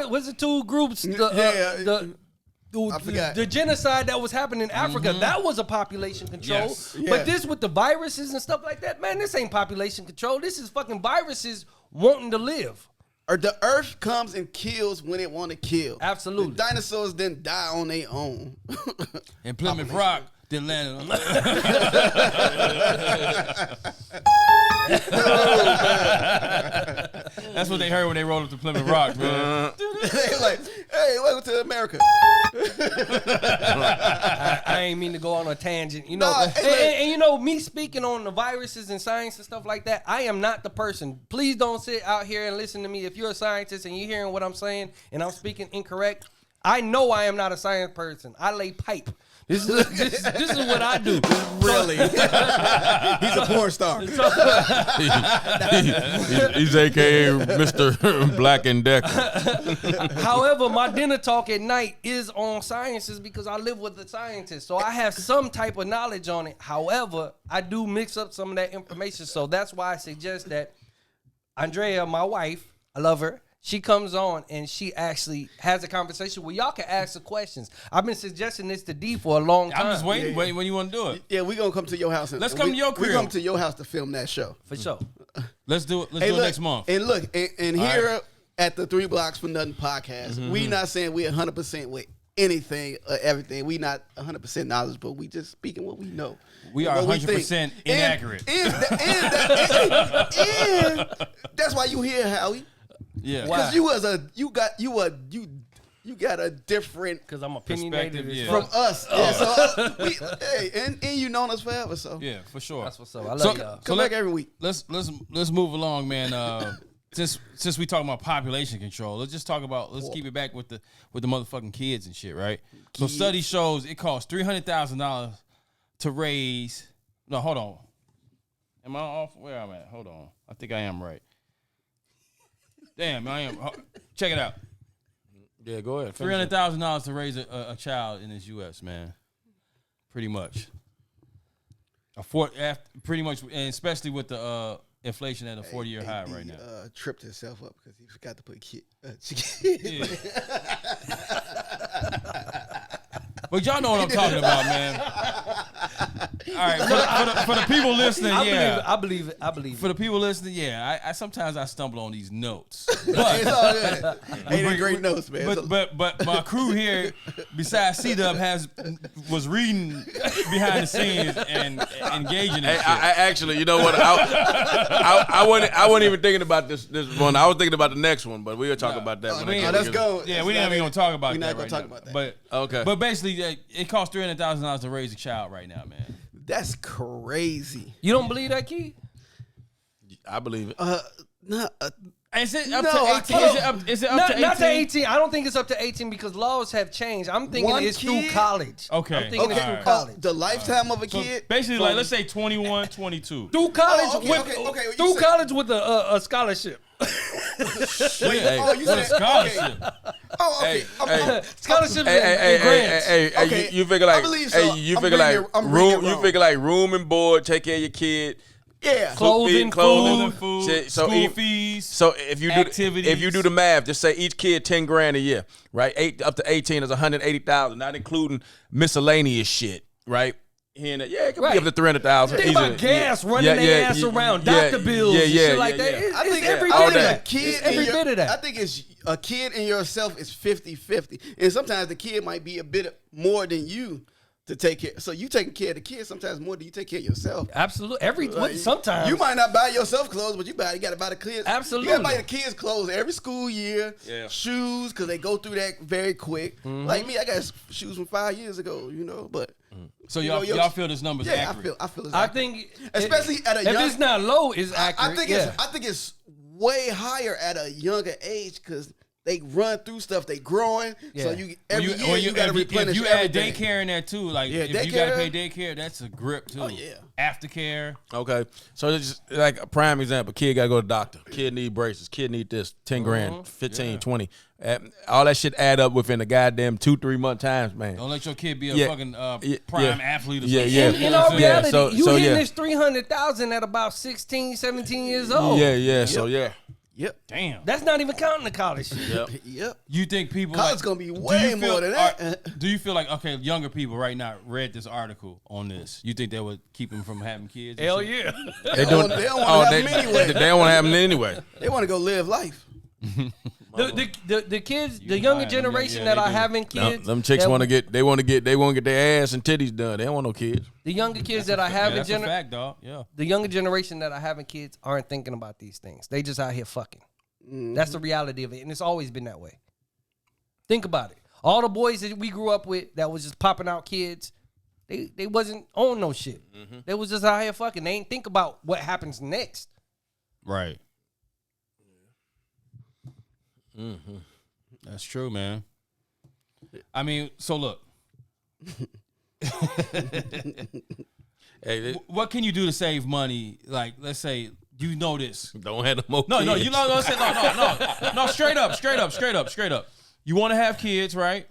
what's the two groups? I forgot. The genocide that was happening in Africa, that was a population control. Yes. Yeah. But this with the viruses and stuff like that, man, this ain't population control. This is fucking viruses wanting to live. or the Earth comes and kills when it want to kill. Absolutely. The dinosaurs didn't die on their own. And Plymouth Rock didn't land on. That's what they heard when they rolled up to Plymouth Rock, man. They like, hey, welcome to America. I ain't mean to go on a tangent, you know. Nah, And you know, me speaking on the viruses and science and stuff like that, I am not the person. Please don't sit out here and listen to me. If you're a scientist and you're hearing what I'm saying and I'm speaking incorrect, I know I am not a science person. I lay pipe. This is what I do. Really? He's a porn star. He's AKA Mr. Black and Decker. However, my dinner talk at night is on sciences because I live with the scientists. So I have some type of knowledge on it. However, I do mix up some of that information. So that's why I suggest that Andrea, my wife, I love her. She comes on and she actually has a conversation where y'all can ask the questions. I've been suggesting this to D for a long time. I'm just waiting. Wait, when you want to do it? Yeah, we're going to come to your house. Let's come to your crib. We come to your house to film that show. For sure. Let's do it. Let's Hey, do look, it next month. And look, and All here right. at the 3 Blocks for Nothing podcast, we not saying we 100% with anything or everything. We not 100% knowledgeable. We just speaking what we know. We and are what 100% inaccurate. And that's why you here, Howie. Yeah. Why? Because you got a different Because I'm opinionated. Perspective, yeah. from us. Yeah, so and you known us forever. So Yeah, for sure. That's what's up. I love y'all. come back every week. Let's move along, man. Since we talking about population control, let's keep it back with the motherfucking kids and shit, right? So study shows it costs $300,000 to raise. No, hold on. Am I off? Where I'm at? Hold on. I think I am right. Damn, I am. Check it out. Yeah, go ahead. $300,000 to raise a child in this U.S., man. Pretty much. Pretty much, and especially with the inflation at a 40-year high right now. Tripped himself up because he forgot to put kid. Yeah. But y'all know what I'm talking about, man. All right, for the people listening, I believe it. For the people listening, yeah, I sometimes I stumble on these notes, It's but all good. Ain't it great notes, man? but my crew here, besides C-Dub, was reading behind the scenes and engaging in Hey, shit. I actually, you know what? I wasn't even thinking about this one. I was thinking about the next one, but we'll talk about that when I get let's go. Yeah, we ain't even gonna talk about We're that. not gonna right talk now. about that. But Okay. But basically, it costs $300,000 to raise a child right now, man. That's crazy. You don't believe that, Key? I believe it. No, Is it up No, to I 18? can't. Is it up Not, to 18? not to 18. I don't think it's up to 18 because laws have changed. I'm thinking One it's through kid? college. Okay. I'm thinking it's Okay. through college. the lifetime of a So kid. basically, like, let's say 21, 22. Through college Oh, okay, with okay, what you through say? college with a scholarship. Hey, Oh, you With a said scholarship. Oh, okay. hey, Scholarship hey, and grants. Okay, you figure like, I believe so. hey, you I'm figure reading like it- I'm reading room, it you wrong. figure like room and board, take care of your kid, Yeah. Clothing, Clothing, food. food, Shit, so school if- fees. So if you Activities. do the math, just say each kid $10,000 a year, right? Up to 18 is $180,000, not including miscellaneous shit, right? Here and there. Yeah, it could Right. be up to $300,000. Think about gas running their ass around, doctor bills, and shit like that. It's every I bit of think that. a kid It's every and your- bit of that. I think it's a kid and yourself is 50-50. And sometimes the kid might be a bit more than you to take care. So you taking care of the kid sometimes more than you take care of yourself. Absolutely. Like, Sometimes you might not buy yourself clothes, but you got to buy the kids. Absolutely. You got to buy the kids clothes every school year. Yeah. Shoes, because they go through that very quick. Mm-hmm. Like me, I got shoes from 5 years ago, but So you know, y'all feel this number's yeah, accurate? I feel it's I accurate. think, Especially at a if young- it's not low, it's accurate. I think it's way higher at a younger age because they run through stuff. They growing, so Yeah. every year you got to replenish If you add everything. daycare in there too, like Yeah, if you got to daycare. pay daycare, that's a grip too. Oh, yeah. Aftercare. Okay, so it's just like a prime example. Kid got to go to the doctor. Kid need braces. Kid need this. 10 grand, 15, 20. All that shit add up within a goddamn 2-3 month times, man. Don't let your kid be a Yeah. fucking Yeah. prime athlete or Yeah, something. yeah. In You know what all I'm saying? reality, so- you so, hitting yeah. this 300,000 at about 16, 17 years old. Yeah. So yeah. Yep, Damn. That's not even counting the college shit. Yep. yep. You think people College like, gonna be do way you more than that. Do you feel like, okay, younger people right now read this article on this? You think that would keep them from having kids? and Hell shit? yeah. They don't wanna have them anyway. They don't want to have them anyway. They want to go live life. The kids, the younger lying. generation Yeah, that are they do. having kids, Them chicks that- want to get their ass and titties done. They don't want no kids. the younger kids that are Yeah, having that's a fact, dog. Yeah. the younger generation that are having kids aren't thinking about these things. They just out here fucking. That's the reality of it, and it's always been that way. Think about it. All the boys that we grew up with that was just popping out kids, they wasn't on no shit. They was just out here fucking. They ain't think about what happens next. Right. That's true, man. I mean, so look. Hey, What can you do to save money? Like, let's say you know this. don't have no more No, kids. no, you know what I'm saying? No, straight up. You want to have kids, right?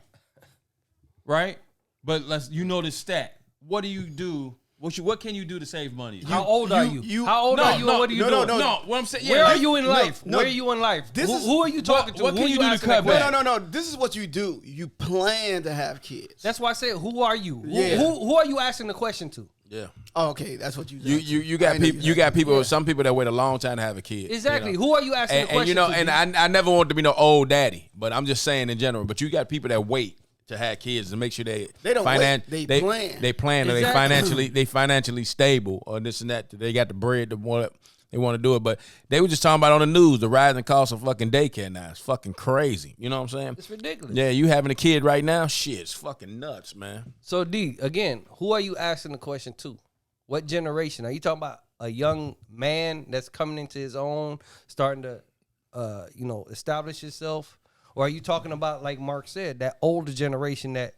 Right? But you know this stat. What do you do? What can you do to save money? How old are you? How old are you? And what are you doing? No, what I'm saying. Where are you in life? no. Where are you in life? This is- Who are you talking to? what Who can are you do to asking cut that back? question? No. This is what you do. You plan to have kids. That's why I said, who are you? Yeah. Who are you asking the question to? Yeah. Oh, okay, that's what you do. You got people. You got people. Some people that wait a long time to have a kid. Exactly. you know? Who are you asking the question And you know, to? and I never want to be no old daddy, but I'm just saying in general. But you got people that wait to have kids to make sure they don't wait, they plan. They plan, or Exactly. they financially stable, or this and that. They got the bread to want they want to do it. But they were just talking about on the news the rising cost of fucking daycare now. It's fucking crazy. You know what I'm saying? It's ridiculous. Yeah, you having a kid right now? Shit, it's fucking nuts, man. So D, again, who are you asking the question to? What generation? Are you talking about a young man that's coming into his own, starting to establish himself? Or are you talking about, like Mark said, that older generation that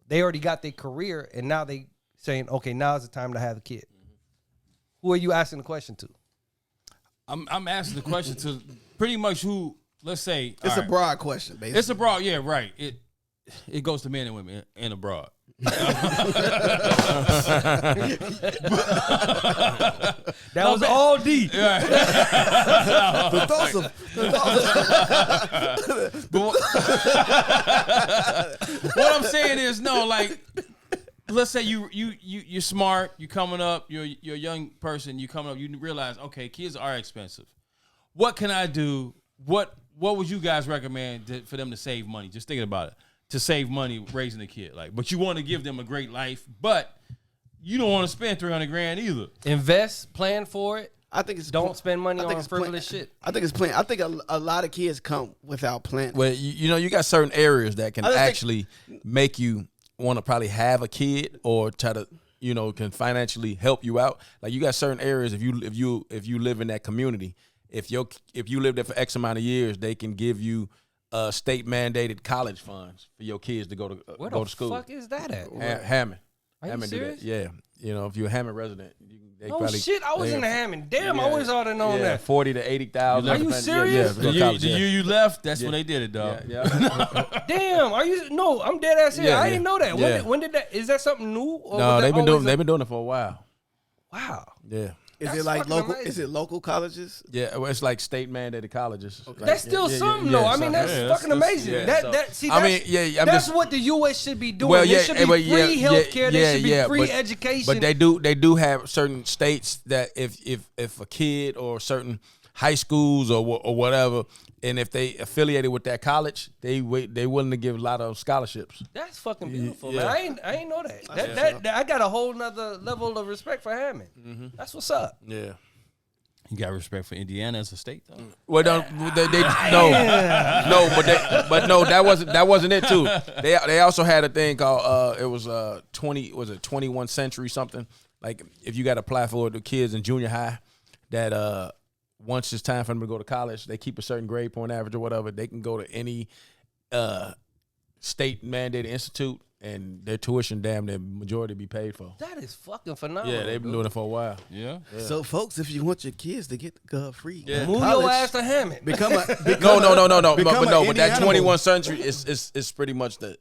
they already got their career and now they saying, okay, now's the time to have a kid? Who are you asking the question to? I'm asking the question to pretty much who. Let's say it's all a right. broad question, basically. It's a broad. Yeah, right. It goes to men and women and abroad. That was all D. What I'm saying is, no, like, let's say you're smart, you're coming up, you're a young person, you coming up, you realize, okay, kids are expensive. What can I do? What would you guys recommend for them to save money? Just thinking about it, to save money raising a kid, like, but you want to give them a great life, but you don't want to spend $300,000 either. Invest, plan for it. I think it's Don't spend money I think on it's frivolous shit. I think it's plan. I think a lot of kids come without planning. Well, you got certain areas that can I just think- actually make you want to probably have a kid or try to, can financially help you out. Like you got certain areas if you live in that community, if you live there for X amount of years, they can give you state mandated college funds for your kids to go to Where go the to school. fuck is that at? Hammond. Are you Hammond do serious? that. Yeah. If you're a Hammond resident, they No probably, shit, I was in Hammond. Damn, I always ought to know yeah, that. 40 to 80,000. Are you serious? Yeah, yeah, The year you left, that's when they did it, dog. yeah. Damn, are you? No, I'm dead ass here. Yeah, I didn't know that. yeah. When did that? Is that something new? Or No, was that they've been always doing it for a while. Wow, Yeah. Is That's it like fucking local? amazing. Is it local colleges? Yeah, well, it's like state mandated colleges. Like, that's still something though. I mean, that's fucking amazing. That's just what the U.S. should be doing. Well, There should be free healthcare. There should be free education. But they do have certain states that if a kid or certain high schools or whatever, and if they affiliated with that college, they willing to give a lot of scholarships. That's fucking beautiful, Yeah. man. I ain't know that. That I got a whole nother level of respect for Hammond. That's what's up. Yeah. You got respect for Indiana as a state, though. Well, no, that wasn't it too. They also had a thing called it was 21st century something. Like if you got to apply for the kids in junior high, that once it's time for them to go to college, they keep a certain grade point average or whatever. They can go to any state mandated institute, and their tuition the majority be paid for. That is fucking phenomenal. Yeah, they've been doing it for a while. Yeah. So, folks, if you want your kids to get free, Move college, your ass to Hammond. become a No. become But an that Indiana 21st century is pretty much the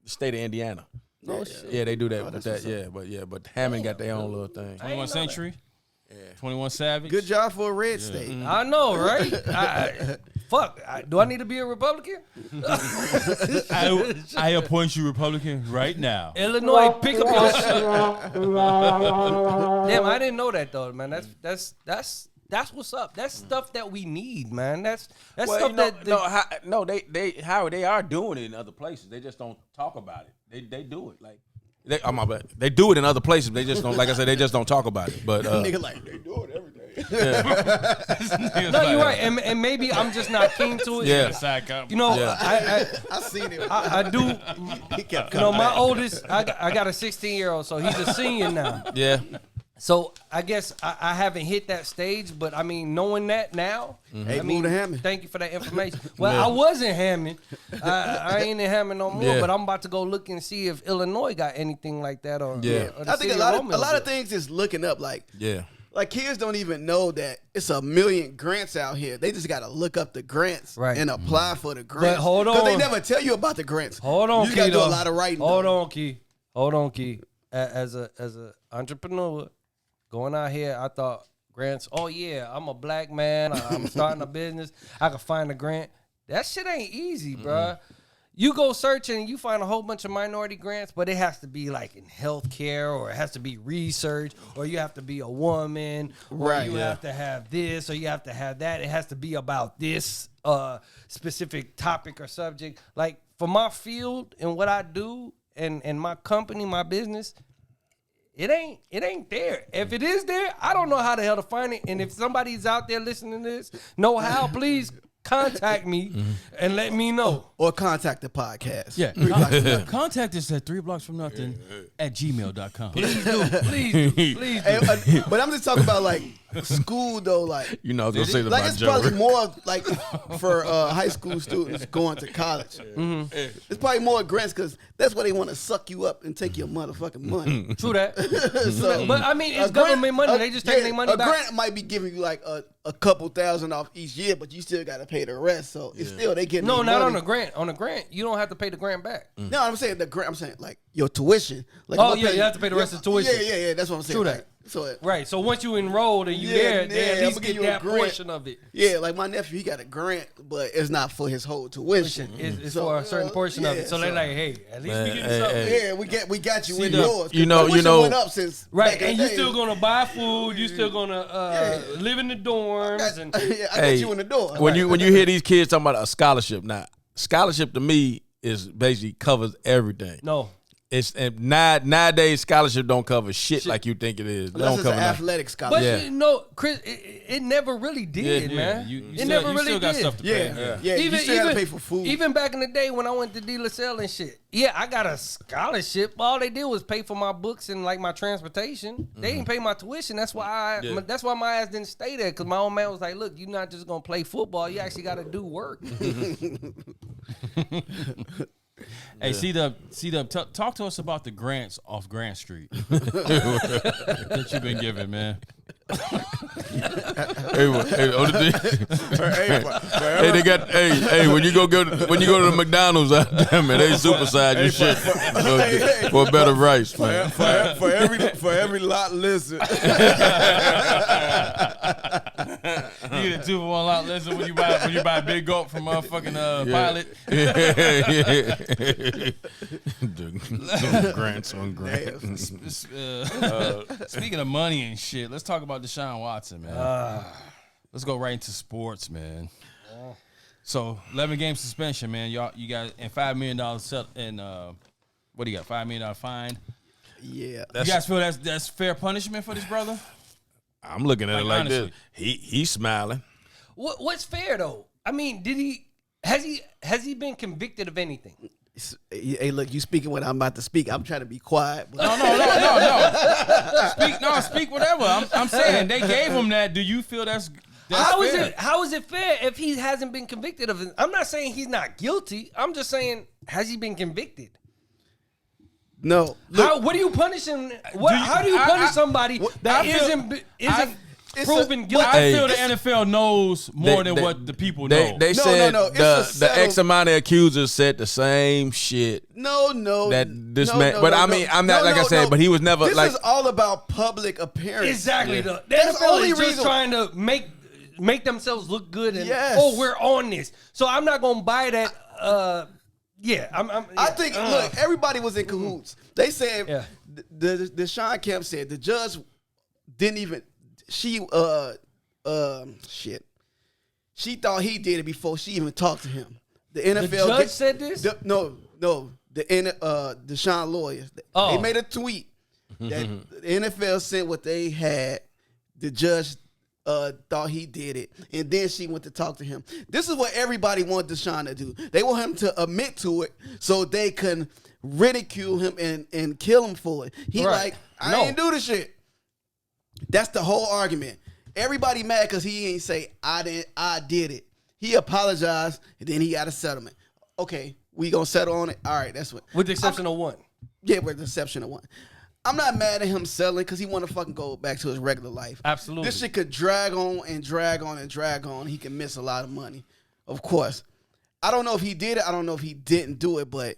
state of Indiana. No shit. Yeah, they do that with that. But Hammond got their own little thing. 21st century. 21 Savage. Good job for a red state. I know, right? Do I need to be a Republican? I appoint you Republican right now. Illinois, pick up your shit. Damn, I didn't know that though, man. That's That's what's up. That's stuff that we need, man. That's Well, stuff they are doing it in other places. They just don't talk about it. They do it like my bad. They do it in other places. They just don't. Like I said, they just don't talk about it. But Nigga, like they do it every day. No, you're right, and maybe I'm just not keen to it. Yeah. You know, Yeah. I seen it. I do. He kept You know, my oldest, I got a 16-year-old, so he's a senior now. Yeah. So I guess I haven't hit that stage, but I mean, knowing that now, Hey, I mean, move to Hammond. thank you for that information. Well, I was in Hammond. I ain't in Hammond no more, Yeah. but I'm about to go look and see if Illinois got anything like that. Or Yeah. or the I think city a lot Romeo of does. things is looking up. Like Yeah. kids don't even know that it's a million grants out here. They just got to look up the grants Right. and apply for the grants. hold because they on. never tell you about the grants. Hold on, you got to do a though. lot of writing. Hold though. on, Key. Hold on, Key. As a entrepreneur, going out here, I thought grants. Oh yeah, I'm a black man. I'm starting a business. I can find a grant. That shit ain't easy, bruh. You go searching and you find a whole bunch of minority grants, but it has to be like in healthcare, or it has to be research, or you have to be a woman, or Right, you yeah. have to have this, or you have to have that. It has to be about this specific topic or subject. Like for my field and what I do and my company, my business, it ain't there. If it is there, I don't know how the hell to find it. And if somebody's out there listening to this, know how, please contact me and let me know. Or contact the podcast. Yeah. Contact us at 3blocksfromnothing at gmail.com. Please do. Please do. Please do. Hey, but I'm just talking about like school though. Like You know, I was gonna say that like about it's Joe. probably more like for high school students going to college. It's probably more grants because that's where they want to suck you up and take your motherfucking money. True that. So, But I mean, a it's grant- government money. a- They just taking their money a back. grant might be giving you like a couple thousand off each year, but you still got to pay the rest. So it's still they getting No, their not money. on a grant. On a grant, you don't have to pay the grant back. No, I'm saying the grant. I'm saying like your tuition. Like Oh, if I yeah, you have to pay the rest of the tuition. Yeah. That's what I'm saying. True that. Like, so Right. So once you enrolled and you Yeah, there, they yeah, at I'ma least give get you a that grant. portion of it. yeah, like my nephew, he got a grant, but it's not for his whole tuition. It's So, for a certain portion of yeah, it. So they're like, hey, at least we Man, getting something. hey. Yeah, we got you See in the- yours. you know- Tuition went up since Right, back in and the you day. still gonna buy food. You still gonna live in the dorms and Yeah, I got you in the door. When you hear these kids talking about a scholarship, now scholarship to me is basically covers everything. no. It's and nowadays scholarship don't cover shit like you think it is. They Unless don't it's an cover nothing. athletic But scholarship. Yeah. you know, Chris, it never really did, Yeah, man. You it still, never you really still got did. stuff to pay. Yeah, you still got to pay for food. Even back in the day when I went to De La Salle and shit, yeah, I got a scholarship. All they did was pay for my books and like my transportation. They didn't pay my tuition. That's why that's why my ass didn't stay there, because my old man was like, "Look, you're not just gonna play football. You actually got to do work." Hey, talk to us about the grants off Grant Street that you've been given, man. They got when you go to the McDonald's out there, man, they supersize your shit for a better price, man. for every lot listed. You get a 2 for 1 lot listen when you buy a big gulp from motherfucking Pilot. Grants on grants. Speaking of money and shit, let's talk about Deshaun Watson, man. Let's go right into sports, man. So 11-game suspension, man. You got and $5 million set and what do you got? $5 million fine. Yeah. You guys feel that's fair punishment for this brother? I'm looking at it like honestly. this. He's smiling. What's fair though? I mean, has he been convicted of anything? Hey, look, you speaking what I'm about to speak. I'm trying to be quiet. But No. Speak whatever. I'm saying they gave him that. Do you feel that's fair? How is it fair if he hasn't been convicted of it? I'm not saying he's not guilty. I'm just saying, has he been convicted? No. Look, What are you punishing? How do you punish somebody that isn't proven guilty? I feel the NFL knows more than what the people know. They No, said no, it's the a settled- X amount of accusers said the same shit. no. That this man, but I mean, I'm not like I said, but he was never This like. is all about public appearance. Exactly. The That's the NFL only is just reason- trying to make themselves look good and Yes. we're on this. So I'm not gonna buy that. I think, look, everybody was in cahoots. They said, Yeah. the Sean Kemp said the judge didn't even, shit. She thought he did it before she even talked to him. The NFL The judge said this? No. The Deshaun lawyers. Oh. They made a tweet that the NFL sent what they had. The judge thought he did it, and then she went to talk to him. This is what everybody want Deshaun to do. They want him to admit to it so they can ridicule him and kill him for it. He Right. I No. ain't do the shit. That's the whole argument. Everybody mad because he ain't say I did it. He apologized and then he got a settlement. Okay, we gonna settle on it. All right, that's what. With the exception of one. Yeah, with the exception of one. I'm not mad at him selling because he want to fucking go back to his regular life. Absolutely. This shit could drag on and drag on and drag on. He can miss a lot of money, of course. I don't know if he did it. I don't know if he didn't do it. But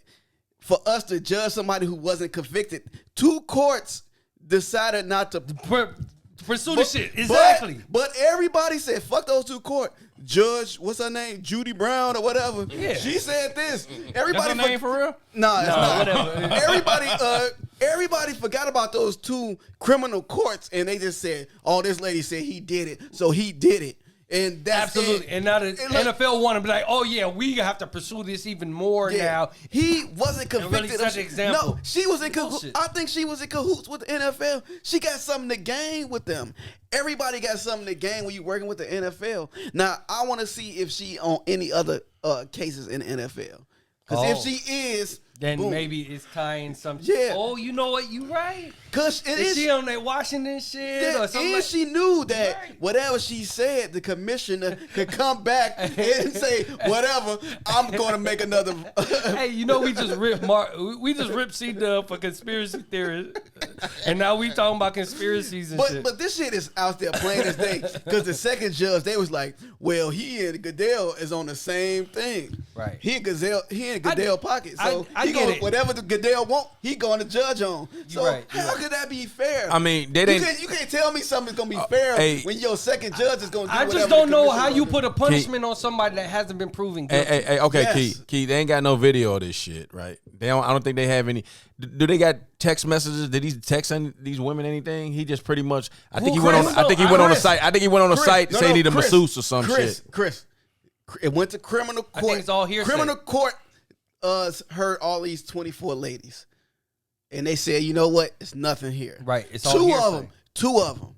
for us to judge somebody who wasn't convicted, 2 courts decided not to Pursue the shit. Exactly. But everybody said, fuck those 2 court. Judge, what's her name? Judy Brown or whatever. Yeah. She said this. Everybody That's her name for real? Nah, it's not. Whatever. Everybody forgot about those 2 criminal courts, and they just said, "Oh, this lady said he did it, so he did it." And that's Absolutely. it. And now the like- NFL want to be like, oh, yeah, we have to pursue this even more now. He wasn't And really convicted. set an example. No, she was in cahoots. Bullshit. I think she was in cahoots with the NFL. She got something to gain with them. Everybody got something to gain when you're working with the NFL. Now, I want to see if she on any other cases in the NFL. Because if Oh. she is, Then boom. maybe it's tying some Yeah. Oh, you know what? You right. Because it Is is. she on that Washington shit Yeah, or something? and like- she knew that Right. whatever she said, the commissioner could come back and say, whatever, I'm going to make another. Hey, you know we just ripped C-Dub for conspiracy theories, and now we talking about conspiracies and shit. But this shit is out there plain as day. Because the second judge, they was like, well, he and Goodell is on the same thing. Right. He in Goodell pocket. So I he get going it. whatever the Goodell want, he going to judge on. So right, you how right. could that be fair? I mean, they you didn't. can't tell me something's gonna be fair hey. when your second judge is gonna do I whatever just the don't know commissioner how you gonna put a punishment on somebody that hasn't been proven guilty. Hey, okay, Yes. Keith, they ain't got no video of this shit, right? I don't think they have any. Do they got text messages? Did he text these women anything? He just pretty much. I think he went on. I think he went on a site. I think he went on a site to say he need a masseuse or some shit. Chris, it went to criminal court. I think it's all hearsay. Criminal court heard all these 24 ladies, and they said, you know what? It's nothing here. Right, it's all two hearsay. Two of them.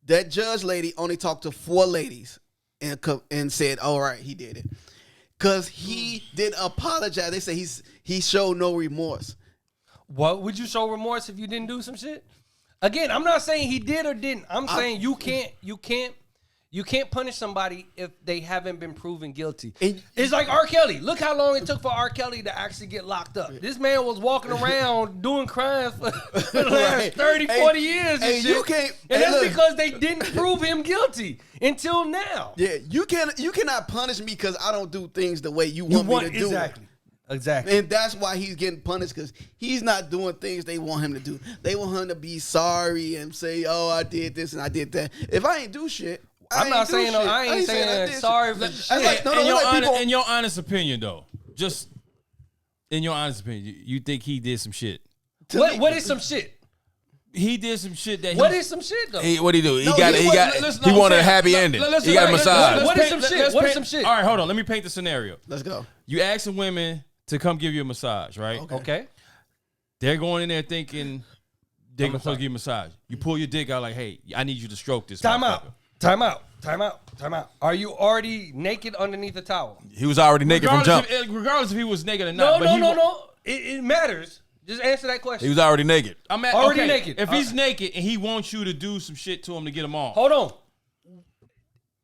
That judge lady only talked to 4 ladies and said, all right, he did it. Because he didn't apologize. They say he showed no remorse. What would you show remorse if you didn't do some shit? Again, I'm not saying he did or didn't. I'm saying you can't punish somebody if they haven't been proven guilty. And- It's like R. Kelly. Look how long it took for R. Kelly to actually get locked up. This man was walking around doing crimes for the last Right. 30, Hey, 40 years and hey, shit. you can't- and hey, that's look. because they didn't prove him guilty until now. Yeah, you cannot punish me because I don't do things the way you want me to do it. Exactly. And that's why he's getting punished, because he's not doing things they want him to do. They want him to be sorry and say, "Oh, I did this and I did that." If I ain't do shit, I'm not saying I ain't saying did sorry shit. for That's shit. like, no, in, your like honest, people- in your honest opinion, though, just in your honest opinion, you think he did some shit? What is some shit? He did some shit that. What is some shit though? What'd he do? He No, got. he He wasn't- got. He wanted a happy ending. He got a massage. What is some shit? What is some shit? All right, hold on. Let me paint the scenario. Let's go. You asking women to come give you a massage, right? Okay. They're going in there thinking they're going to give you a massage. You pull your dick out like, hey, I need you to stroke this. Time motherfucker. out. Time out. Are you already naked underneath the towel? He was already naked from jump. Regardless if he was naked or not. No. It matters. Just answer that question. He was already naked. I'm at, Already okay, naked. If he's naked and he wants you to do some shit to him to get him off. Hold on.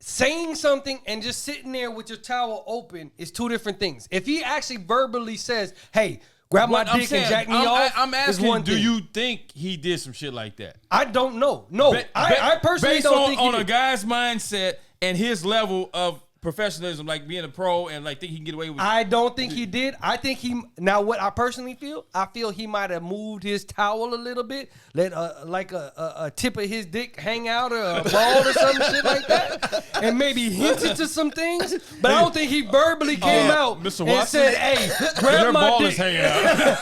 Saying something and just sitting there with your towel open is 2 different things. If he actually verbally says, "Hey, grab my What I'm dick saying, and jack me I'm, off," I'm is asking, one do thing. you think he did some shit like that? I don't know. No, I personally based don't on, think he on a did. guy's mindset and his level of professionalism, like being a pro and like think he can get away with. I don't think he did. I think now what I personally feel, I feel he might have moved his towel a little bit, let like a tip of his dick hang out or a ball or some shit like that, and maybe hinted to some things. But I don't think he verbally came out Mr. and Watson? said, "Hey, grab Your my ball dick." is hanging out.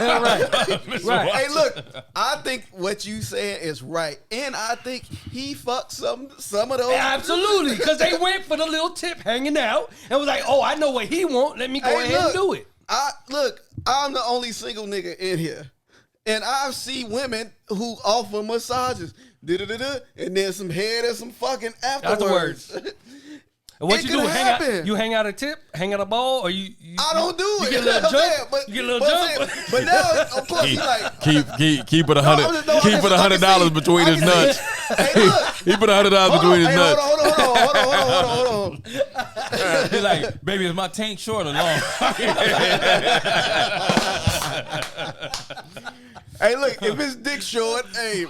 Right. Hey, look, I think what you said is right, and I think he fucked some of those. Absolutely, because they went for the little tip hanging out and was like, "Oh, I know what he want. Let me go ahead and do it." I'm the only single nigga in here, and I've seen women who offer massages, and then some head and some fucking afterwards. And what It you do? could happen. You hang out a tip, hang out a ball, or you I don't do you it. get a little I'm saying, jump. but, You get a little jump. But now, of course, he like. Keep it No, I'm just- no, keep I it can $100 see- between I his can see- nuts. Hey, look. He put $100 Hold between on, his hey, nuts. hold on. He's like, baby, is my tank short or long? Hey, look, if his dick short, hey,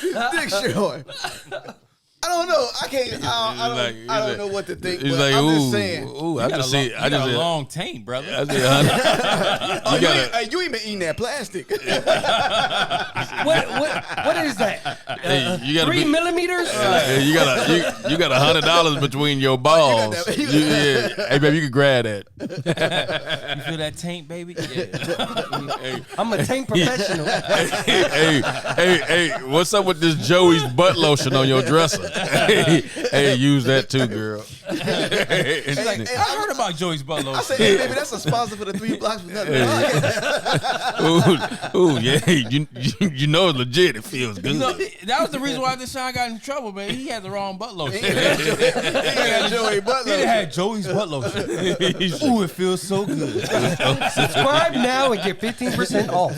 his dick short. I don't know. I can't. I don't know what to think. He's But like, I'm ooh, just saying. ooh. I just see. I You got just a see. long tank, brother. I see 100. Oh, You gotta. hey, you ain't been eating that plastic. What is that? Hey, you gotta 3 be. millimeters? Hey, you got $100 between your balls. that. Yeah. Hey, baby, you can grab that. You feel that tank, baby? Yeah. I'm a tank professional. Hey, what's up with this Joey's butt lotion on your dresser? Hey, use that too, girl. Hey, I heard about Joey's butt I lotion. said, hey, baby, that's a sponsor for the 3 blocks for nothing. Ooh, yeah. You know it's legit. It feels good. You know, that was the reason why Deshaun got in trouble, man. He had the wrong butt lotion. He got Joey Butler. He had Joey's butt lotion. Ooh, it feels so good. Subscribe now and get 15% off.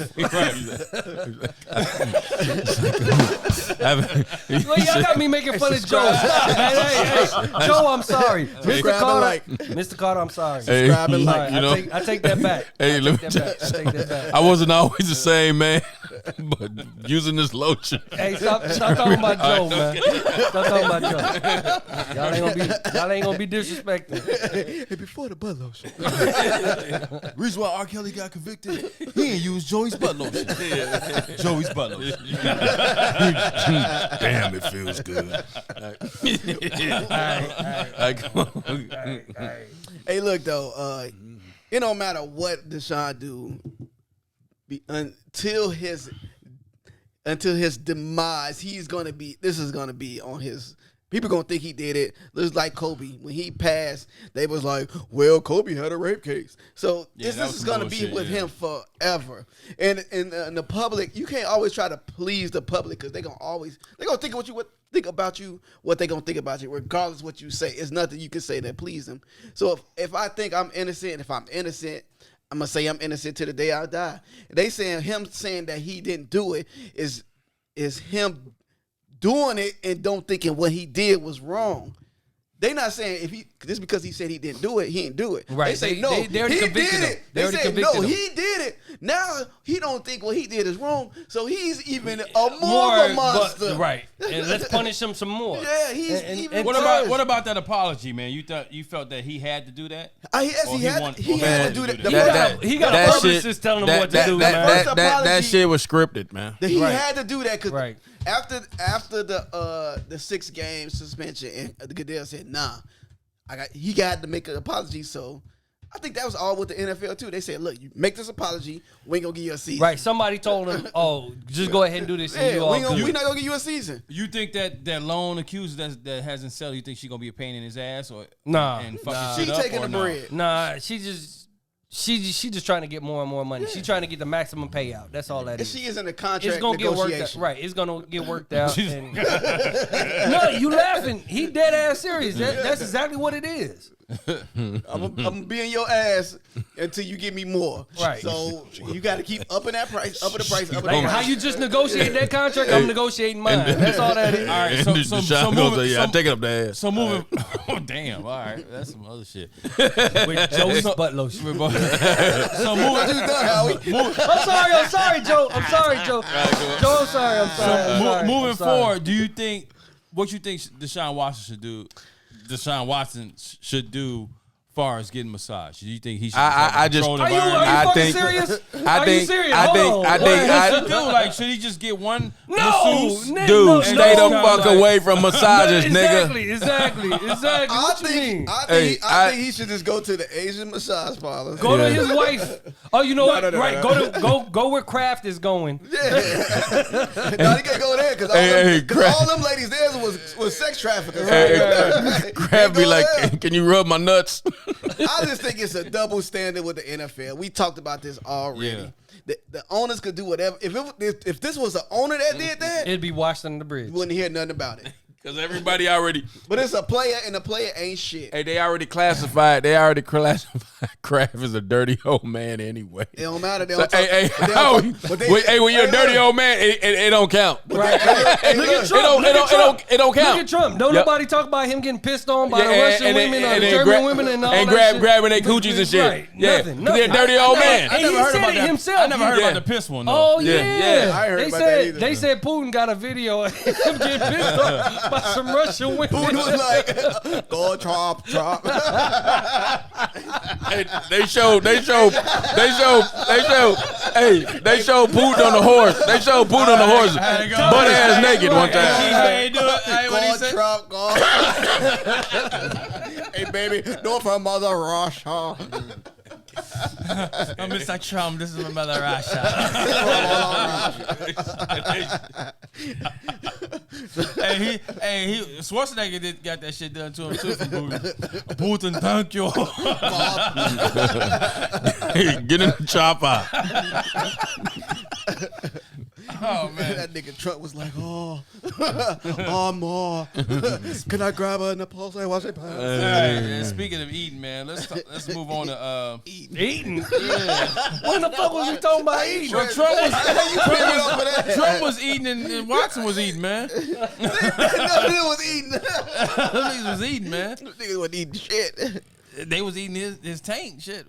Well, y'all got me making fun of Joe. Stop, man. Hey, Joe, I'm sorry. Mr. Subscribe Carter, and like. Mr. Carter, I'm sorry. Hey, Subscribe and Sorry, like. you know, I take that back. Hey, I let take me that back. I take that back. I wasn't always the same, man. But using this lotion. Hey, stop talking about Joe, man. Stop talking about Joe. Y'all ain't gonna be disrespecting. Hey, before the butt lotion. Reason why R. Kelly got convicted, he ain't used Joey's butt lotion. Joey's butt lotion. Damn, it feels good. Hey, look though, it don't matter what Deshaun do, until his demise, this is gonna be on his. People gonna think he did it. It's like Kobe when he passed. They was like, "Well, Kobe had a rape case." So Yeah, this is gonna be bullshit, with him forever. And the public, you can't always try to please the public because they gonna think about you what they gonna think about you, regardless what you say. It's nothing you can say that please them. So if I think I'm innocent, if I'm innocent, I'm gonna say I'm innocent to the day I die. They saying him saying that he didn't do it is him doing it and don't thinking what he did was wrong. They not saying just because he said he didn't do it, he didn't do it. Right. They say They no, already he convicted did him. it. They They already say convicted no, him. he did it. Now he don't think what he did is wrong, so he's even more of a monster. Right. And let's punish him some more. Yeah, he's even What worse. about that apology, man? You felt that he had to do that? Yes, Or he he had want- he or had he to do wanted that. to The do first- He got a that publicist shit- telling him what to do, man. That shit was scripted, man. He Right. had to do that because Right. after the 6-game suspension, and Goodell said, "Nah, he got to make an apology." So I think that was all with the NFL too. They said, "Look, you make this apology, we ain't gonna give you a season." Right. Somebody told him, "Oh, just go ahead and do this, and Yeah, you all we good." not gonna give you a season. You think that lone accuser that hasn't settled, you think she gonna be a pain in his ass or Nah. and fuck Nah. his She shit up, taking or the no? bread. Nah, she just trying to get more and more money. She's trying to get the maximum payout. That's all that And is. she is in a contract It's gonna get worked out. negotiation. Right. It's gonna get worked out. And no, you laughing. He dead ass serious. That's exactly what it is. I'm gonna be in your ass until you give me more. Right. So you got to keep upping that price, upping the price, upping Like the how price. you just negotiated that contract, I'm negotiating mine. That's all that is. All right, And so Deshaun goes, moving, yeah, I take it up the ass. so moving. Oh damn! All right, that's some other shit. With Joey's butt lotion. So moving. I'm sorry, Joe. I'm sorry, Joe. Joe, I'm sorry. I'm sorry. Moving I'm sorry. forward, what you think Deshaun Watson should do Deshaun Watson should do far as getting massage? Do you think he should? I just- control the Are you environment? fucking serious? I Are think- you serious? I think- Hold on. I think- What? Should do like should he just get one No, masseuse? Dude, no, stay no. the fuck away from massages, nigga. Exactly. What you mean? I think he should just go to the Asian massage parlor. Go to his wife. Oh, you know what? no, Right. no. Go where Kraft is going. No, he can't go there because all them ladies there was sex traffickers. Crab be like, can you rub my nuts? I just think it's a double standard with the NFL. We talked about this already. Yeah. The owners could do whatever. If this was the owner that did that, It'd be washed under the bridge. you wouldn't hear nothing about it. Because everybody already, But it's a player, and the player ain't shit. hey, they already classified Kraft as a dirty old man anyway. It don't matter. They So, don't talk, hey, but they don't talk- but they- when you're a hey, dirty look. old man, it don't count. Right. Hey, Look look. at Trump. It don't count. Look at Trump. Don't Yep. nobody talk about him getting pissed on by Yeah, Russian and women or then German women and all and that shit. grabbing their coochies and shit. Right. Yeah, Nothing. 'cause they're a dirty old man. And I never he heard said about it that. himself. I never heard Yeah. about the piss one. Though. Oh Yeah. yeah, I ain't heard they about said that either. they said Putin got a video of him getting pissed off by some Russian women. Putin was like, go chop. Hey, they showed Putin on the horse. They showed Putin on the horse, Hey, go. butt ass naked one time. Hey, do it. Hey, what he Go said? Trump, go. Hey, baby, no from Mother Russia. I'm Mr. Trump. This is my mother, Russia. Hey, Schwarzenegger got that shit done to him too from Putin. Putin, thank you. Hey, get in the chopper. Oh man. That nigga Trump was like, oh, more. Can I grab her in the pulse? Watch it pass. Hey, speaking of eating, man, let's move on to Eating. When the fuck was we talking about eating? well, Trump was eating and Watson was eating, man. Nigga was eating. Niggas was eating, man. Nigga was eating shit. They was eating his taint shit.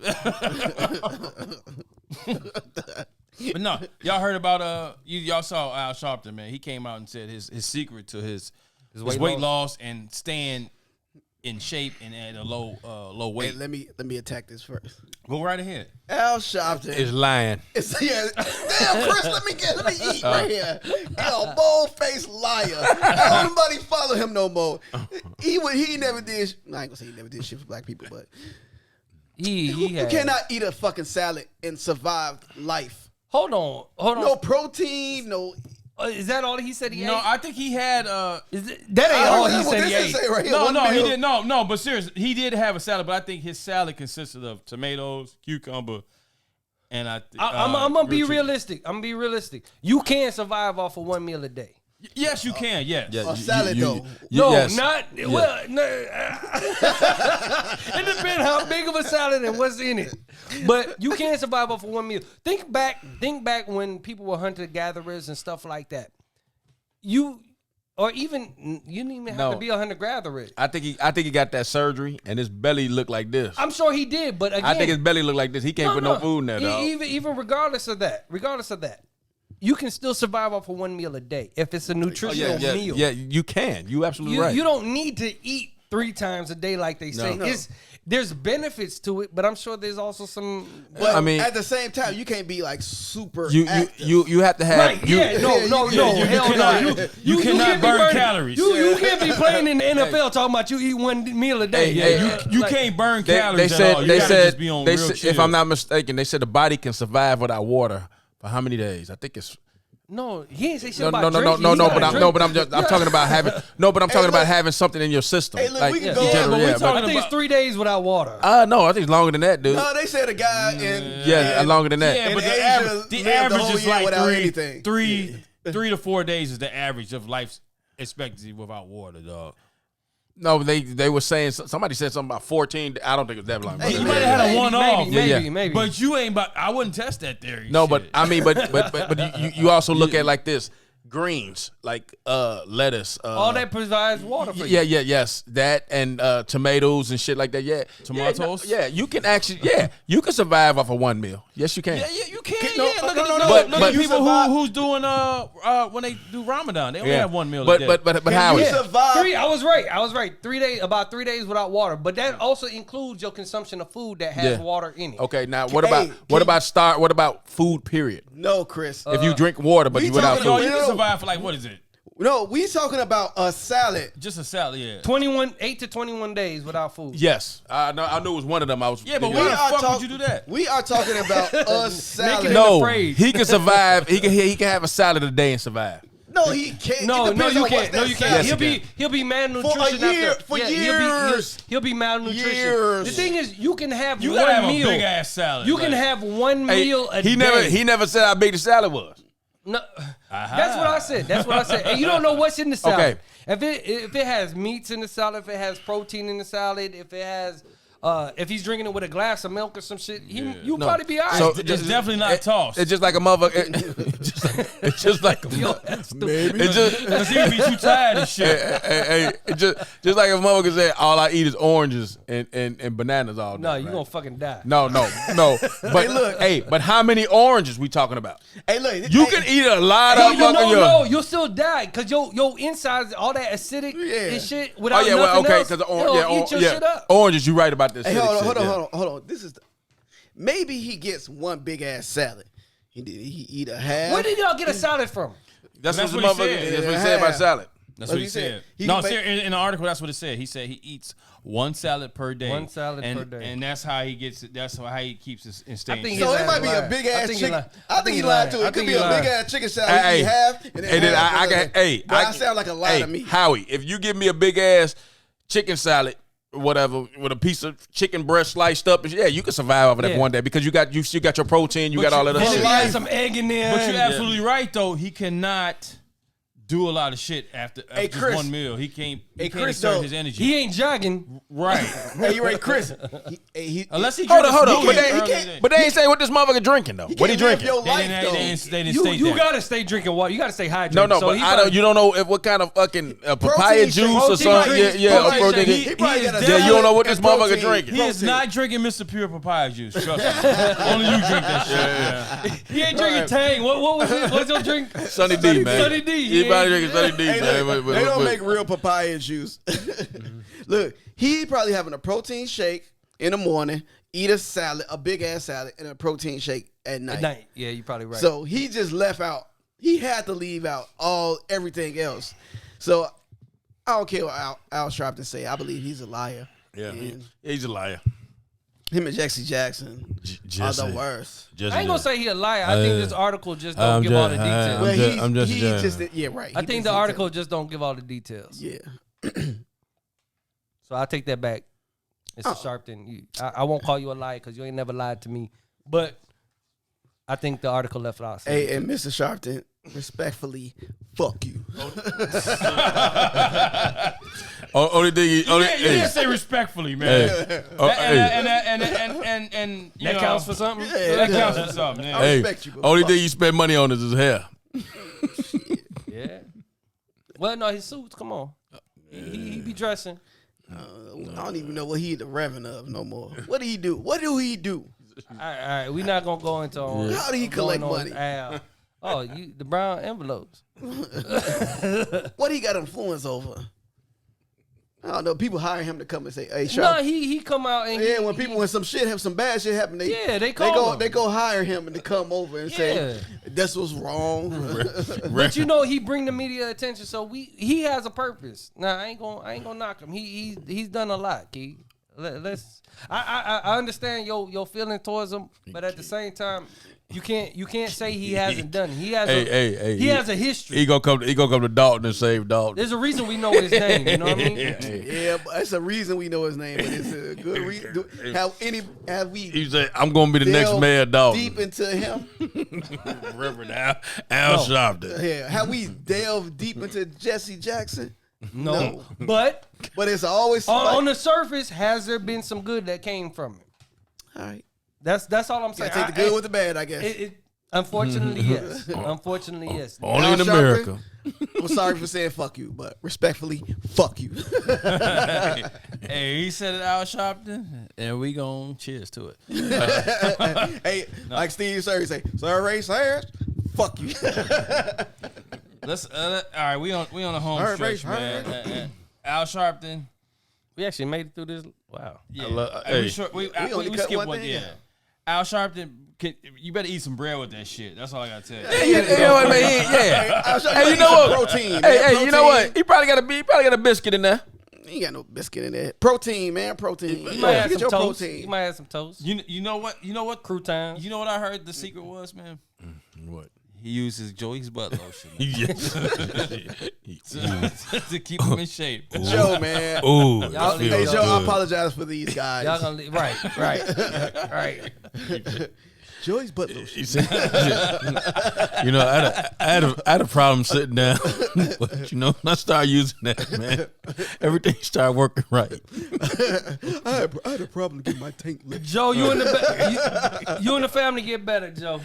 But no, y'all heard about y'all saw Al Sharpton, man. He came out and said his secret to his weight loss and staying in shape and at a low weight. Hey, let me attack this first. Go right ahead. Al Sharpton. Is lying. Damn, Chris, let me eat right here. A bold-faced liar. Don't nobody follow him no more. He never did. I ain't gonna say he never did shit for black people, but He you cannot eat a fucking salad and survive life. Hold on. No protein, no. Is that all he said he No, ate? I think he had That ain't all he said he ate. Right here, no, one he meal. didn't. No, but seriously, he did have a salad, but I think his salad consisted of tomatoes, cucumber, and I'm gonna be grilled chicken. realistic. I'm gonna be realistic. You can survive off of one meal a day. Yes, you can. Yes. A salad though. No, yes. not well. No, it depends how big of a salad and what's in it. But you can survive off of one meal. Think back when people were hunter gatherers and stuff like that. You didn't even have to be a hunter gatherer. I think he got that surgery and his belly looked like this. I'm sure he did, but again, I think his belly looked like this. He can't put no food in there, dog. Even regardless of that, you can still survive off of one meal a day if it's a nutritional meal. Yeah, you can. You absolutely right. You don't need to eat 3 times a day like they say. No. There's benefits to it, but I'm sure there's also some. But I mean- at the same time, you can't be like super active. you have to have Right? you, No, hell no. You cannot can't be burn burning- calories. You can't be playing in the NFL talking about you eat one meal a day. You can't burn They calories said at all. You they gotta said just be on they real said, chill. if I'm not mistaken, they said the body can survive without water for how many days? I think it's No, he ain't say shit no, about no, drinking. no, He no, said but I'm drink. no, but I'm just I'm talking about having no, but I'm talking about look. having something in your system. Hey, look, like we can in go- Yeah, general, but we yeah, talking I think it's 3 days without water. no, I think it's longer than that, dude. No, they said a guy in Yeah, longer than that. Yeah, in but Asia the lived the average whole is year like without anything. 3 to 4 days is the average of life expectancy without water, dog. No, they were saying somebody said something about 14. I don't think it was that long. Hey, You Yeah, might have had a maybe, one-off. Maybe. But you ain't about. I wouldn't test that theory. No, shit. but I mean, but you also look at like this greens, like lettuce, all that provides water for you. yes, that and tomatoes and shit like that. Yeah, Tomatoes? Yeah, you can actually, you can survive off of one meal. Yes, you can. yeah, you can. No, Yeah, look at But Look at you people survive- who's doing when they do Ramadan. They only have one meal a But day. but Howie, You survive. I was right. About 3 days without water, but that also includes your consumption of food that has Yeah. water in it. okay, now What about food? Period. No, Chris. If you drink water, but we you without talking Yo, food. you can survive for like, what is it? No, we talking about a salad. Just a salad, yeah. 8 to 21 days without food. Yes, I knew it was one of them. I was Yeah, but thinking why the of. fuck would you do that? We are talking about a salad. Making No, afraid. he can survive. He can have a salad a day and survive. No, he can't. No, It depends you on what's can't. No, that you salad. can't. He'll be malnutrition For a year- after. for He'll years. be malnutrition. Years. The thing is, you can have You one gotta have meal. a big ass salad. You can have one Hey, meal a day. he never said how big the salad was. No, that's what I said. And you don't know what's in the salad. Okay. If it has meats in the salad, if it has protein in the salad, if it has if he's drinking it with a glass of milk or some shit, you'll probably be all right. So It's definitely not tossed. It's just like a motherfucker. It's just like a Yo, that's stupid. It's just Because he would be too tired and shit. hey, just like a motherfucker said, all I eat is oranges and bananas all day. No, you right? gonna fucking die. No. But but how many oranges we talking about? Hey, look. You hey, can eat a lot No, of fucking no, you'll still die because your insides, all that acidic Yeah. and shit. Oh Without yeah, well, nothing okay, else, because it'll eat your shit up. oranges. You right about this. Hey, acidic hold shit, on, yeah. hold on. This is maybe he gets one big ass salad. He eat a half. Where did y'all get a salad from? That's That's what what the he motherfucker. said. That's what he said about salad. That's What what he he said. said. He No, make- in the article, that's what it said. He said he eats one salad per day. One salad and, per day. And that's how he gets it. That's how he keeps it in I state. think So His it might ass be a lied. big I ass think he chicken. lied. I think he lied too. I It could think be he a lied. big ass chicken salad. Hey, He half and then then half I the can. other. Hey, But I sound like a lie to me. Howie, if you give me a big ass chicken salad, whatever, with a piece of chicken breast sliced up, yeah, you can survive off of that Yeah. one day because you got your protein, you got all of that And if shit. he has some egg in there. But you're absolutely right, though. He cannot do a lot of shit after just Chris. one meal. He can't Chris, exert though, his energy. He ain't jogging. right. Hey, you right, Chris? Unless he Hold drinks on. smoothie But they, early in the day. but they ain't say what this motherfucker drinking though. What he drinking? Your They life, didn't, though. they didn't state You that. gotta stay drinking water. You gotta stay hydrated. No, So but he I don't. probably- You don't know if what kind of fucking papaya Protein juice or shake. something. Protein Yeah, shake. protein. He probably got a Yeah, you don't know what this salad and motherfucker protein. drinking. He is not drinking Mr. Pure papaya juice. Trust me. Only you drink that shit. Yeah. He ain't drinking Tang. What was it? What's your drink? Sunny D, man. Sunny D. He probably drinking Sunny D, Hey, man. look, they don't make real papaya juice. Look, he probably having a protein shake in the morning, eat a salad, a big ass salad, and a protein shake at night. At night. Yeah, you're probably right. So he just left out. He had to leave out everything else. So I don't care what Al Sharpton say. I believe he's a liar. Yeah, And he's a liar. him and Jesse Jackson are the worst. I ain't gonna say he a liar. I think this article just don't give all the details. Well, I'm just he joking. just yeah, right. I He think just the article just don't give all the details. yeah. So I take that back. It's a Sharpton. I won't call you a liar because you ain't never lied to me. But I think the article left out. Hey, and Mr. Sharpton, respectfully, fuck you. Only thing, You didn't say respectfully, man. And you That know, counts for something. That counts for something. Yeah. I respect you, but only fuck thing you spend money on is his hair. Yeah. Well, no, his suits. Come on. He be dressing. I don't even know what he the reverend of no more. What do he do? What do he do? All right. We're not gonna go into How do he collect money? Oh, the brown envelopes. What he got influence over? I don't know. People hire him to come and say, "Hey, No, Sharp." he come out and Yeah, when some bad shit happen, they call him. they go hire him and to come over and say, "This was wrong." But you know he bring the media attention, so he has a purpose. Now I ain't gonna knock him. He's done a lot, Key. I understand your feeling towards him, but at the same time, you can't say he hasn't done it. He has he has a history. He gonna come to Dalton and save Dalton. There's a reason we know his name. You know what I mean? Yeah, but that's a reason we know his name. But it's a good reason. Have we He said, "I'm gonna be the next delved mayor of Dalton." deep into him? Reverend Al Sharpton. Yeah, have we delved deep into Jesse Jackson? No. But But it's always on the surface, has there been some good that came from it? all right. That's all I'm saying. Gotta take the good with the bad, I guess. Unfortunately, yes. Unfortunately, yes. Only Al in Sharpton, America. I'm sorry for saying fuck you, but respectfully, fuck you. Hey, he said it Al Sharpton, and we gon' cheers to it. Hey, like Steve Surrey say, Sir Ray says, fuck you. Let's all right. We on the home All right, stretch, all man. Al Sharpton. We actually made it through this. Wow. Yeah, hey. we only cut skipped one one. thing, Yeah. yeah. Al Sharpton, you better eat some bread with that shit. That's all I gotta tell you. You know what, man? Yeah. Hey, you know what? Protein. Hey, you know what? He probably got a biscuit in there. You ain't got no biscuit in there. Protein, man. Protein. You might have Get some your toast. protein. You might have some toast. You know what? Croutons. You know what I heard the secret was, man? What? He uses Joey's butt lotion to keep him in shape. Joe, man. Ooh. Y'all leave Hey, it Joe, I up. apologize for these guys. Y'all gonna leave, right. Joey's butt lotion. He said, you know, I had a problem sitting down, but you know, when I started using that, man, everything started working right. I had a problem getting my tank lit. Joe, you and the family get better, Joe.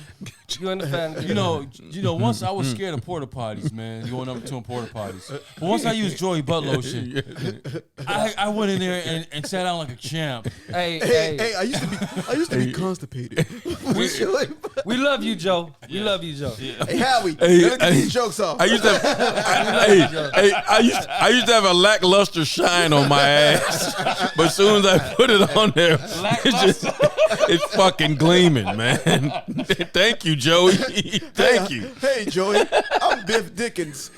You and the family. You know. Once I was scared of porta potties, man. Going up to them porta potties. But once I used Joey butt lotion, I went in there and sat down like a champ. Hey, I used to be constipated. we love you, Joe. We love you, Joe. Hey, Howie, Hey, let me get hey. these jokes off. I used to have, I used to have a lackluster shine on my ass, but as soon as I put it on there, it's fucking gleaming, man. Thank you, Joey. Thank you. Hey, Joey, I'm Biff Dickens.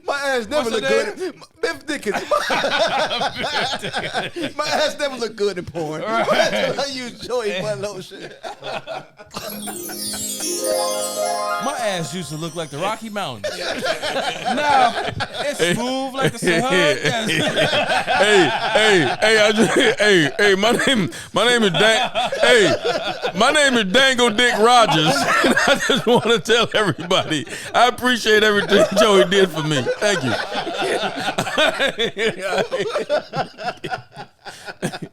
My ass never looked good. Biff Dickens. My ass never looked good in porn. I use Joey butt lotion. My ass used to look like the Rocky Mountains. Now it's smooth like the Sahara Desert. Hey, my name is my name is Dangle Dick Rogers, and I just want to tell everybody I appreciate everything Joey did for me. Thank you.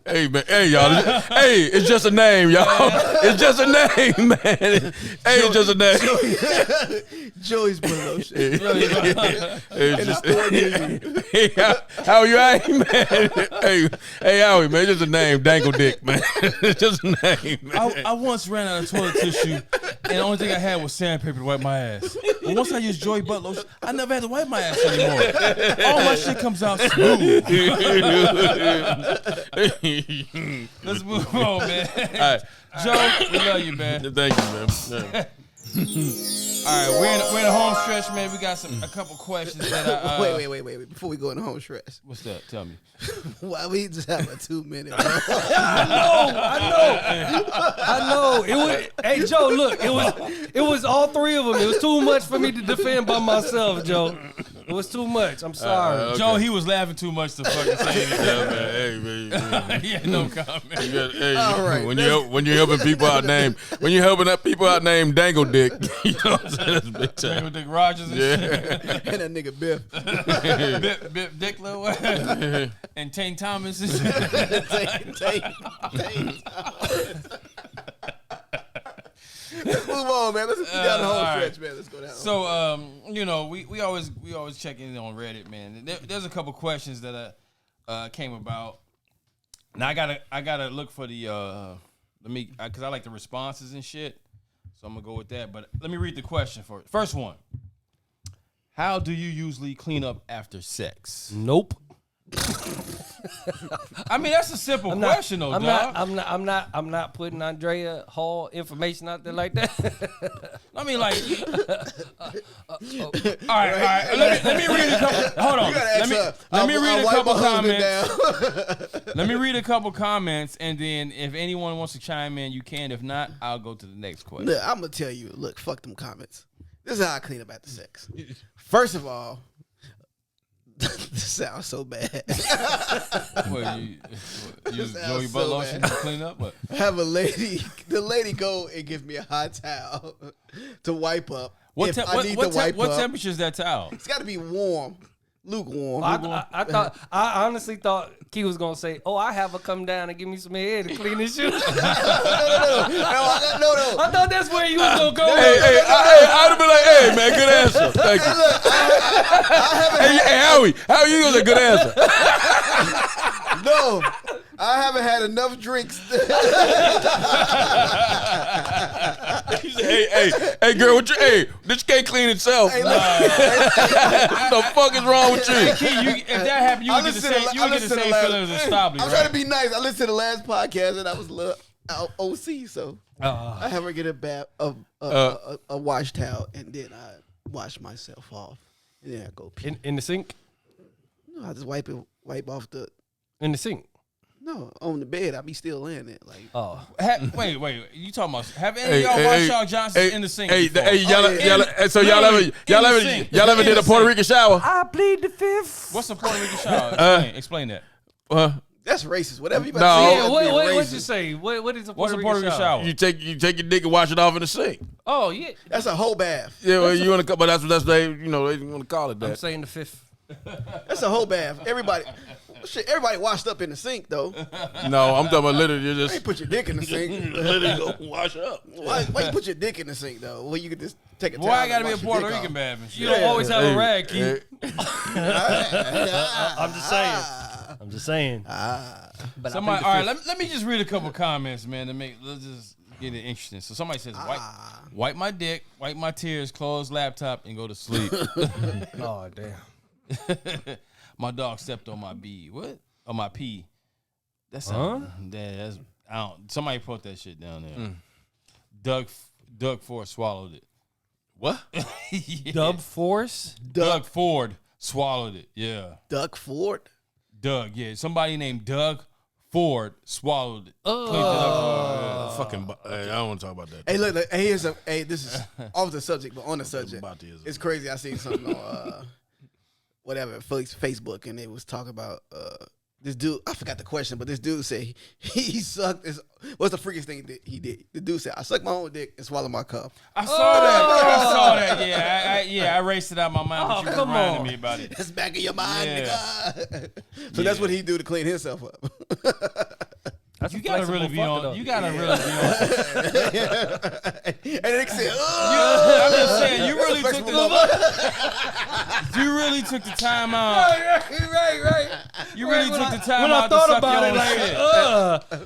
Hey man, hey y'all, it's just a name, y'all. It's just a name, man. It's just a name. Joey's butt lotion. It's just, hey, how are you, Howie, man? Hey, Howie, man, it's just a name, Dangle Dick, man. It's just a name, man. I once ran out of toilet tissue, and the only thing I had was sandpaper to wipe my ass. But once I used Joey butt lotion, I never had to wipe my ass anymore. All my shit comes out smooth. Let's move on, man. All right. Joe, we love you, man. Thank you, man. Yeah. All right, we're in the home stretch, man. We got a couple questions that I Wait. Before we go in the home stretch, What's that? Tell me. why we just have a 2 minute? I know. It was. Hey, Joe, look. It was all three of them. It was too much for me to defend by myself, Joe. It was too much. I'm sorry. Okay. Joe, he was laughing too much to fucking say anything. Yeah, man. Hey, man. He had no comment. Hey, All right. when you're helping people out named Dangle Dick, you know what I'm saying? That's big time. With Dick Rogers and shit. And that nigga Biff. Bip Dick Lil and Tane Thomas and shit. Let's move on, man. Let's get down the home all right. stretch, man. Let's go down. So, you know, we always check in on Reddit, man. There's a couple questions that came about. Now I gotta look for the because I like the responses and shit. So I'm gonna go with that. But let me read the question for it. First one: how do you usually clean up after sex? Nope. I mean, that's a simple question, though, dog. I'm not putting Andrea Hall information out there like that. I mean, like, all right. Let me read a couple. Hold on. Let me read a couple comments. Let me read a couple comments, and then if anyone wants to chime in, you can. If not, I'll go to the next question. Look, I'm gonna tell you. Look, fuck them comments. This is how I clean up after sex. First of all, this sounds so bad. What, you use sounds Joey so butt lotion bad. to clean up? What? Have the lady go and give me a hot towel to wipe up. What if I need to wipe what up. temperature is that towel? It's got to be warm. lukewarm. I honestly thought Key was gonna say, "Oh, I have her come down and give me some head to clean his shoes." No. I thought that's where you was gonna go. I'd have been like, hey, man, good answer. Thank you. Hey, Howie, you was a good answer. No, I haven't had enough drinks. He said, hey, girl, this can't clean itself. Hey, what the fuck is wrong with you? Hey, Key, if that happened, you would get the same feeling as a Stobby, I'm trying to be nice. I listened to the last podcast and I was a little OC, so I haven't get a wash towel and then I wash myself off and then I go pee. In the sink. No, I just wipe off the. In the sink. No, on the bed. I be still laying it. Like, Wait. You talking about? Have any of y'all watched Shaw Johnson in the sink? Y'all ever did a Puerto Rican shower? I plead the fifth. What's a Puerto Rican shower? Explain that. that's racist. Whatever you about to say. What'd you say? What is a Puerto Rican shower? You take your dick and wash it off in the sink. Oh yeah, That's a whole bath. Yeah, well, you want to, but that's they want to call it that. I'm saying the fifth. That's a whole bath. Everybody washed up in the sink though. No, I'm talking about literally Why you just put your dick in the sink? literally go wash up. Why you put your dick in the sink though? Well, you could just take a towel. Why I gotta and be a wash your Puerto dick Rican off. bath and You shit? don't always have a rag, Key. I'm I'm just saying. But Somebody, all right, let me just read a couple comments, man, let's just get it interesting. So somebody says, wipe my dick, wipe my tears, close laptop, and go to sleep. Oh damn. My dog stepped on my bee. What? On my pee. That's somebody put that shit down there. Doug Ford swallowed it. What? Yeah. Doug Ford swallowed it. Yeah. Duck Ford. Doug, yeah. Somebody named Doug Ford swallowed it. Fucking. I don't want to talk about that. Hey, look. This is off the subject, but on the subject. It's crazy. I seen something on Facebook, and it was talking about this dude. I forgot the question, but this dude said he sucked. What's the freakiest thing that he did? The dude said, "I sucked my own dick and swallowed my cup." I saw that. Yeah, I erased it out of my mind, but you come reminded on. me about it. That's back in your mind, Yeah. nigga. So that's what he do to clean himself up. That's You gotta really be on. You gotta really be on. And they said, I'm just saying, you really took the time out. Right. You really took the time When I out to thought suck about your it, own like, shit.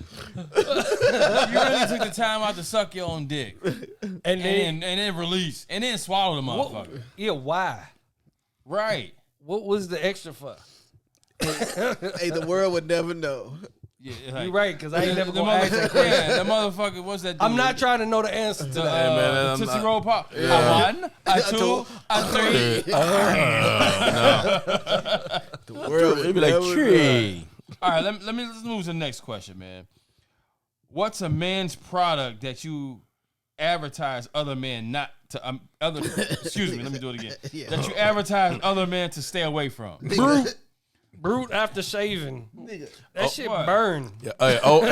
You really took the time out to suck your own dick, and then and then release, and then swallow the motherfucker. why? Right. What was the extra for? hey, the world would never know. Yeah, You right, because I ain't never the gonna ask that question. yeah, the motherfucker. What's that? I'm not trying to know the answer to that. man, I'm Tootsie not- Roll Pop. A 1, a 2, a 3. The world It'd would be like never tree. All right, let's move to the next question, man. What's a man's product that you advertise other men not to excuse me, let me do it again. Yeah. That you advertise other men to stay away from. know. Brute after shaving. Nigga. That shit what? burn. Yeah, Old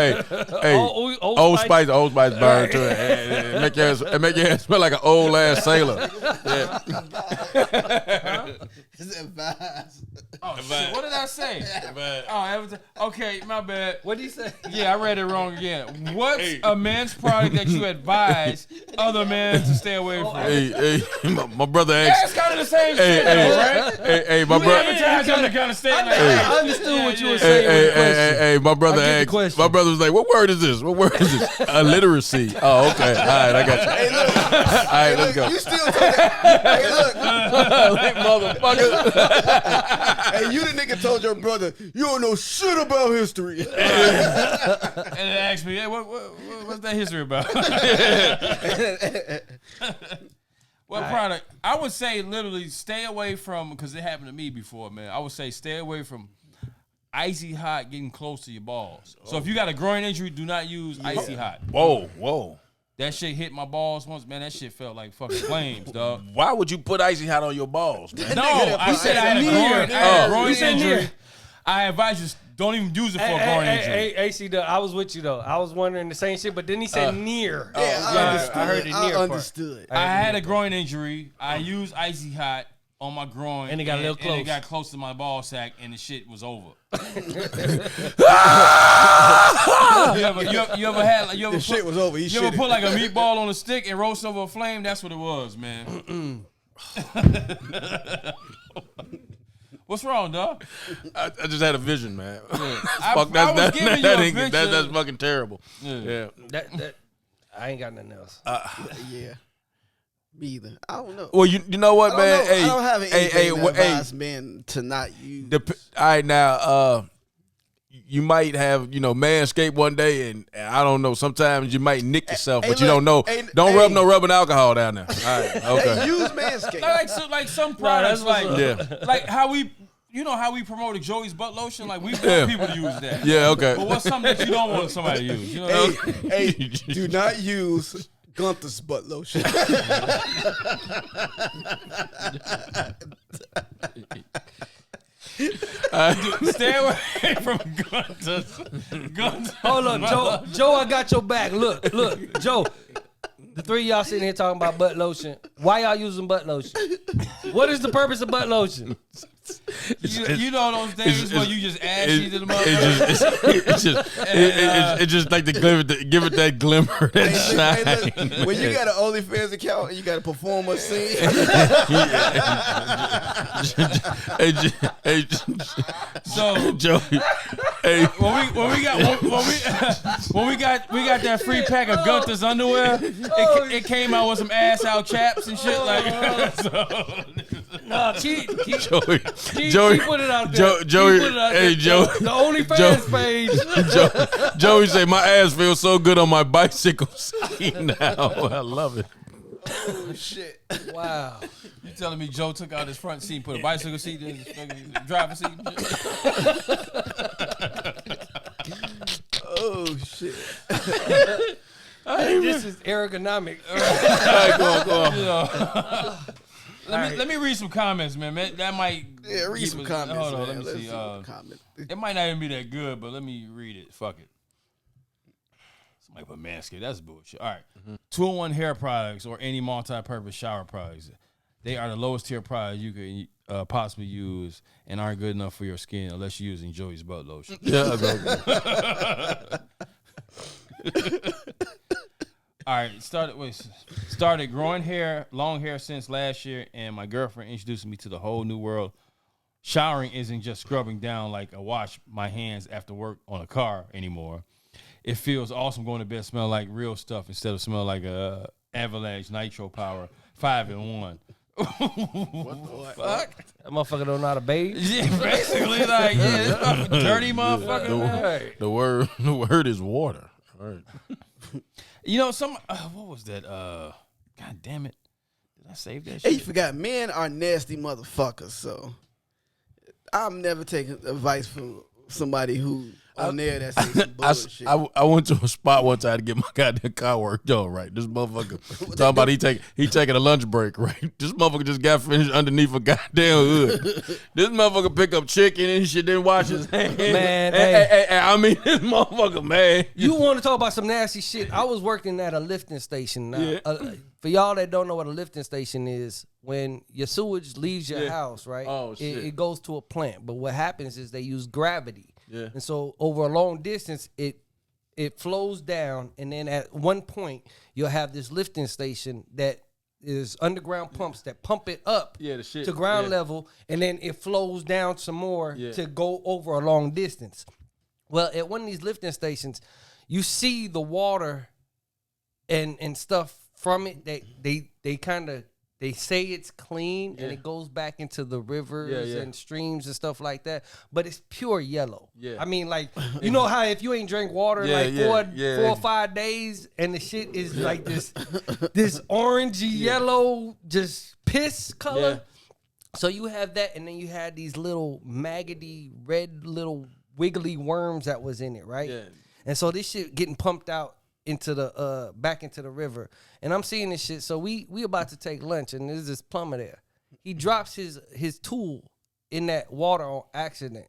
Spice burn too. It make your hair smell like an old ass sailor. Yeah. It's advised. Oh, shit, what did I say? Okay, my bad. What did he say? Yeah, I read it wrong again. What's a man's product that you advise other men to stay away from? Hey, my brother That's asked. kind of the same shit, though, right? Hey, my You brother. advertise them to kind of stay like I understood what you were saying. Hey, my brother I get the asked. question. My brother was like, "What word is this? What word is this? Illiteracy." Oh, okay. All right, I got you. Hey, look. All right, let's go. You still told that. Hey, look. Like, motherfucker. Hey, you the nigga told your brother, you don't know shit about history. And they asked me, hey, what's that history about? What product? I would say literally stay away from, because it happened to me before, man. I would say stay away from icy hot getting close to your balls. So if you got a groin injury, do not use icy hot. Whoa. That shit hit my balls once, man. That shit felt like fucking flames, dog. Why would you put icy hot on your balls, man? No, I said I had a groin He said injury. near. I advise you don't even use it for a groin injury. Hey, AC, I was with you though. I was wondering the same shit, but then he said near. Yeah, I heard the near I part. understood. I had a groin injury. I used icy hot on my groin, And it got a little and it close. got close to my ball sack, and the shit was over. you ever had like The shit was over. He You ever shit put it. like a meatball on a stick and roast over a flame? That's what it was, man. What's wrong, dog? I just had a vision, man. I Fuck, was giving you a picture. that's fucking terrible. Yeah. That I ain't got nothing else. Yeah. Me either. I don't know. Well, you know what, I man? don't know. Hey, I don't have anything hey, that advise men to not use. all right, now, you might have, manscape one day, and I don't know. Sometimes you might nick yourself, hey, but you look, don't know. hey, Don't hey. rub no rubbing alcohol down there. All right, okay. Hey, use Manscaped. Like some products, that's what's like Yeah. like how we. You know how we promoted Joey's butt lotion? Like, we want people to use that. Yeah, okay. But what's something that you don't want somebody to use? You know what I'm Hey, do not use Gunther's butt lotion. Stay away from Gunther's. Hold up, Joe, I got your back. Look, Joe. The three of y'all sitting here talking about butt lotion. Why y'all using butt lotion? What is the purpose of butt lotion? You know those days where you just ashy to the motherfucker? It's just like the glimmer, give it that glimmer, that shine. Hey, look, when you got an OnlyFans account and you got to perform a scene, Hey, So Joey. Hey, when we got that free pack of Gunther's underwear, it came out with some ass out chaps and shit like. So, No, keep Joey. put it out there. Joey. Keep put it out Hey, there. Joey. The OnlyFans page. Joey say my ass feels so good on my bicycle seat now. I love it. oh shit. Wow. you telling me Joe took out his front seat and put a bicycle seat in his fucking driver's seat? Oh shit. This is ergonomic. All right, go on. You know. Let me read some comments, man. That might Yeah, read keep some us- comments. Hold on, man. let me Let's see. some comments. It might not even be that good, but let me read it. Fuck it. Somebody put Manscaped. That's bullshit. All right. 2-in-1 hair products or any multi-purpose shower products. They are the lowest tier products you could possibly use and aren't good enough for your skin unless you're using Joey's butt lotion. Yeah, All right, started growing long hair since last year, and my girlfriend introduced me to the whole new world. Showering isn't just scrubbing down like I wash my hands after work on a car anymore. It feels awesome going to bed, smell like real stuff instead of smell like a Avalanche Nitro Power 5-in-1. What? Fuck. That motherfucker don't know how to bathe. Yeah, basically like dirty motherfucker. Man. the word is water. All right. You know, what was that? God damn it. Did I save that Hey, you shit? forgot, men are nasty motherfuckers, so I'm never taking advice from somebody who on there that says some bullshit. I went to a spot one time to get my goddamn car worked on, right? This motherfucker talking about he taking a lunch break, right? This motherfucker just got finished underneath a goddamn hood. This motherfucker pick up chicken and shit, didn't wash his hands. Man, hey, I mean, this motherfucker, man. You want to talk about some nasty shit? I was working at a lifting station. Now, Yeah. For y'all that don't know what a lifting station is, when your sewage leaves your house, right? Oh, shit. It goes to a plant. But what happens is they use gravity. Yeah. And so over a long distance, it flows down, and then at one point you'll have this lifting station that is underground pumps that pump it up Yeah, the shit. to ground Yeah. level, and then it flows down some more Yeah. to go over a long distance. Well, at one of these lifting stations, you see the water and stuff from it that they kind of they say it's clean and it goes back into the rivers and streams and stuff like that, but it's pure yellow. Yeah. I mean, like, you know how if you ain't drank water in like four or 5 days and the shit is like this orangey yellow, just piss color. Yeah. So you have that, and then you had these little maggoty red little wiggly worms that was in it, right? Yeah. And so this shit getting pumped out into the back into the river, and I'm seeing this shit. So we about to take lunch, and there's this plumber there. He drops his tool in that water on accident.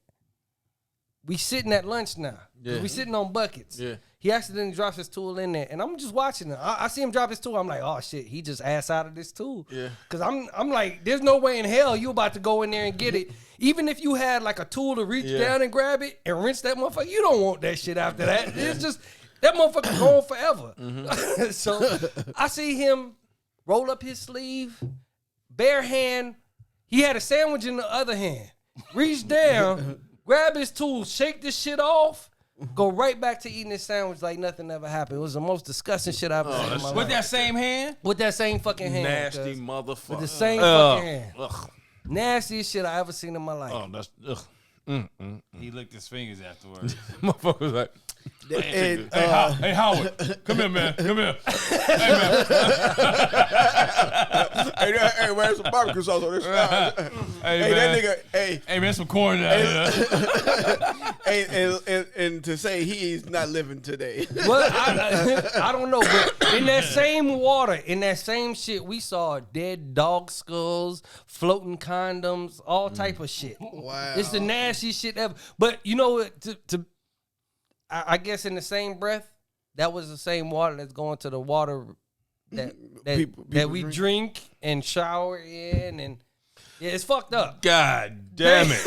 We sitting at lunch now. 'Cause we sitting on buckets. Yeah. he accidentally drops his tool in there, and I'm just watching him. I see him drop his tool. I'm like, oh shit, he just ass out of this tool. Yeah. Cause I'm like, there's no way in hell you about to go in there and get it. Even if you had like a tool to reach down and grab it and rinse that motherfucker, you don't want that shit after that. It's just that motherfucker gone forever. So I see him roll up his sleeve, bare hand. He had a sandwich in the other hand. Reach down, grab his tool, shake this shit off, go right back to eating his sandwich like nothing ever happened. It was the most disgusting shit I've ever seen in my life. With that same hand? With that same fucking hand. Nasty cuz. motherfucker. With the same fucking hand. Ugh. Nastiest shit I ever seen in my life. Oh, that's He licked his fingers afterwards. motherfucker was like. And, Hey, Howard, come here, man. Come here. Hey, man. hey, where's some barbecue sauce on this side? Hey, Hey, man. that nigga, hey, Hey, man, some corn down here. and to say he's not living today. Well, I don't know, but in that same water, in that same shit, we saw dead dog skulls, floating condoms, all type of shit. Wow. It's the nastiest shit ever. But you know what? I guess in the same breath, that was the same water that's going to the water that People we drink and shower in, and yeah, it's fucked up. God damn it.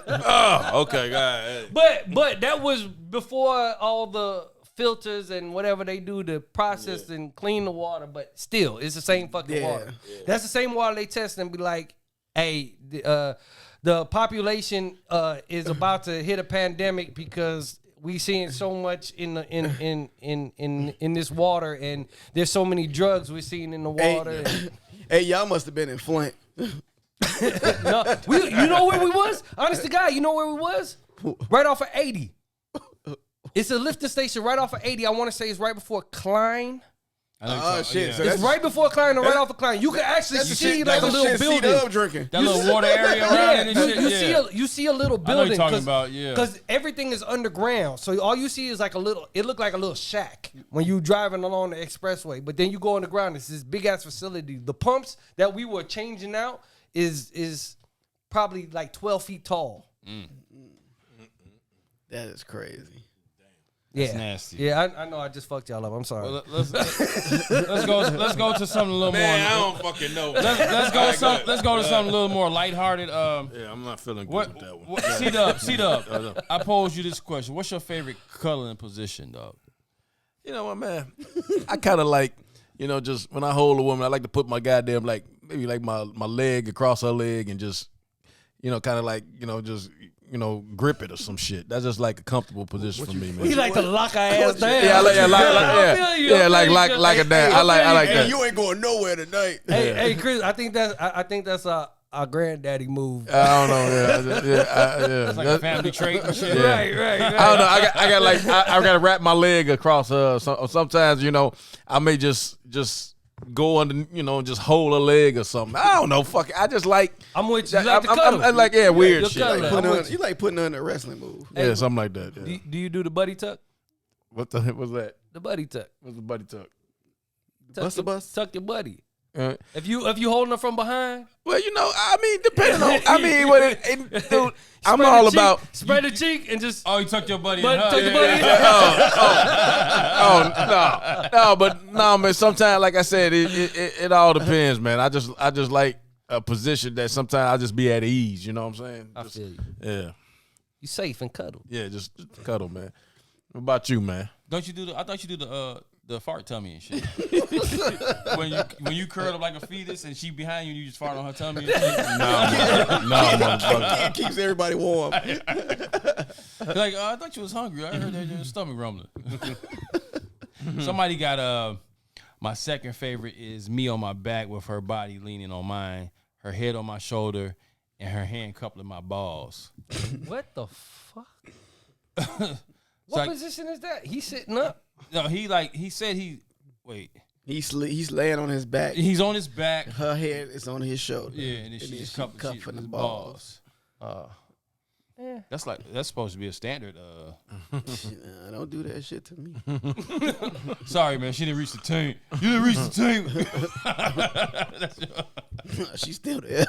Oh, okay, God. But that was before all the filters and whatever they do to process and clean the water. But still, it's the same fucking water. Yeah. That's the same water they test and be like, hey, the population is about to hit a pandemic because we seeing so much in this water, and there's so many drugs we're seeing in the water. Hey, y'all must have been in Flint. No, you know where we was? Honest to God, you know where we was? Right off of 80. It's a lifting station right off of 80. I want to say it's right before Klein. Oh, shit. So It's that's right before Klein or right off of Klein. You can actually see like a little building. C-Dub drinking. That little water area around it and shit. You see a little I know building. you're talking about, yeah. Because everything is underground. So all you see is like it looked like a little shack when you driving along the expressway. But then you go underground, it's this big ass facility. The pumps that we were changing out is probably like 12 feet tall. That is crazy. Yeah, That's nasty. Yeah, I know. I just fucked y'all up. I'm sorry. Well, let's go to something a little Man, more. I don't fucking know. Let's go to something a little more lighthearted. Yeah, I'm not feeling good with that one. C-Dub. I posed you this question. What's your favorite color and position, dog? You know what, man? I kind of like, just when I hold a woman, I like to put my goddamn, maybe my leg across her leg and just, kind of like, just, grip it or some shit. That's just like a comfortable position for me, man. He like to lock her ass down. Yeah, like a damn. I like that. You ain't going nowhere tonight. Hey, Chris. I think that's our granddaddy move. I don't know. Yeah. It's like a family trait and shit. Yeah. Right. I don't know. I got to wrap my leg across her. Sometimes, I may just go under, just hold a leg or something. I don't know. Fuck it. I just like. I'm with you. You like to cuddle. I'm like, weird shit. You like putting her in a wrestling move. Yeah, something like that. Yeah. Do you do the buddy tuck? What the heck was that? The buddy tuck. What's the buddy tuck? Bust the bus? Tuck your buddy. If you holding her from behind, well, depending on, dude, I'm all about spread the cheek and just. Oh, you tuck your buddy. Tuck the buddy. No, man. Sometimes, like I said, it all depends, man. I just like a position that sometimes I just be at ease. You know what I'm saying? I feel you. Yeah. You safe and cuddle. Yeah, just cuddle, man. What about you, man? Don't you do I thought you do the fart tummy and shit. when you curl up like a fetus and she behind you and you just fart on her tummy and shit. No, motherfucker. It keeps everybody warm. Like, I thought you was hungry. I heard that your stomach rumbling. Somebody got my second favorite is me on my back with her body leaning on mine, her head on my shoulder, and her hand coupling my balls. What the fuck? What position is that? He's sitting up. No, he said He's laying on his back. he's on his back. Her head is on his shoulder. Yeah, and then she's cupping his balls. That's supposed to be a standard. Don't do that shit to me. Sorry, man, she didn't reach the tank. You didn't reach the tank. She's still there.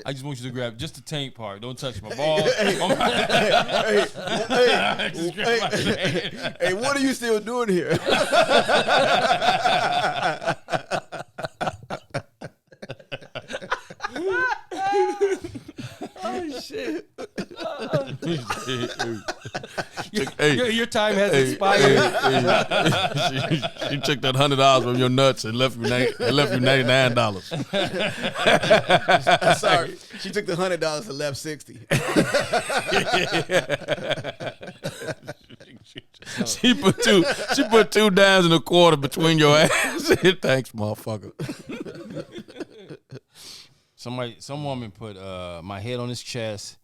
I just want you to grab just the tank part. Don't touch my balls. Hey, what are you still doing here? Oh shit! Your time has expired. She took that $100 from your nuts and left you $99. Sorry, she took the $100 and left 60. She put 2 dimes and a quarter between your ass. Thanks, motherfucker. Some woman put my head on his chest.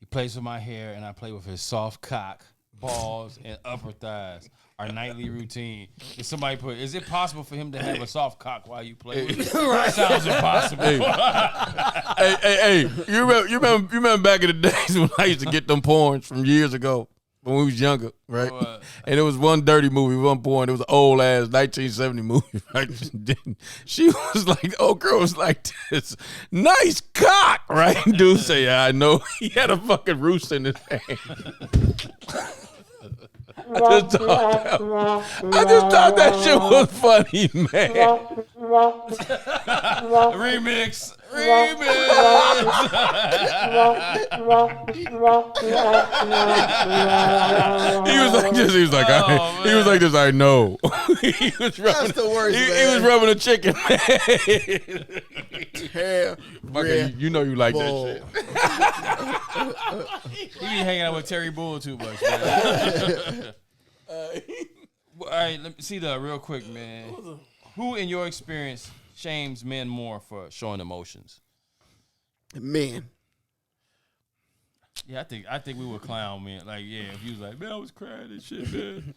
He plays with my hair, and I play with his soft cock, balls, and upper thighs. Our nightly routine. If somebody put, is it possible for him to have a soft cock while you play with him? Right. Sounds impossible. Hey, you remember back in the days when I used to get them porns from years ago when we was younger, right? And it was one dirty movie, one porn. It was an old ass 1970 movie, right? She was like, the old girl was like this, nice cock, right? Dude say, yeah, I know. He had a fucking roost in his hand. I just thought that shit was funny, man. Remix. He was like this. He was like, he was like this. I know. He was rubbing. That's the worst. He was rubbing a chicken. Hair, you know you like that shit. He be hanging out with Terry Bull too much, man. All right, let me see that real quick, man. Who, in your experience, shames men more for showing emotions? Men. Yeah, I think we would clown men. Like, yeah, if you was like, man, I was crying and shit, man.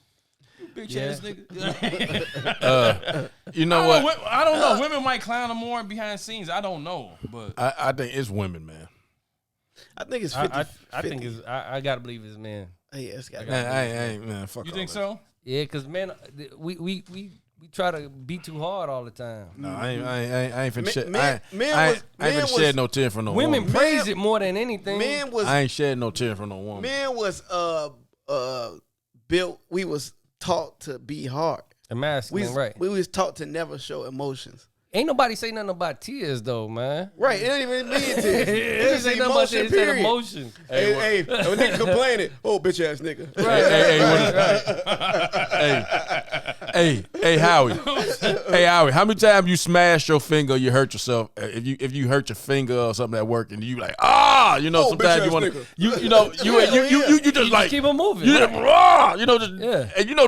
You bitch ass nigga. You know what? I don't know. Women might clown them more behind the scenes. I don't know, but I think it's women, man. I think it's 50. I think it's. I gotta believe it's men. Yeah, it's got. Man, fuck. You think so? Yeah, because men, we try to be too hard all the time. No, I ain't finna shed. I ain't finna was, shed no tear for no women. woman. Praise it more than anything. I ain't shed no tear for no woman. Men was built. We was taught to be hard. Masculine, right? We was taught to never show emotions. Ain't nobody say nothing about tears though, man. Right, it ain't even mean tears. It ain't say nothing about tears. It said emotion. Hey, when nigga complaining, oh bitch ass nigga. Hey, Howie. Hey, Howie. How many times you smash your finger, or you hurt yourself? If you hurt your finger or something at work, and you like sometimes you want to you just like keep it moving. You just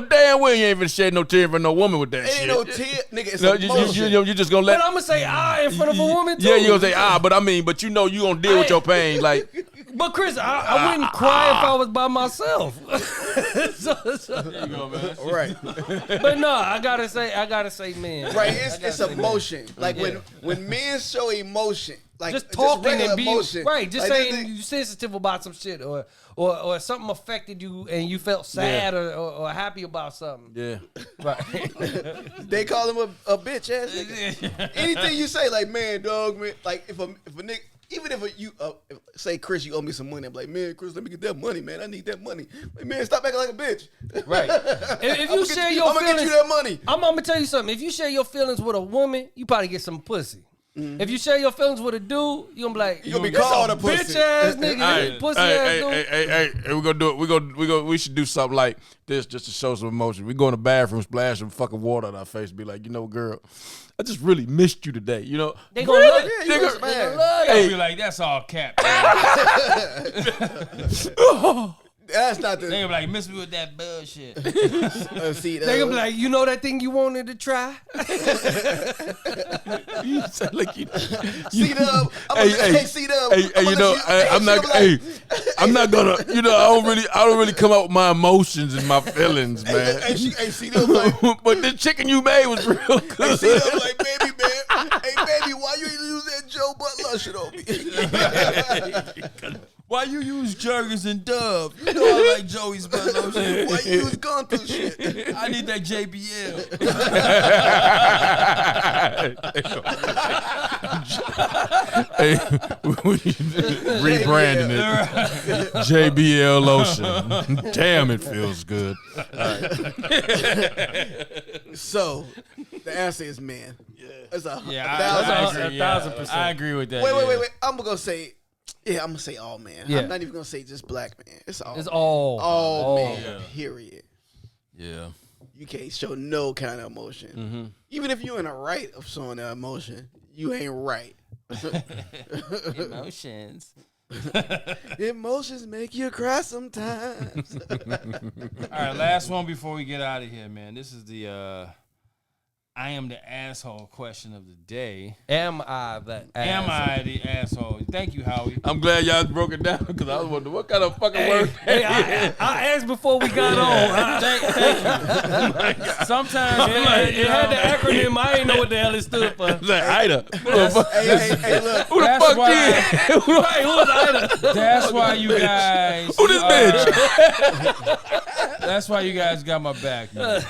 damn well you ain't even shed no tear for no woman with that shit. Ain't no tear, nigga. It's emotion. You just gonna let. But I'm gonna say in front of a woman too. Yeah, you gonna say but I mean, but you gonna deal with your pain like. But Chris, I wouldn't cry if I was by myself. There you go, man. Right. But no, I gotta say, man. Right, it's emotion. Like when men show emotion, like just talking and being emotion, right. Just like saying you sensitive about some shit, or something affected you and you felt sad or happy about something. Yeah. Right. They call him a bitch ass nigga. Anything you say, like man, dog, man, like if a nigga. Even if you say, Chris, you owe me some money, I'm like, man, Chris, let me get that money, man. I need that money. Like, man, stop acting like a bitch. Right. If you share your feelings, I'm gonna get you that money. I'm gonna tell you something. If you share your feelings with a woman, you probably get some pussy. Mm-hmm. If you share your feelings with a dude, you gonna be like, you gonna be called a pussy. Bitch ass nigga, pussy ass dude. Hey, we're gonna do it. We should do something like this just to show some emotion. We go in the bathroom, splash some fucking water on our face, be like, girl, I just really missed you today. They gonna love it. They gonna love that. Be like, that's all cap. That's not the. They gonna be like, miss me with that bullshit. They gonna be like, that thing you wanted to try? You sound like you. C-Dub. C-Dub. I'm not gonna. I don't really come out with my emotions and my feelings, man. C-Dub like, but the chicken you made was real good. C-Dub like, baby, man. Hey, baby, why you use that Joe Butler shit on me? Why you use Jergens and Dove? You know I like Joey's butt lotion. Why you use Gunther shit? I need that JBL. Hey, rebranding it. JBL lotion. Damn, it feels good. So the answer is men. It's a I 1,000%. I agree with that. Wait. I'm gonna say, I'm gonna say all men. Yeah. I'm not even gonna say just black men. It's all. It's men. all all men. Yeah. Period. Yeah. You can't show no kind of emotion. Even if you're in a right of showing that emotion, you ain't right. Emotions. Emotions make you cry sometimes. All right, last one before we get out of here, man. This is the I am the asshole question of the day. Am I the Am asshole? I the asshole? Thank you, Howie. I'm glad y'all broke it down because I was wondering what kind of fucking word. Hey, I asked before we got on. Thank you. Sometimes It had the acronym. I didn't know what the hell it stood for. It's like Ida. Who the fuck? hey, look. Who the That's fuck why- is? Right, who was Ida? that's why you guys. Who this bitch? That's why you guys got my back, man.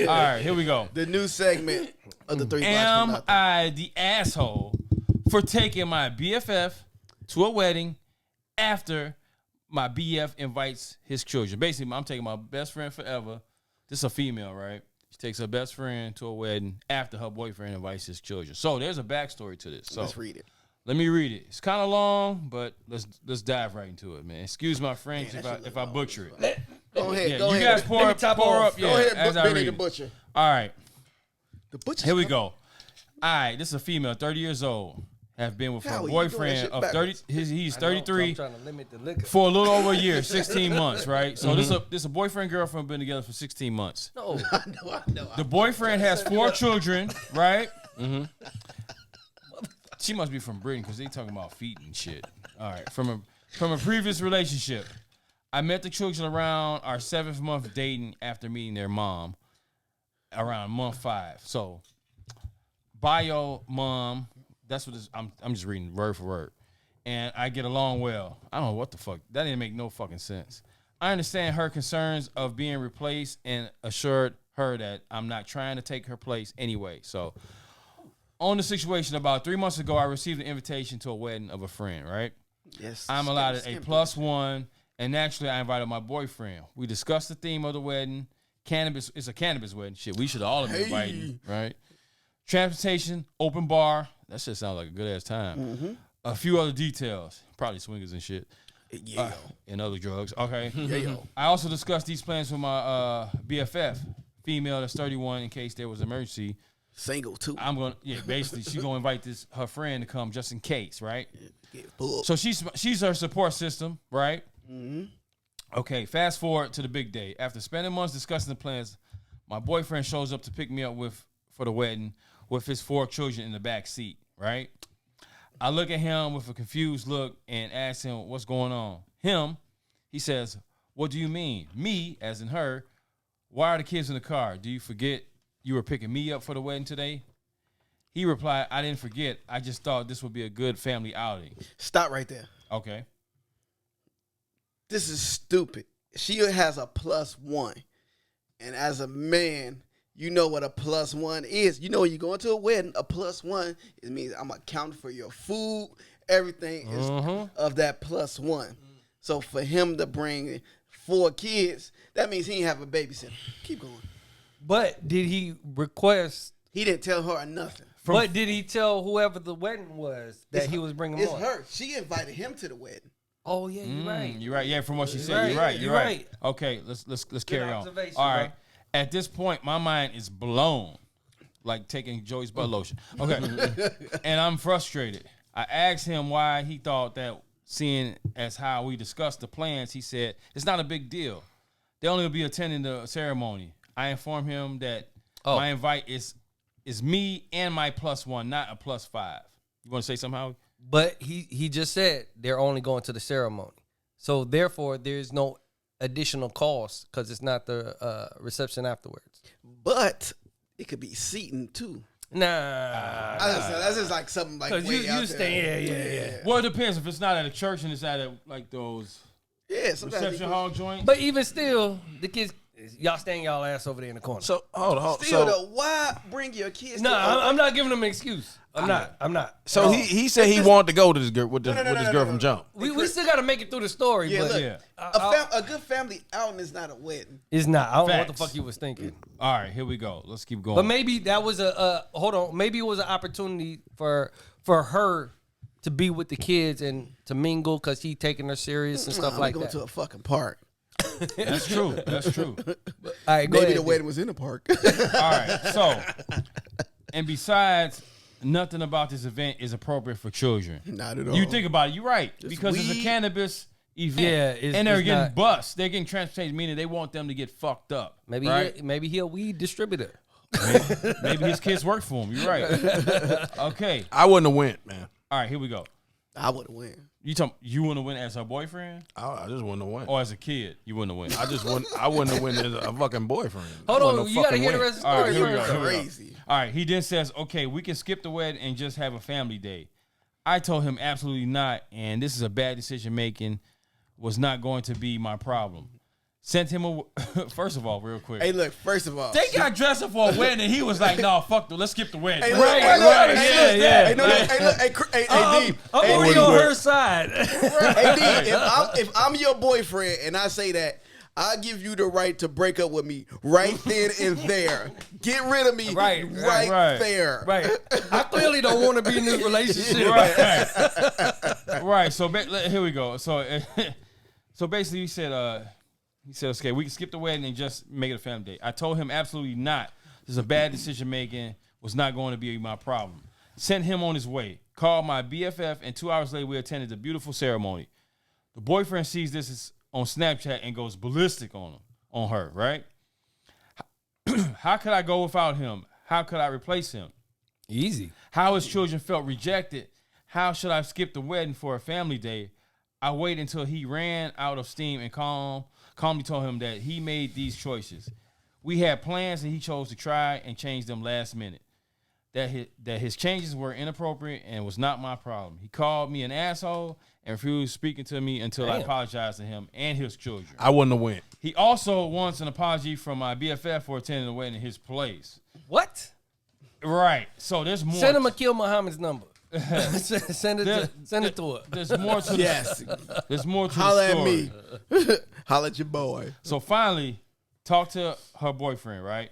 All right, here we go. The new segment of the 3 blocks from Am nothing. I the asshole for taking my BFF to a wedding after my BF invites his children? Basically, I'm taking my best friend forever. This is a female, right? She takes her best friend to a wedding after her boyfriend invites his children. So there's a backstory to this. So Let's read it. let me read it. It's kind of long, but let's dive right into it, man. Excuse my French if I butcher it. Go ahead. Yeah, go you ahead. guys pour up. Go Yeah, ahead, as I Benny read the it. Butcher. All right. The Butcher. Here we go. All right, this is a female, 30 years old. Have been with her How you doing that boyfriend shit of 30. backwards? He's I'm 33 trying to limit the liquor. for a little over a year, 16 months, right? So this a boyfriend girlfriend been together for 16 months. No. I know. The boyfriend has 4 children, right? She must be from Britain because they talking about feet and shit. All right, from a previous relationship. I met the children around our 7th month dating after meeting their mom around month 5. So, bio mom, that's what I'm just reading word for word. And I get along well. I don't know what the fuck. That didn't make no fucking sense. I understand her concerns of being replaced and assured her that I'm not trying to take her place anyway. So, on the situation, about 3 months ago, I received an invitation to a wedding of a friend, right? Yes. I'm allowed a +1, and naturally, I invited my boyfriend. We discussed the theme of the wedding. Cannabis. It's a cannabis wedding. Shit, we should all have been invited, right? Transportation, open bar. That shit sounds like a good ass time. A few other details, probably swingers and shit, Yeah. and other drugs. Okay. Yeah. I also discussed these plans with my BFF, female that's 31, in case there was an emergency. Single too. I'm gonna, basically, she's gonna invite her friend to come just in case, right? Get full. So she's her support system, right? Okay, fast forward to the big day. After spending months discussing the plans, my boyfriend shows up to pick me up for the wedding with his 4 children in the back seat, right? I look at him with a confused look and ask him what's going on. He says, "What do you mean?" Me, as in her, "Why are the kids in the car? Do you forget you were picking me up for the wedding today?" He replied, "I didn't forget. I just thought this would be a good family outing." Stop right there. Okay. This is stupid. She has a +1. And as a man, you know what a +1 is. You know when you go into a wedding, a +1, it means I'm accounting for your food. Everything is of that +1. So for him to bring 4 kids, that means he ain't have a babysitter. Keep going. But did he request? He didn't tell her nothing. But did he tell whoever the wedding was that he was bringing It's on? her. She invited him to the wedding. Oh yeah, you're right. You're right. Yeah, from what she said, right. you're right. You're You're right. right. Okay, let's carry on. observation, All bro. right. At this point, my mind is blown, like taking Joey's butt lotion. Okay, and I'm frustrated. I asked him why he thought that, seeing as how we discussed the plans. He said it's not a big deal. They only will be attending the ceremony. I informed him that my invite is me and my +1, not a +5. You want to say something, Howie? But he just said they're only going to the ceremony, so therefore there's no additional cost because it's not the reception afterwards. But it could be seating too. Nah, That's just like something like because way out you there. stay. Yeah. Well, it depends. If it's not at a church and it's at like those Yeah, sometimes reception hall joints. But even still, the kids y'all stand y'all ass over there in the corner. So hold on. Still though, why bring your kids? No, to I'm not giving them an excuse. I'm not. So he said he wanted to go to this girl with this girl from Jump. We still got to make it through the story. Yeah, but look, a good family outing is not a wedding. it's not. I don't know what the Facts. fuck you was thinking. All right, here we go. Let's keep going. But maybe that was hold on. Maybe it was an opportunity for her to be with the kids and to mingle because he taking her serious and stuff I'm like going that. to a fucking park. That's true. That's true. All right, go Maybe ahead, the wedding was in the park. All right. So, and besides, nothing about this event is appropriate for children. Not at all. You think about it, you're right. Because it's a weed. cannabis event. Yeah, and they're it's getting not- bust. They're getting transportation, meaning they want them to get fucked up. Maybe right? maybe he a weed distributor. Maybe his kids work for him. You're right. Okay. I wouldn't have went, man. All right, here we go. I would have win. You want to win as her boyfriend I just wouldn't have went. or as a kid? You wouldn't have win. I wouldn't have went as a fucking boyfriend. Hold I on, wouldn't you have got to fucking hear the went. rest of the All right, story. here we go. first. Here we go. Crazy. All right, he then says, okay, we can skip the wedding and just have a family day. I told him absolutely not, and this is a bad decision making, was not going to be my problem. Sent him a, first of all, real quick. Hey, look. First of all, They got dressed up for a wedding, and he was like, no, fuck let's skip the wedding. Hey, look, Right, hey, look, right, hey, yeah, look, yeah. Hey, look, hey, D. I'm Hey, already D, on her side. Hey, D, if I'm your boyfriend and I say that, I give you the right to break up with me right then and there. Get rid of me Right, right. there. Right. I clearly don't want to be in this relationship. Right. So here we go. So so basically, he said, okay, we can skip the wedding and just make it a family day. I told him absolutely not. This is a bad decision making. Was not going to be my problem. Sent him on his way. Called my BFF, and 2 hours later, we attended the beautiful ceremony. The boyfriend sees this on Snapchat and goes ballistic on her. Right? How could I go without him? How could I replace him? Easy. How his children felt rejected. How should I skip the wedding for a family day? I waited until he ran out of steam and calmly told him that he made these choices. We had plans and he chose to try and change them last minute. That his changes were inappropriate and was not my problem. He called me an asshole and refused speaking to me until I apologized to him and his children. I wouldn't have went. He also wants an apology from my BFF for attending the wedding in his place. What? Right. So there's more. Send him Akil Muhammad's number. send it to her. There's more to Yes. There's more to Holla the at story. me. Holla at your boy. So finally, talked to her boyfriend, right?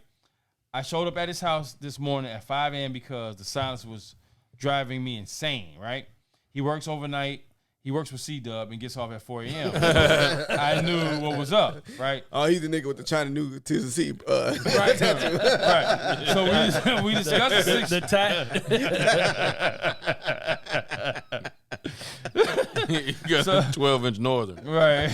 I showed up at his house this morning at 5 a.m. because the silence was driving me insane, right? He works overnight. He works with C-Dub and gets off at 4 a.m. I knew what was up, right? Oh, he's the nigga with the China New Tennessee. Right. Right. So we discussed the You got 12-inch northern. Right.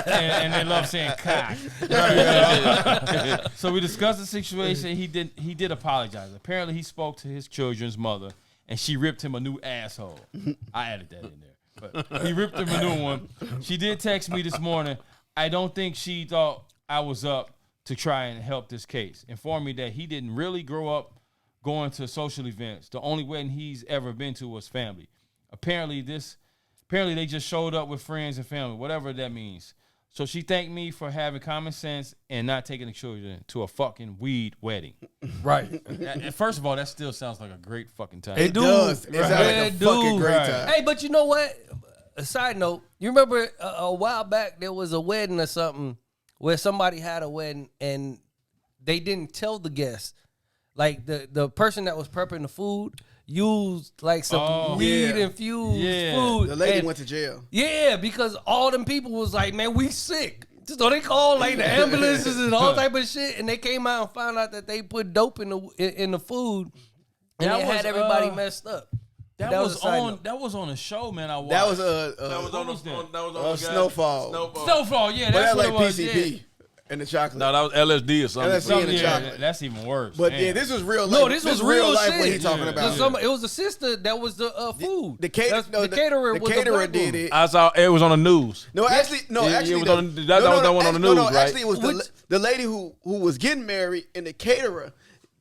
and they love saying cock. Right. So we discussed the situation. He did apologize. Apparently he spoke to his children's mother and she ripped him a new asshole. I added that in there. But he ripped him a new one. She did text me this morning. I don't think she thought I was up to try and help this case. Informed me that he didn't really grow up going to social events. The only wedding he's ever been to was family. Apparently they just showed up with friends and family, whatever that means. So she thanked me for having common sense and not taking the children to a fucking weed wedding. Right. And first of all, that still sounds like a great fucking time. It does. It sounds like a It fucking do. great Right. time. Hey, but you know what? A side note, you remember a while back there was a wedding or something where somebody had a wedding and they didn't tell the guests. Like the person that was prepping the food used like some weed infused food. The lady and- went to jail. Yeah, because all them people was like, man, we sick. So they called like the ambulances and all type of shit, and they came out and found out that they put dope in the food, and That it was, had everybody messed up. That That was was a side on. note. That was on a show, man. I watched. That was Snowfall. Snowfall. Yeah, But that's that's what like it was. PCP Yeah. and the chocolate. No, that was LSD or something. LSD and the Yeah, chocolate. that's even worse. But Damn. yeah, this was real life. No, this was real life shit. what he talking Yeah. about. It was a sister that was the food. The That's- the caterer was the black did woman. it. I saw it was on the news. No, actually, it was on- that one on the news, right? Actually, it was the lady who was getting married and the caterer.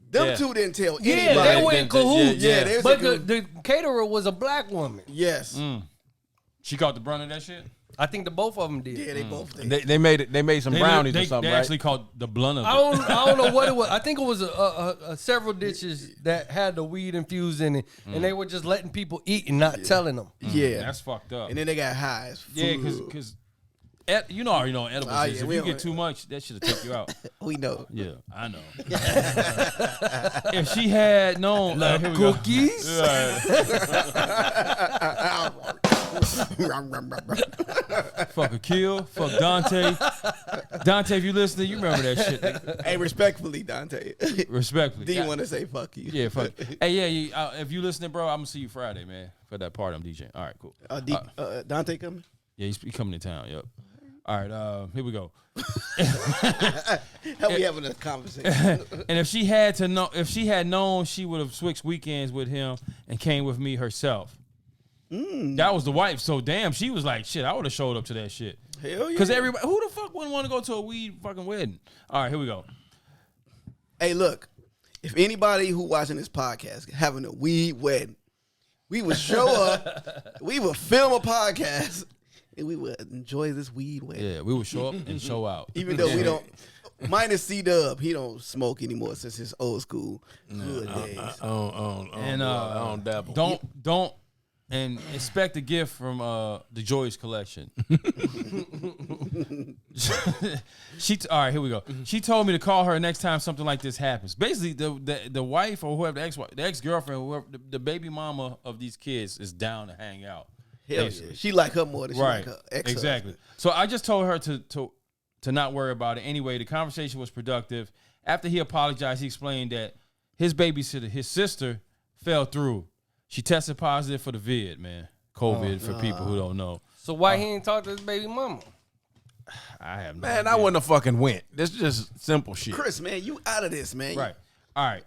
Them two didn't tell anybody. Yeah, they were in cahoots. Yeah, they was but in the caterer was a black woman. Yes. She caught the brunt of that shit. I think the both of them did. Yeah, they both did. They made some brownies or something, They right? actually called the blunt of it. I don't know what it was. I think it was several dishes that had the weed infused in it, and they were just letting people eat and not telling them. Yeah. That's fucked up. And then they got high as Yeah, food. because you know already know what edibles is. yeah, If we you don't- get too much, that should have take you out. We know. Yeah, I know. If she had known, here we go. Cookies? Fuck Akil, fuck Dante. Dante, if you listening, you remember that shit. nigga. Hey, respectfully, Dante. Respectfully. Do you want to say fuck you? Yeah, fuck. Hey, if you listening, bro, I'm gonna see you Friday, man, for that party I'm DJing. All right, cool. Dante coming? Yeah, he's coming to town. Yep. All right, here we go. How we having a conversation? And if she had known, she would have switched weekends with him and came with me herself. That was the wife. So damn, she was like, shit, I would have showed up to that shit. Hell yeah. Because everybody, who the fuck wouldn't want to go to a weed fucking wedding? All right, here we go. Hey, look. If anybody who watching this podcast having a weed wedding, we would show up, we would film a podcast, and we would enjoy this weed wedding. Yeah, we would show up and show out. Even though we don't, minus C-Dub, he don't smoke anymore since his old school good days. I don't dabble. Don't and expect a gift from the Joyce collection. All right, here we go. She told me to call her next time something like this happens. Basically, the wife or whoever, the ex-girlfriend, whoever, the baby mama of these kids is down to hang out. Hell yeah. She like her more than she like her ex. Exactly. So I just told her to not worry about it. Anyway, the conversation was productive. After he apologized, he explained that his babysitter, his sister, fell through. She tested positive for the vid, man. COVID for people who don't know. So why he ain't talk to his baby mama? I have no Man, idea. I wouldn't have fucking went. This is just simple shit. Chris, man, you out of this, man. Right. All right.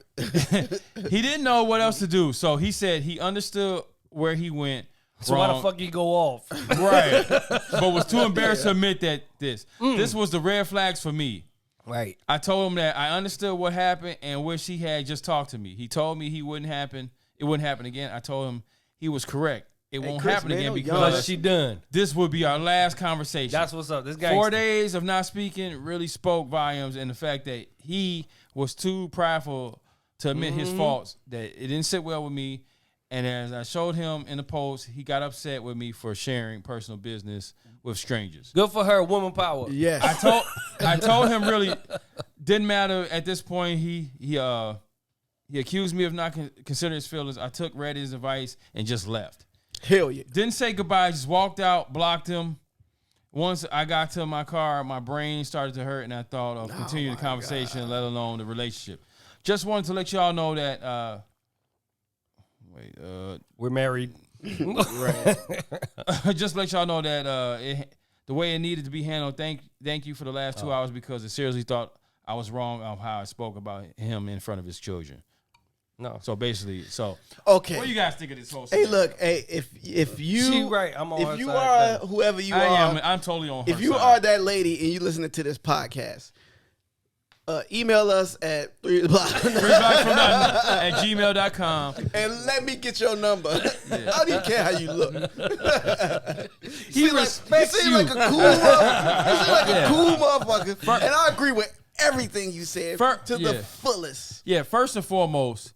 He didn't know what else to do, so he said he understood where he went. So why the fuck he go off? Right. But was too embarrassed to admit that this was the red flags for me. Right. I told him that I understood what happened and wish he had just talked to me. He told me it wouldn't happen again. I told him he was correct. It won't Chris, happen man, again no because But she done. this would be our last conversation. That's what's up. This guy. 4 days of not speaking really spoke volumes, and the fact that he was too prideful to admit his faults, that it didn't sit well with me. And as I showed him in the post, he got upset with me for sharing personal business with strangers. Good for her, woman power. Yes. I told him really didn't matter at this point. He accused me of not considering his feelings. I read his advice and just left. Hell yeah. Didn't say goodbye, just walked out, blocked him. Once I got to my car, my brain started to hurt, and I thought of continuing the conversation, let alone the relationship. Just wanted to let y'all know that. We're married. Just let y'all know that the way it needed to be handled. Thank you for the last 2 hours because I seriously thought I was wrong on how I spoke about him in front of his children. No. So basically, Okay. what do you guys think of this whole? Hey, scenario? look. Hey, if you She right. I'm on if her you side. are whoever you I are, am. I'm totally on her if you side. are that lady and you listening to this podcast, email us at 3 o'clock at gmail.com. and let me get your number. I don't even care how you look. He respects you. Seem you. like a cool motherfucker. You seem like a cool motherfucker. And I agree with everything you said to the fullest. Yeah, first and foremost,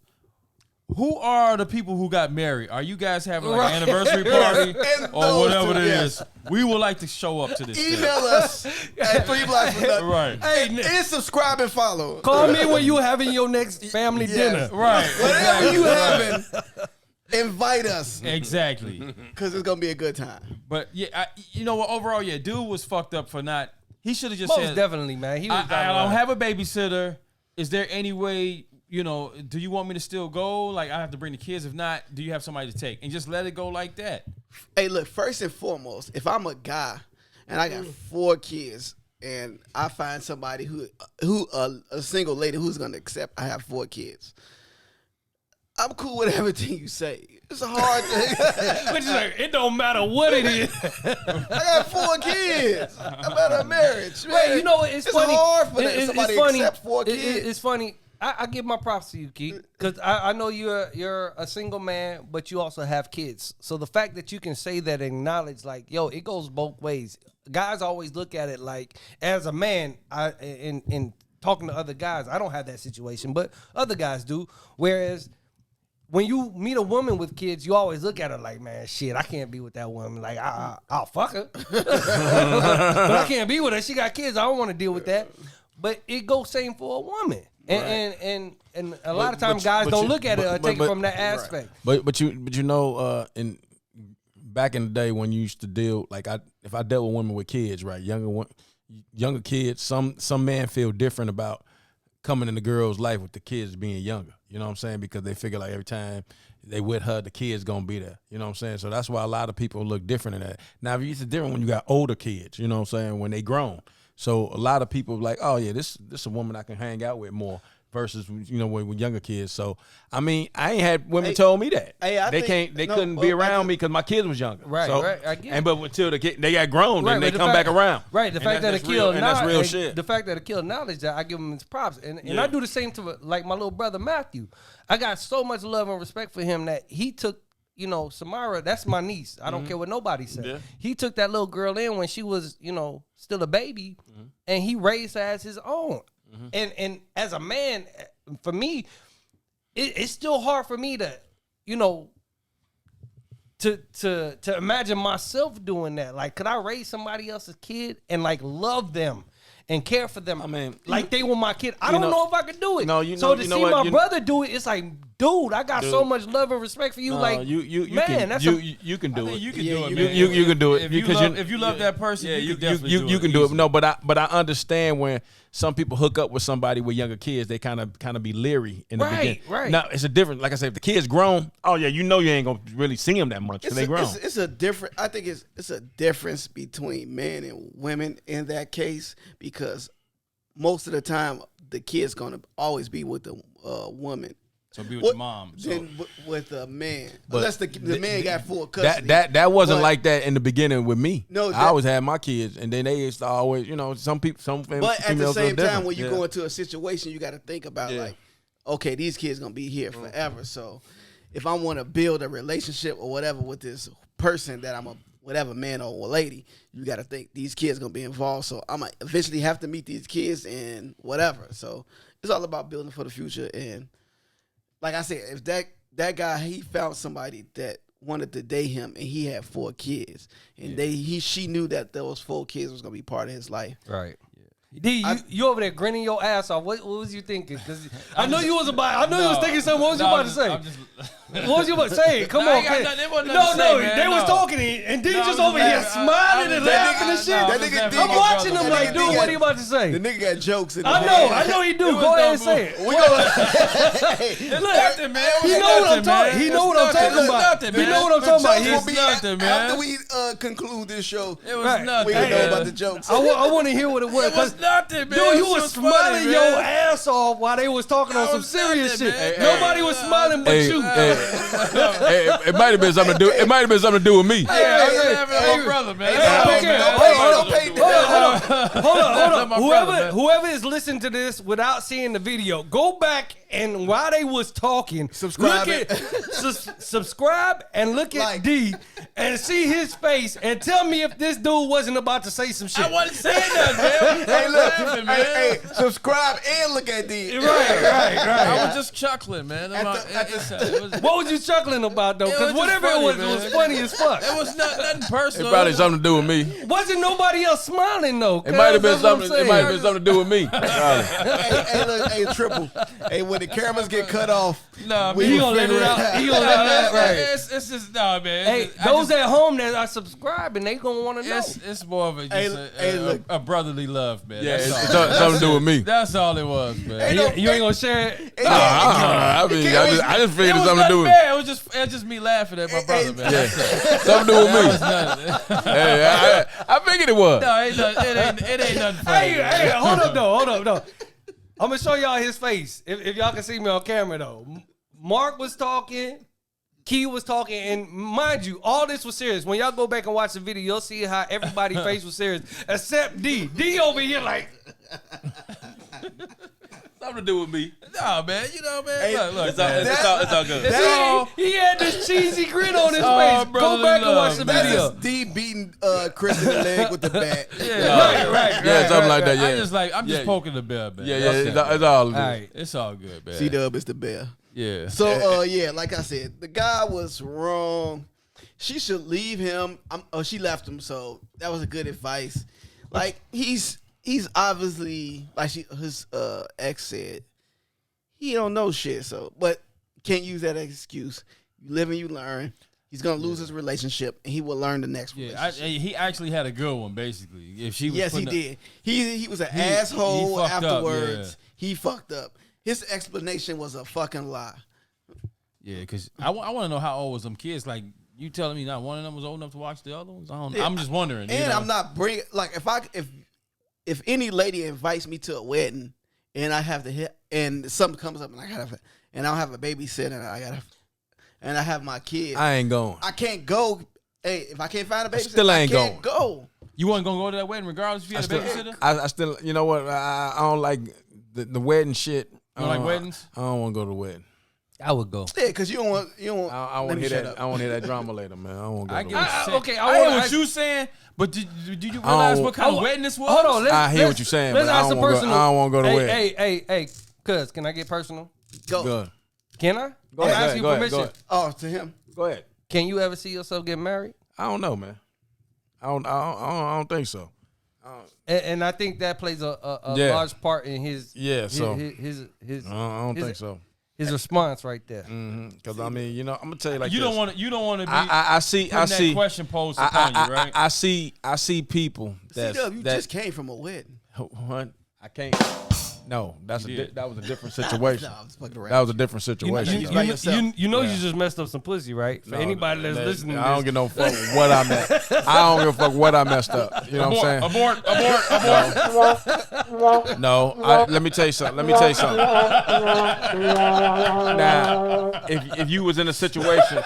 who are the people who got married? Are you guys having like an anniversary party And or those whatever two, it yes. is? We would like to show up to this. Email us at 3 blocks from nothing. Right. Hey, And subscribe and follow. call me when you having your next family dinner. Right. Whatever you having, invite us Exactly. because it's gonna be a good time. But yeah, you know what? Overall, yeah, dude was fucked up for not. He should have just Most said, definitely, man. He was I don't have a babysitter. Is there any way, do you want me to still go? Like, I have to bring the kids. If not, do you have somebody to take? And just let it go like that. Hey, look, first and foremost, if I'm a guy and I got 4 kids and I find somebody who a single lady who's gonna accept I have 4 kids, I'm cool with everything you say. It's a hard thing. But like, it don't matter what it is. I got 4 kids. I'm at a marriage. Man. Wait, you know what? It's funny. hard for It- somebody it's funny. to accept 4 kids. It's funny. I give my props to you, Keith, because I know you're a single man, but you also have kids. So the fact that you can say that and acknowledge, like, yo, it goes both ways. Guys always look at it like, as a man, in talking to other guys, I don't have that situation, but other guys do. Whereas when you meet a woman with kids, you always look at her like, man, shit, I can't be with that woman. Like, I'll fuck her, but I can't be with her. She got kids. I don't want to deal with that. But it goes same for a woman. And a lot of times guys don't look at it or take it from that aspect. But you know, in back in the day when you used to deal, like if I dealt with women with kids, right, younger kids, some men feel different about coming in the girl's life with the kids being younger. You know what I'm saying? Because they figure like every time they with her, the kid's gonna be there. You know what I'm saying? So that's why a lot of people look different in that. Now, it's different when you got older kids. You know what I'm saying? When they grown. So a lot of people like, oh yeah, this a woman I can hang out with more versus, you know, with younger kids. So I mean, I ain't had women told me that they couldn't be around me because my kids was younger. Right, so, right. I get it. But until they got grown, then they come back around. Right. The fact that a kid that's real shit. The fact that a kid knowledge that I give him his props, and I do the same to like my little brother Matthew. I got so much love and respect for him that he took. You know, Samara, that's my niece. I don't care what nobody said. Yeah. He took that little girl in when she was, you know, still a baby, and he raised her as his own. And as a man, for me, it's still hard for me to, you know, to imagine myself doing that. Like, could I raise somebody else's kid and like love them and care for them? I mean, like they were my kid. I don't know if I could do it. No, so to see my brother do it, it's like, dude, I got so much love and respect for you. No, like, you man, can, you can do it. You can do it, man. You can do it. If you love that person, you can do it. No, but I understand when some people hook up with somebody with younger kids, they kind of be leery in the beginning. Right. Now it's a different. Like I said, if the kid's grown, oh yeah, you know you ain't gonna really see them that much because they grown. It's a different. I think it's a difference between men and women in that case because most of the time the kid's gonna always be with the woman. So be with the mom. Then with a man, unless the man got full custody. That wasn't like that in the beginning with me. No, I always had my kids, and then they used to always, you know, some females. But at the same time, when you go into a situation, you got to think about like, okay, these kids gonna be here forever. So if I want to build a relationship or whatever with this person that I'm a whatever man or lady, you got to think these kids gonna be involved. So I'm gonna eventually have to meet these kids and whatever. So it's all about building for the future and. Like I said, if that guy, he found somebody that wanted to date him and he had 4 kids and she knew that those 4 kids was gonna be part of his life. Right. D, you over there grinning your ass off. What was you thinking? Because I know you was about. I know you was thinking something. What was you about to say? What was you about to say? Come on, kid. No, they was talking and D just over here smiling and laughing and shit. I'm watching them like, dude, what are you about to say? The nigga got jokes. I know he do. Go ahead and say it. Look, man. He know what I'm talking. He know what I'm talking about. He know what I'm talking about. He's nothing, man. After we conclude this show, it was nothing. We gonna know about the jokes. I want to hear what it was. Nothing, man. Dude, you was smiling your ass off while they was talking on some serious shit. Nobody was smiling but you. It might have been something to do. It might have been something to do with me. Hey, brother, man. Hold on. Whoever is listening to this without seeing the video, go back and while they was talking, subscribe and look at D and see his face and tell me if this dude wasn't about to say some shit. I wasn't saying that, man. Hey, subscribe and look at D. Right. I was just chuckling, man. What was you chuckling about though? Because whatever it was funny as fuck. It was nothing personal. It probably something to do with me. Wasn't nobody else smiling though? It might have been something. It might have been something to do with me. Hey, Triple. Hey, when the cameras get cut off, he gonna let it out. He gonna let it out. Right. It's just man. Hey, those at home that are subscribing, they gonna want to know. It's more of a brotherly love, man. Yeah, it's something to do with me. That's all it was, man. You ain't gonna share it. I just figured it's something to do with me. It was just me laughing at my brother, man. Yeah, something to do with me. Hey, I figured it was. No, it ain't nothing funny. Hey, hold up though. I'm gonna show y'all his face. If y'all can see me on camera though. Mark was talking, Key was talking, and mind you, all this was serious. When y'all go back and watch the video, you'll see how everybody's face was serious, except D. D over here like something to do with me. Nah, man. You know, man. Hey, look, It's all, man. it's all good. He had this cheesy grin on his Oh, face. Go brotherly back and watch love, the man. video. That's D beating Chris in the leg with the bat. Yeah, Yeah, something like that. I'm Yeah, just Yeah. poking the bear, man. yeah. That's It's it. it's all good. All right. It's all good, man. C-Dub is the bear. Yeah. So, yeah, like I said, the guy was wrong. She should leave him. She left him, so that was a good advice. Like, he's obviously, like his ex said, he don't know shit, so, but can't use that as excuse. You live and you learn. He's going to lose his relationship, and he will learn the next relationship. He actually had a good one, basically. If she was Yes, he putting did. He was an He asshole fucked up, afterwards. He fucked up. His explanation was a fucking lie. Yeah, because I want to know how old was them kids. Like, you telling me not one of them was old enough to watch the other ones? I don't know. Yeah, I'm just wondering. And I'm not bringing, like, if any lady invites me to a wedding and I have to hit, and something comes up and I don't have a babysitter and I have my kid, I ain't going. I can't go. Hey, if I can't find a babysitter, still ain't I can't going. go. You wasn't going to go to that wedding regardless if you had a babysitter? I still, you know what? I don't like the wedding shit. You don't like weddings? I don't want to go to the wedding. I would go. Yeah, because you don't want. I let want me to hear shut that. up. I want to hear that drama later, man. I don't want to go I to get the what wedding. you're saying. Okay, I hear what I- you saying, but did you realize what kind of wedding this was? Hold on. I hear what you're saying, Let's but I ask don't a wanna go- personal. I don't wanna go to hey, wedding. Hey, cuz, can I get personal? Go. Good. Can I? Go I'm ahead, asking go you ahead, permission. go ahead. Oh, to him. Go ahead. Can you ever see yourself get married? I don't know, man. I don't think so. And I think that plays a Yeah. large part in his So his I don't his- think so. his response right there. Because I mean, you know, I'm gonna tell you like You this. don't want to be I see. putting that question posed upon you, right? I see people that C-Dub, you just came from a wedding. what? I can't. No, that was a different situation. No, I was fucking around. That was a different situation. you- though. by yourself. You know you just messed up some pussy, right? For anybody that's listening to I don't this. give no fuck what I messed. I don't give a fuck what I messed up. You know what I'm saying? Abort. No, let me tell you something. Now, if you was in a situation,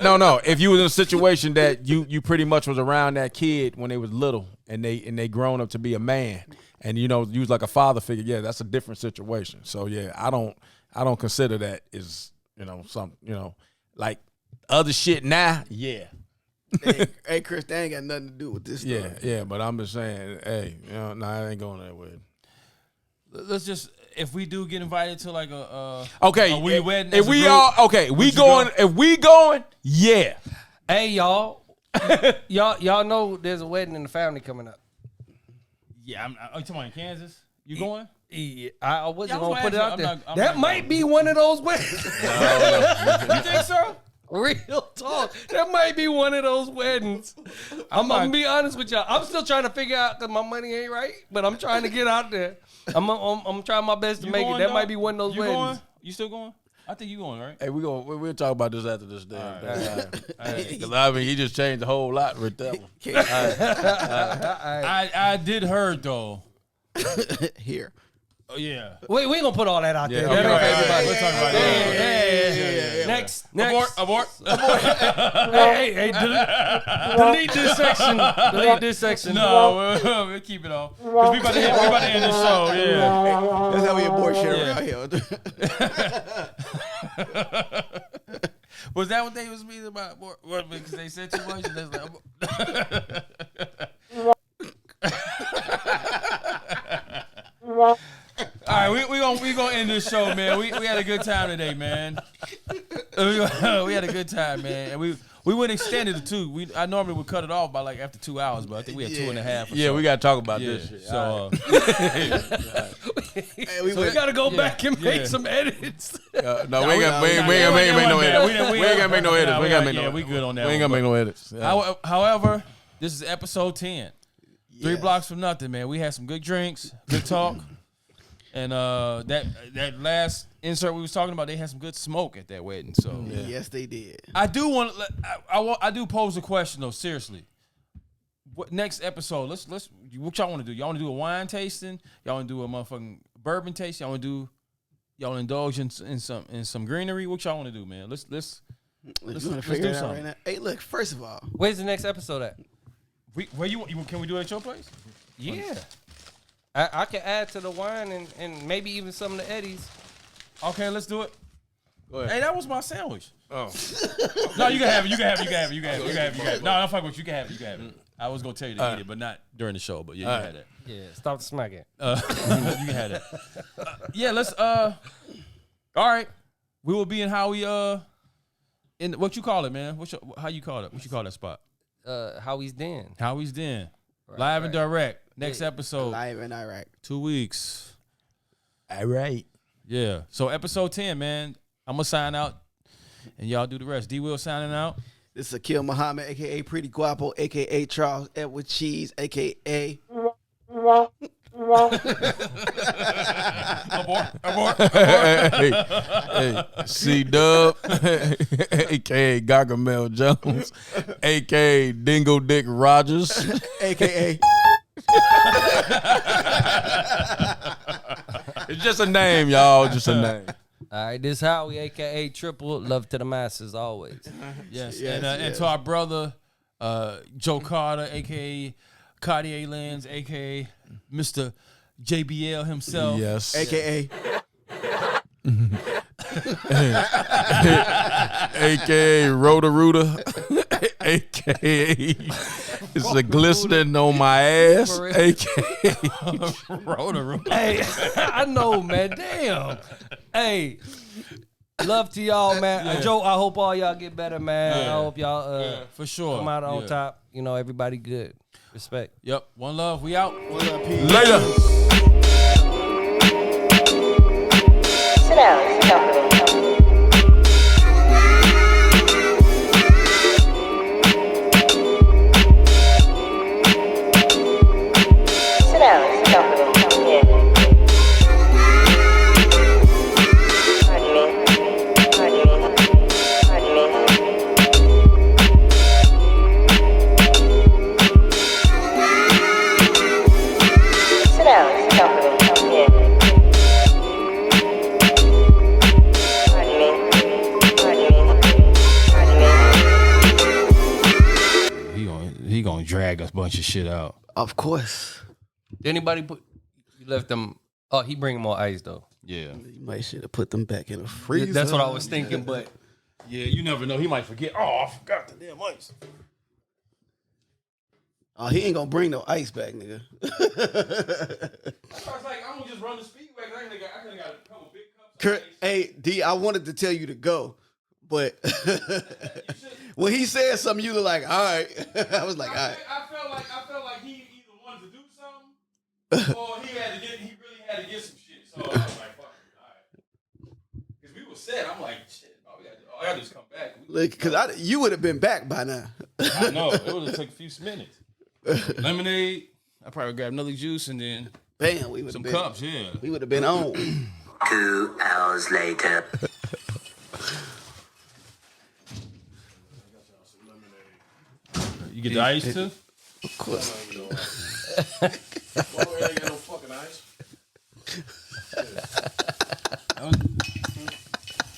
if you was in a situation that you pretty much was around that kid when they was little and they grown up to be a man, and you know you was like a father figure, yeah, that's a different situation. So yeah, I don't consider that is like other shit now. Yeah. Hey, Chris, that ain't got nothing to do with this. Yeah, story. yeah, but I'm just saying, hey, I ain't going that way. Let's just, if we do get invited to like a Okay, we wedding if as a we group, all okay, we would you going. go? If we going, yeah. Hey y'all, y'all know there's a wedding in the family coming up. Yeah, I'm talking about in Kansas. You going? Yeah, I wasn't Yeah, I was gonna put it gonna out ask there. you. I'm That not might going. be one of those weddings. You think so? Real talk. That might be one of those weddings. I'm gonna be honest with y'all. I'm still trying to figure out because my money ain't right, but I'm trying to get out there. I'm trying my best to You make going, it. That dog? might be one of those You weddings. going? You still going? I think you going, right? Hey, we'll talk about this after this damn thing. right. Because I mean, he just changed a whole lot with that one. I did heard though. Here. Oh yeah. We ain't gonna put all that out there. okay, That ain't for okay, everybody. We'll talk about Hey, it. Next. Abort. Hey, delete this section. Delete this section. No, we'll keep it on. 'Cause we about to end the show. Yeah. That's how we abort shit Yeah. around here. Was that what they was meaning about? What, because they said too much. And they was like, all right, we gonna end this show, man. We had a good time today, man. We had a good time, man, and we went extended to 2. I normally would cut it off by like after 2 hours, but I think we had 2.5. Or Yeah, so. we got to talk about Yeah. this shit. So Hey, we So we went- gotta go back and make Yeah. some edits. no, we ain't gonna make no edits. We ain't gonna make no edits. We ain't gonna make no edits. We good on that. We ain't one, gonna make no edits. However, this is episode 10. 3 blocks from nothing, man. We had some good drinks, good talk, and that last insert we was talking about, they had some good smoke at that wedding. So Yes, they did. I do want to. I do pose a question though. Seriously, what next episode? Let's. What y'all want to do? Y'all want to do a wine tasting? Y'all want to do a motherfucking bourbon tasting? Y'all want to do? Y'all indulge in some greenery? What y'all want to do, man? Let's You want to let's figure do it out something. right now? Hey, look. First of all, Where's the next episode at? Where you can we do it at your place? Yeah. I can add to the wine and maybe even some of the eddies. Okay, let's do it. Go ahead. Hey, that was my sandwich. Oh. No, you can have it. You can have it. You can have it. You can have it. You can have it. You can have it. No, I'm fucking with you. You can have it. You can have it. I was gonna tell you to eat it, but not during the show. But yeah, you can have that. Yeah, stop smacking. You can have that. Yeah, let's. All right, we will be in Howie. In what you call it, man? How you call it? What you call that spot? Howie's Den. Howie's Den. Live and direct. Next episode. Live in Iraq. 2 weeks. All right. Yeah. So episode 10, man. I'm gonna sign out, and y'all do the rest. D Will signing out. This is Akil Muhammad, a.k.a. Pretty Guapo, a.k.a. Charles Edward Cheese, a.k.a. Abort. Hey, C-Dub, a.k.a. Gargamel Jones, a.k.a. Dingo Dick Rogers, a.k.a. It's just a name, y'all. Just a name. All right, this Howie, a.k.a. Triple. Love to the masses always. Yes. Yes, And yes. to our brother, Joe Carter, a.k.a. Cartier Lens, a.k.a. Mr. JBL himself. Yes. a.k.a. A.K.A. Roto-Rooter, A.K.A. It's a glistening on my ass, For real. A.K.A. Rotor. Hey, I know, man. Damn. Hey, love to y'all, man. Joe, I hope all y'all get better, man. Yeah. I hope y'all For sure. come out on Yeah. top. You know, everybody good. Respect. Yep. One love. We out. Later. Sit down, it's company. Sit down, it's company. Yeah. Pardon me. Pardon me. Pardon me. Sit down, it's company. Yeah. Pardon me. Pardon me. Pardon me. He gonna drag a bunch of shit out. Of course. Did anybody put? You left them. Oh, he bringing more ice though. Yeah. You might should have put them back in a freezer. That's what I was thinking, but Yeah. You never know. He might forget. Oh, I forgot the damn ice. Oh, he ain't gonna bring no ice back, nigga. I was like, I'm gonna just run the speedway. I could have got a couple big cups. Kurt, hey, D, I wanted to tell you to go, but when he said something, you were like, all right. I was like, all right. I felt like he either wanted to do something or he really had to get some shit. So I was like, fuck it, all right. Because we were set. I'm like, shit, all I gotta do is come back. Because you would have been back by now. I know. It would have taken a few minutes. Lemonade. I probably grab another juice and then Bam, we would some have been. cups, yeah. We would have been on. 2 hours later. You get the ice too? Of course.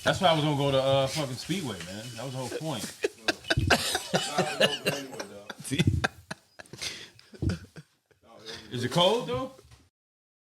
That's why I was gonna go to fucking Speedway, man. That was the whole point. Is it cold though?